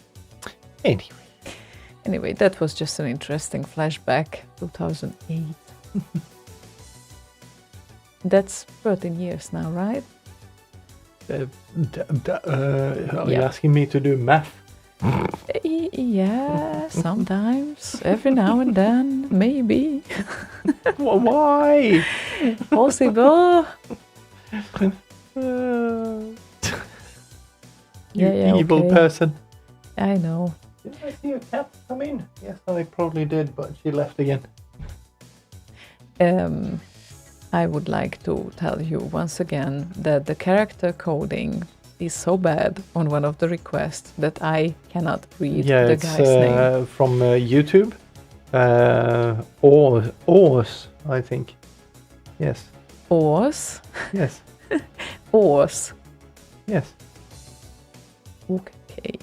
that was just an interesting flashback. 2008. That's 13 years now, right? Are you Yeah. asking me to do math? Yeah, sometimes, every now and then, maybe Why? possible. You Yeah, evil okay. person. I know. Did I see a cat come in? Yes, I probably did, but she left again. I would like to tell you once again that the character coding is so bad on one of the requests that I cannot read Yeah, the it's guy's name. from YouTube. Ors, I think. Yes, Ors. yes, Ors. yes. Okay.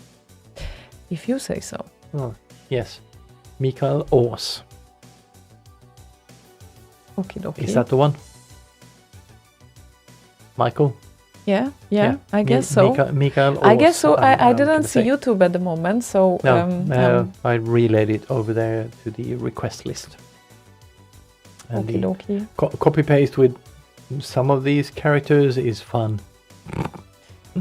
If you say so. Oh, yes. Mikael Ors. Okie dokie. Is that the one? Michael? Yeah, I guess so. Mikael Ors. I guess so. I I'm didn't gonna see say. YouTube at the moment, so No, I relayed it over there to the request list. And okie the dokie. copy paste with some of these characters is fun.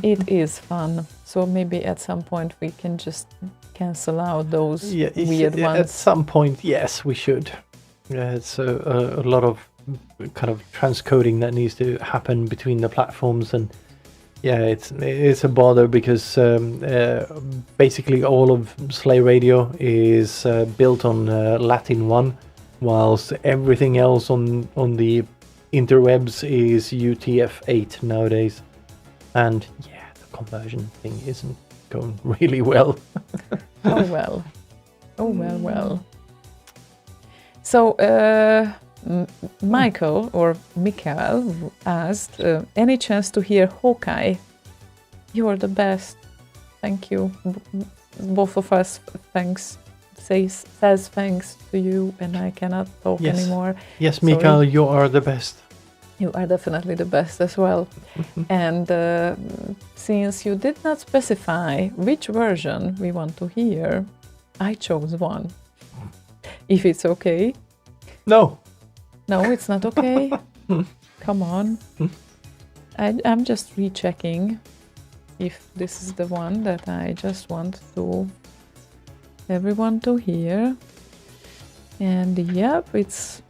It is fun. So maybe at some point we can just cancel out those weird At ones. some point, yes, we should. It's a lot of kind of transcoding that needs to happen between the platforms, and yeah, it's a bother because basically all of Slay Radio is built on Latin 1, whilst everything else on the interwebs is UTF-8 nowadays, and yeah, the conversion thing isn't going really well. Oh well. Oh well. So Michael or Mikael asked, any chance to hear Hawkeye? You're the best. Thank you. Both of us says thanks to you, and I cannot talk Yes. anymore. Yes, Sorry. Mikael, you are the best. You are definitely the best as well. And since you did not specify which version we want to hear, I chose one. If it's okay. No. No, it's not okay. Come on. I'm just rechecking if this is the one that I just want to everyone to hear. And yep, it's,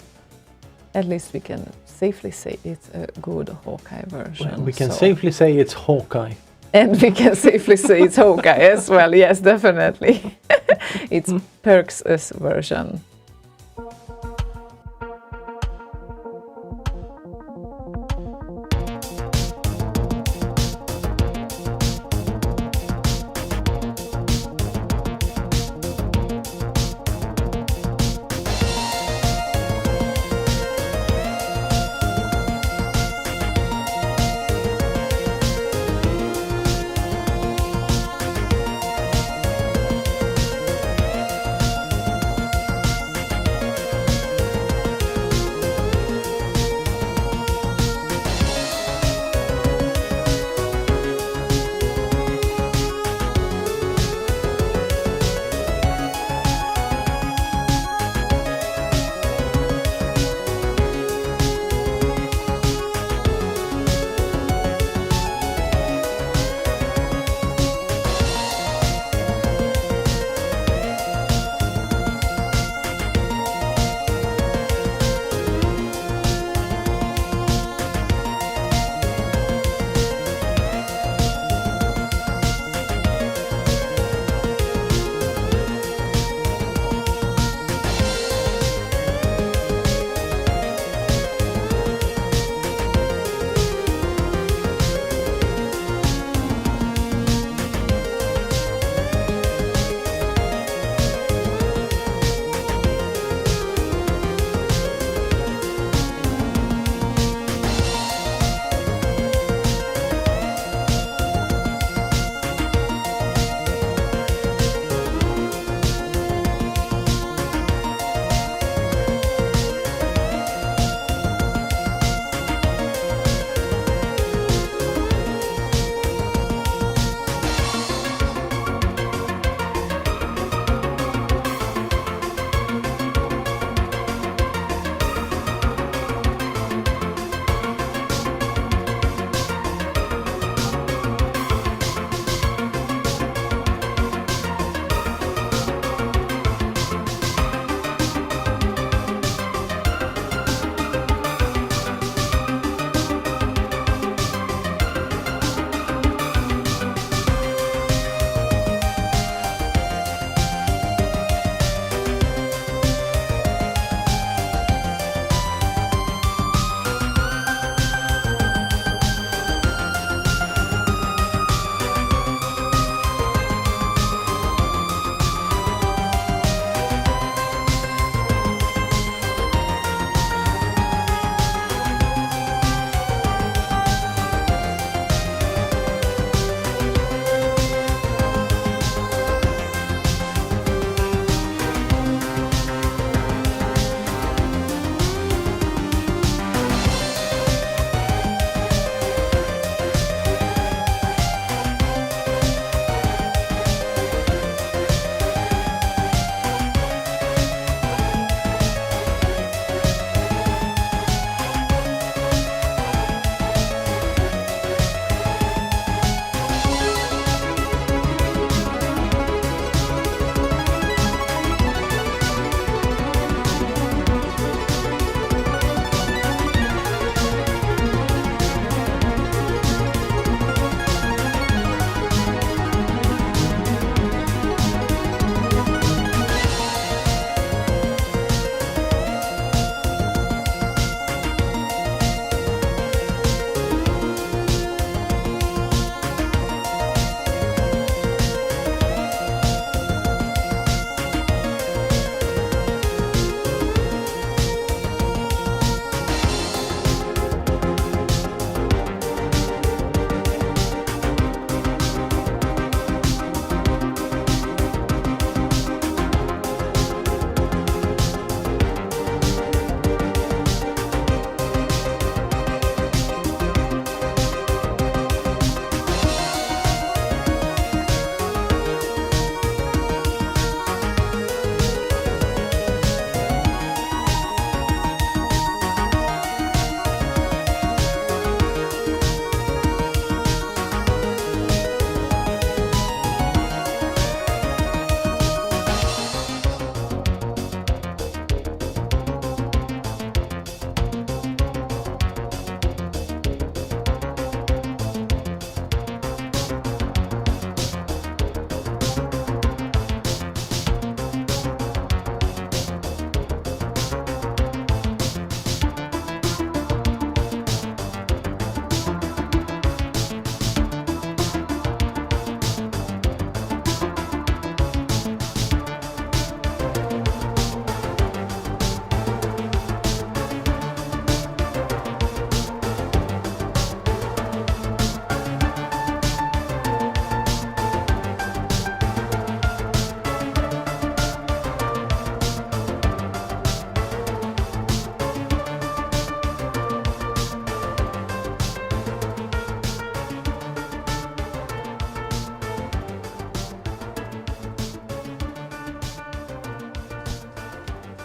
at least we can safely say it's a good Hawkeye version. We can so- safely say it's Hawkeye. And we can safely say it's Hawkeye as well. Yes, definitely. It's Perks' version.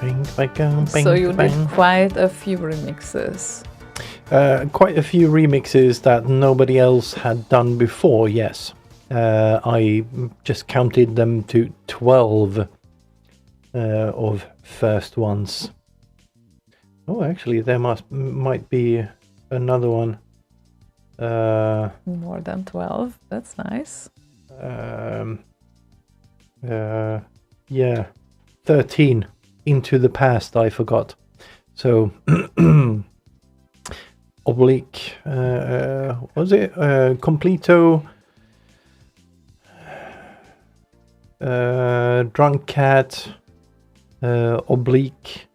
Bing, bang, bing, So you bang. did quite a few remixes. Quite a few remixes that nobody else had done before, yes. I just counted them to 12 of first ones. Oh, actually, there might be another one. More than 12. That's nice. Yeah, 13. Into the Past, I forgot. So, oblique, was it? Completo, Drunk Cat, Oblique,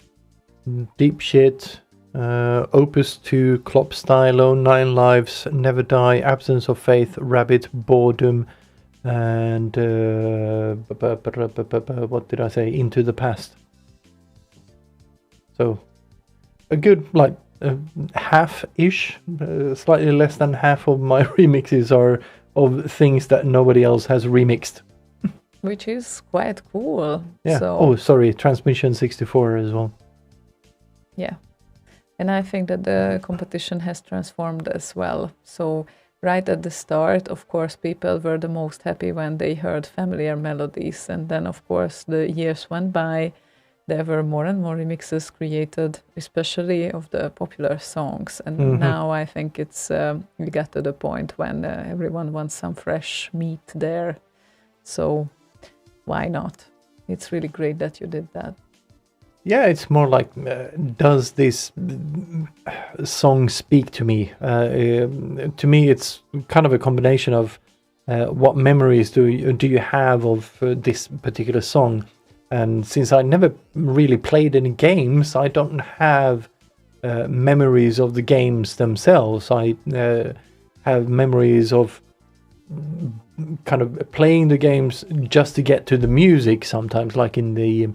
Deep Shit, Opus 2, Klopp Stylo, 9 Lives, Never Die, Absence of Faith, Rabbit, Boredom, and what did I say? Into the Past. So a good half-ish, slightly less than half of my remixes are of things that nobody else has remixed. Which is quite cool. Yeah. So, Oh, sorry, Transmission 64 as well. yeah. And I think that the competition has transformed as well. So right at the start, of course, people were the most happy when they heard familiar melodies. And then, of course, the years went by. There were more and more remixes created, especially of the popular songs. And now I think it's we got to the point when everyone wants some fresh meat there. So why not? It's really great that you did that. Yeah, it's more like, does this song speak to me? To me, it's kind of a combination of what memories do you have of this particular song? And since I never really played any games, I don't have memories of the games themselves. I have memories of kind of playing the games just to get to the music sometimes, like in the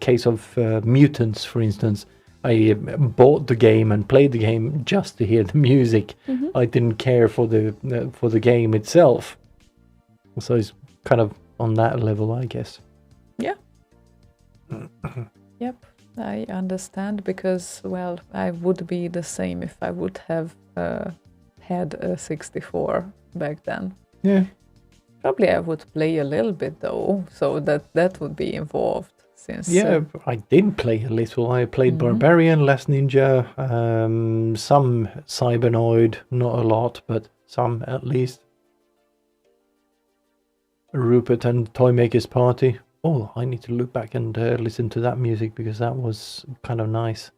case of Mutants, for instance. I bought the game and played the game just to hear the music. I didn't care for the game itself. So it's kind of on that level, I guess. Yeah. Yep, I understand because, well, I would be the same if I would have had a 64 back then. Yeah. Probably I would play a little bit though, so that would be involved. Since Yeah, I did play a little. I played Barbarian, Last Ninja, some Cybernoid, not a lot, but some at least. Rupert and Toymaker's Party. Oh, I need to look back and listen to that music because that was kind of nice.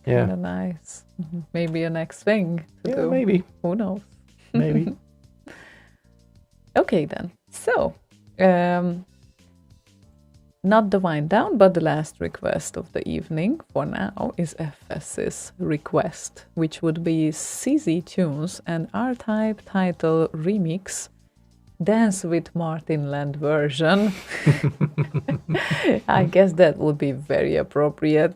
Yeah. Kind of nice. Maybe a next thing to Yeah, do. maybe. Who knows? Maybe. Okay then. So, not the wind down, but the last request of the evening for now is FS's request, which would be CZ Tunes and R-Type title remix Dance with Martin Land version. I guess that would be very appropriate.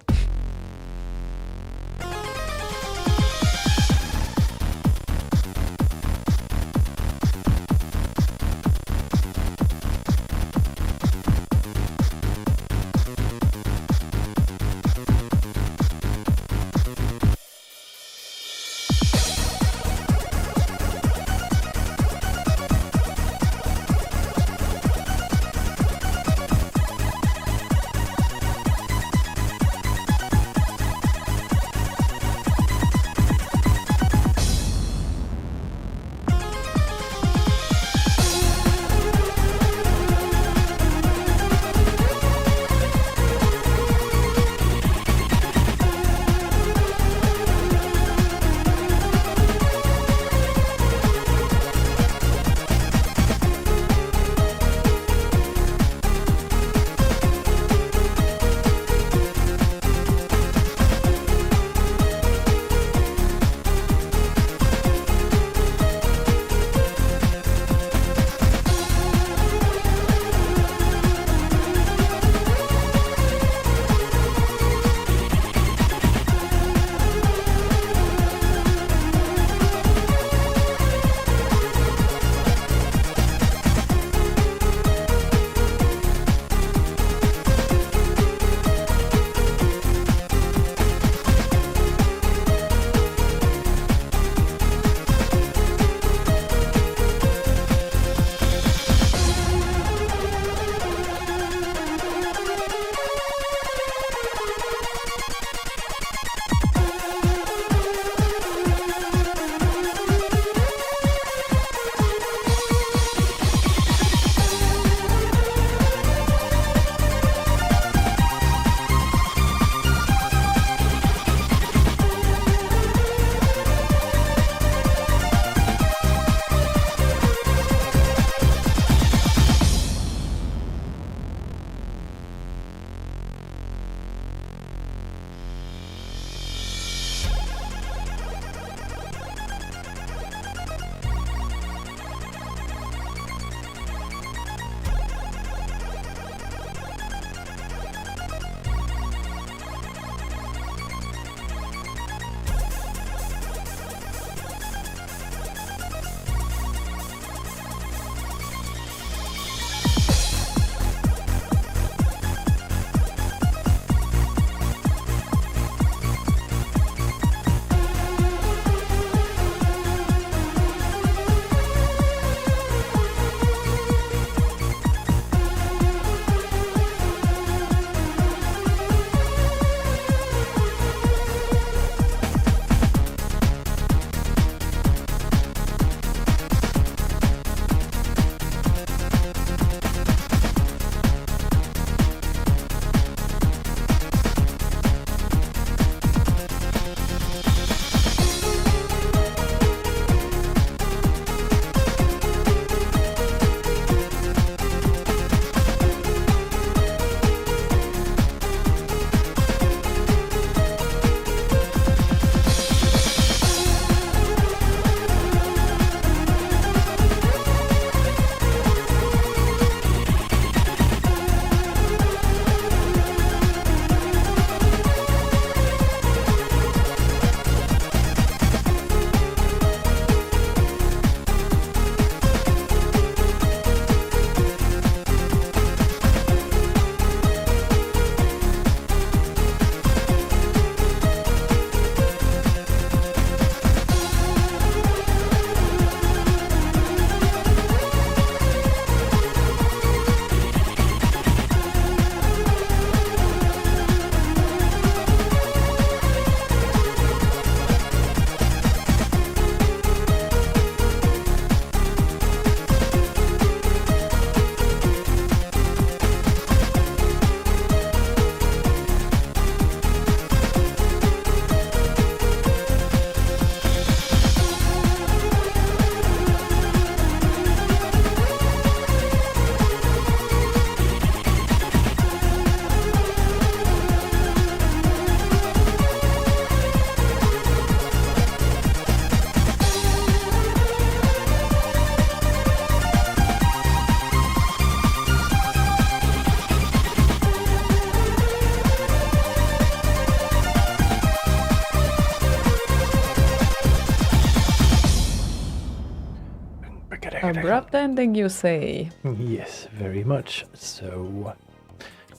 Abrupt ending, you say. Yes, very much so.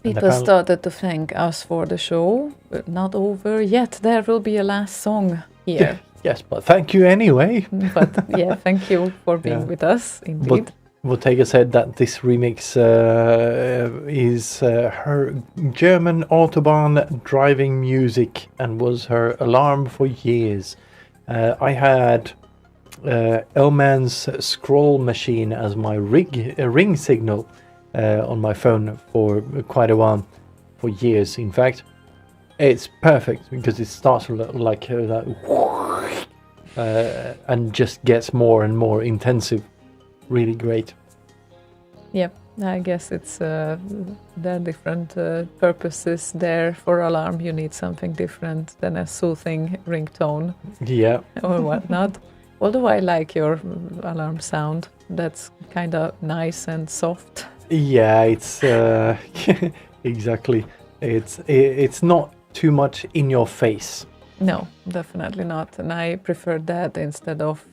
People started to thank us for the show. But not over yet. There will be a last song here. Yes, but thank you anyway. But yeah, thank you for being Yeah. with us, indeed. But Bottega said that this remix is her German Autobahn driving music and was her alarm for years. I had Elman's scroll machine as my ring signal on my phone for quite a while, for years in fact. It's perfect because it starts like that and just gets more and more intensive. Really great. Yep, I guess it's there are different purposes there. For alarm, you need something different than a soothing ringtone Yeah. or whatnot. Although I like your alarm sound, that's kind of nice and soft. Yeah, it's exactly. It's not too much in your face. No, definitely not. And I prefer that instead of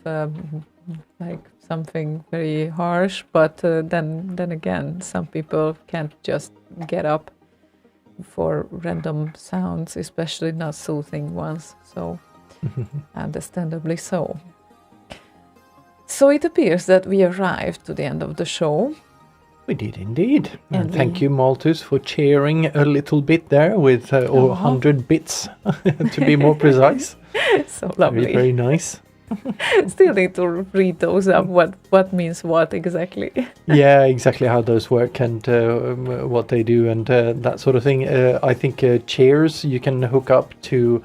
like something very harsh. But then again, some people can't just get up for random sounds, especially not soothing ones. So, understandably so. So it appears that we arrived to the end of the show. We did indeed. And And thank we- you, Malthus, for cheering a little bit there with or 100 bits, to be more precise. So Very, lovely. very nice. Still need to read those up. What means what exactly? Yeah, exactly how those work and what they do and that sort of thing. I think cheers you can hook up to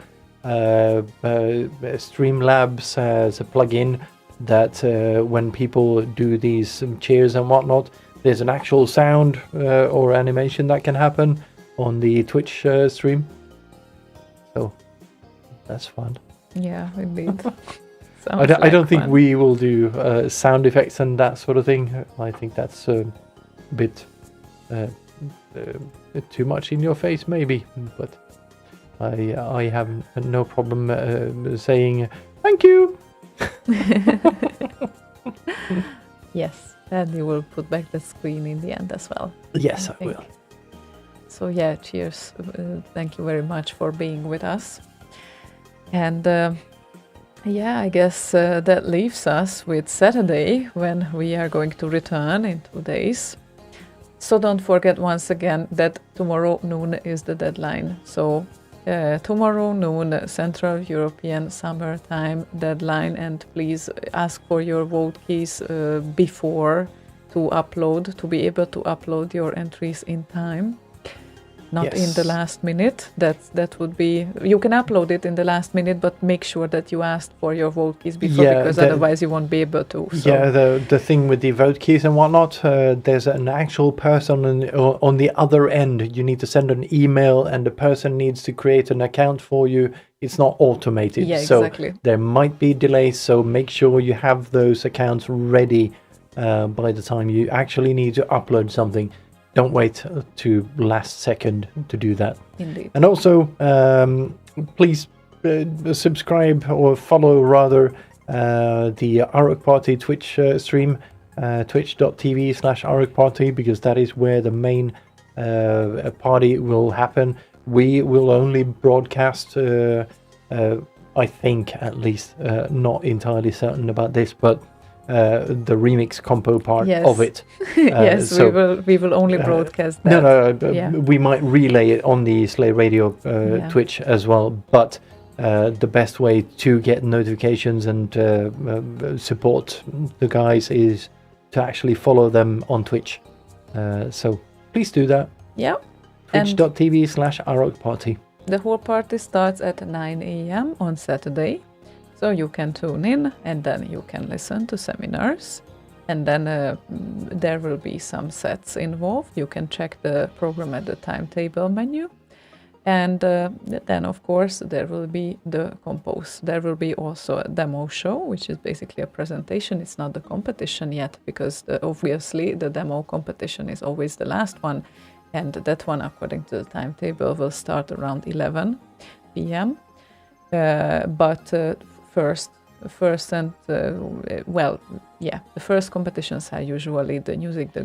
Streamlabs as a plugin that when people do these cheers and whatnot, there's an actual sound or animation that can happen on the Twitch stream. So that's fun. Yeah, indeed. I don't think we will do sound effects and that sort of thing. I think that's a bit too much in your face, maybe. But I have no problem saying thank you. Yes, and you will put back the screen in the end as well. Yes, I think. will. So yeah, cheers. Thank you very much for being with us. And yeah, I guess that leaves us with Saturday when we are going to return in 2 days. So don't forget once again that tomorrow noon is the deadline. So tomorrow noon Central European Summertime deadline, and please ask for your vote keys before to be able to upload your entries in time. Not in the Yes. last minute. That would be. You can upload it in the last minute, but make sure that you asked for your vote keys before, Yeah, because otherwise you won't be able to. So. Yeah, the thing with the vote keys and whatnot, there's an actual person on the other end. You need to send an email and the person needs to create an account for you. It's not automated. Yeah, so exactly. there might be delays, so make sure you have those accounts ready by the time you actually need to upload something. Don't wait to last second to do that. Indeed. And also, please subscribe or follow rather the Árok Party Twitch stream, twitch.tv/Árok Party, because that is where the main party will happen. We will only broadcast, I think at least, not entirely certain about this, but the remix compo part Yes. of it. Yes, so- we will only broadcast that. No, Yeah. we might relay it on the Slay Radio Yeah. Twitch as well, but the best way to get notifications and support the guys is to actually follow them on Twitch. So please do that. Yeah. And Twitch.tv/Árok Party. the whole party starts at 9 a.m. on Saturday. So you can tune in and then you can listen to seminars. And then there will be some sets involved. You can check the program at the timetable menu. And then, of course, there will be the compos. There will be also a demo show, which is basically a presentation. It's not the competition yet, because obviously the demo competition is always the last one. And that one, according to the timetable, will start around 11 p.m. But first, first and the first competitions are usually the music, the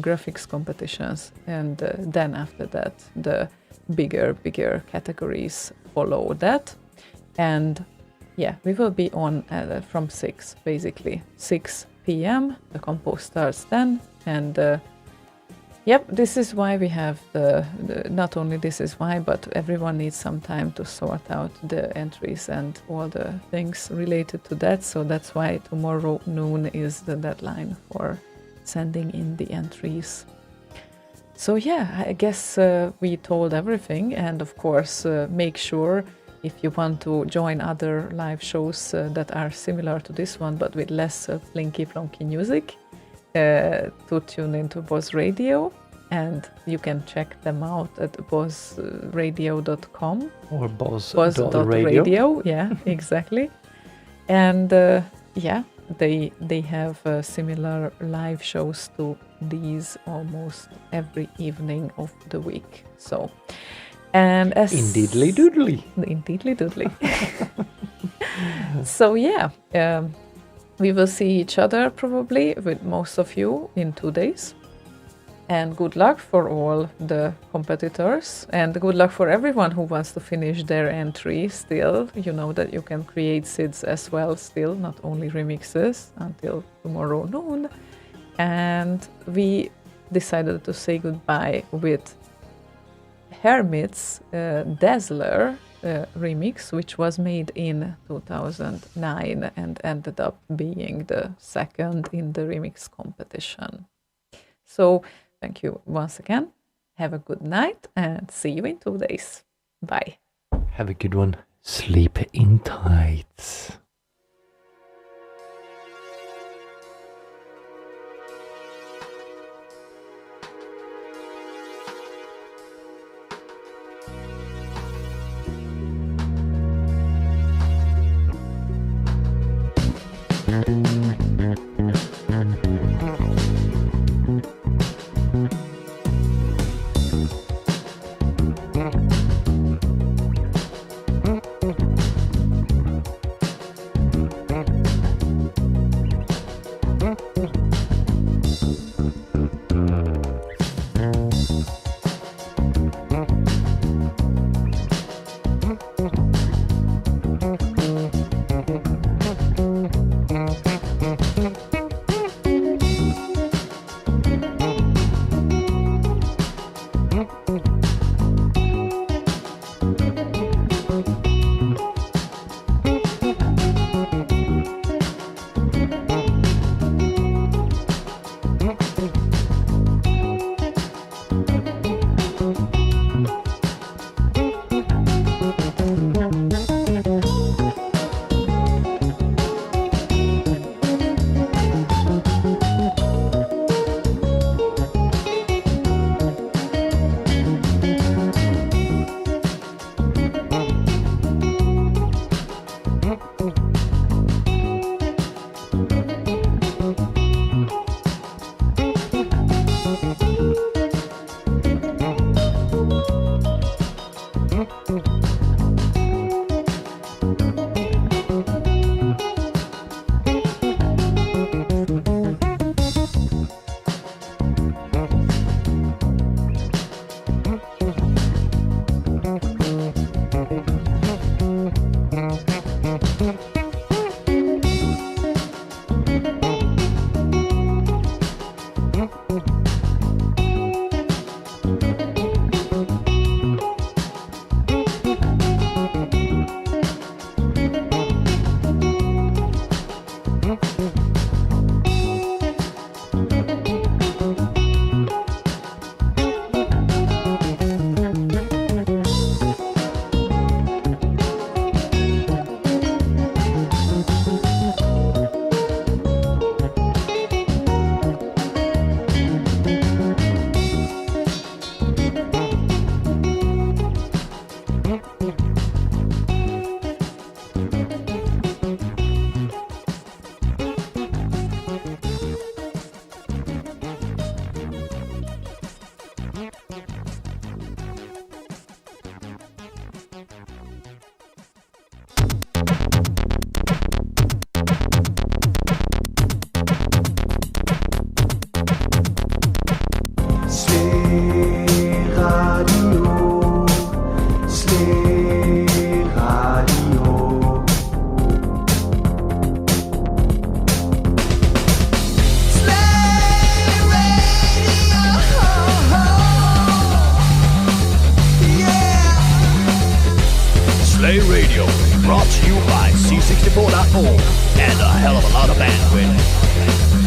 graphics competitions, and then after that the bigger categories follow that. And we will be on from 6 p.m. The compos starts then, and this is why we have not only this is why, but everyone needs some time to sort out the entries and all the things related to that. So that's why tomorrow noon is the deadline for sending in the entries. So I guess we told everything, and of course make sure if you want to join other live shows that are similar to this one but with less plinky plonky music, to tune into Boz Radio, and you can check them out at bozradio.com Or boz.radio. Yeah, exactly. And they have similar live shows to these almost every evening of the week. So, and as Indeedly doodly. So we will see each other probably with most of you in 2 days. And good luck for all the competitors, and good luck for everyone who wants to finish their entry still. You know that you can create SIDs as well still, not only remixes, until tomorrow noon. And we decided to say goodbye with Hermit's Dazzler remix, which was made in 2009 and ended up being the second in the remix competition. So thank you once again. Have a good night and see you in 2 days. Bye. Have a good one. Sleep in tights. Midday Radio, brought to you by C64.org and a hell of a lot of bandwidth.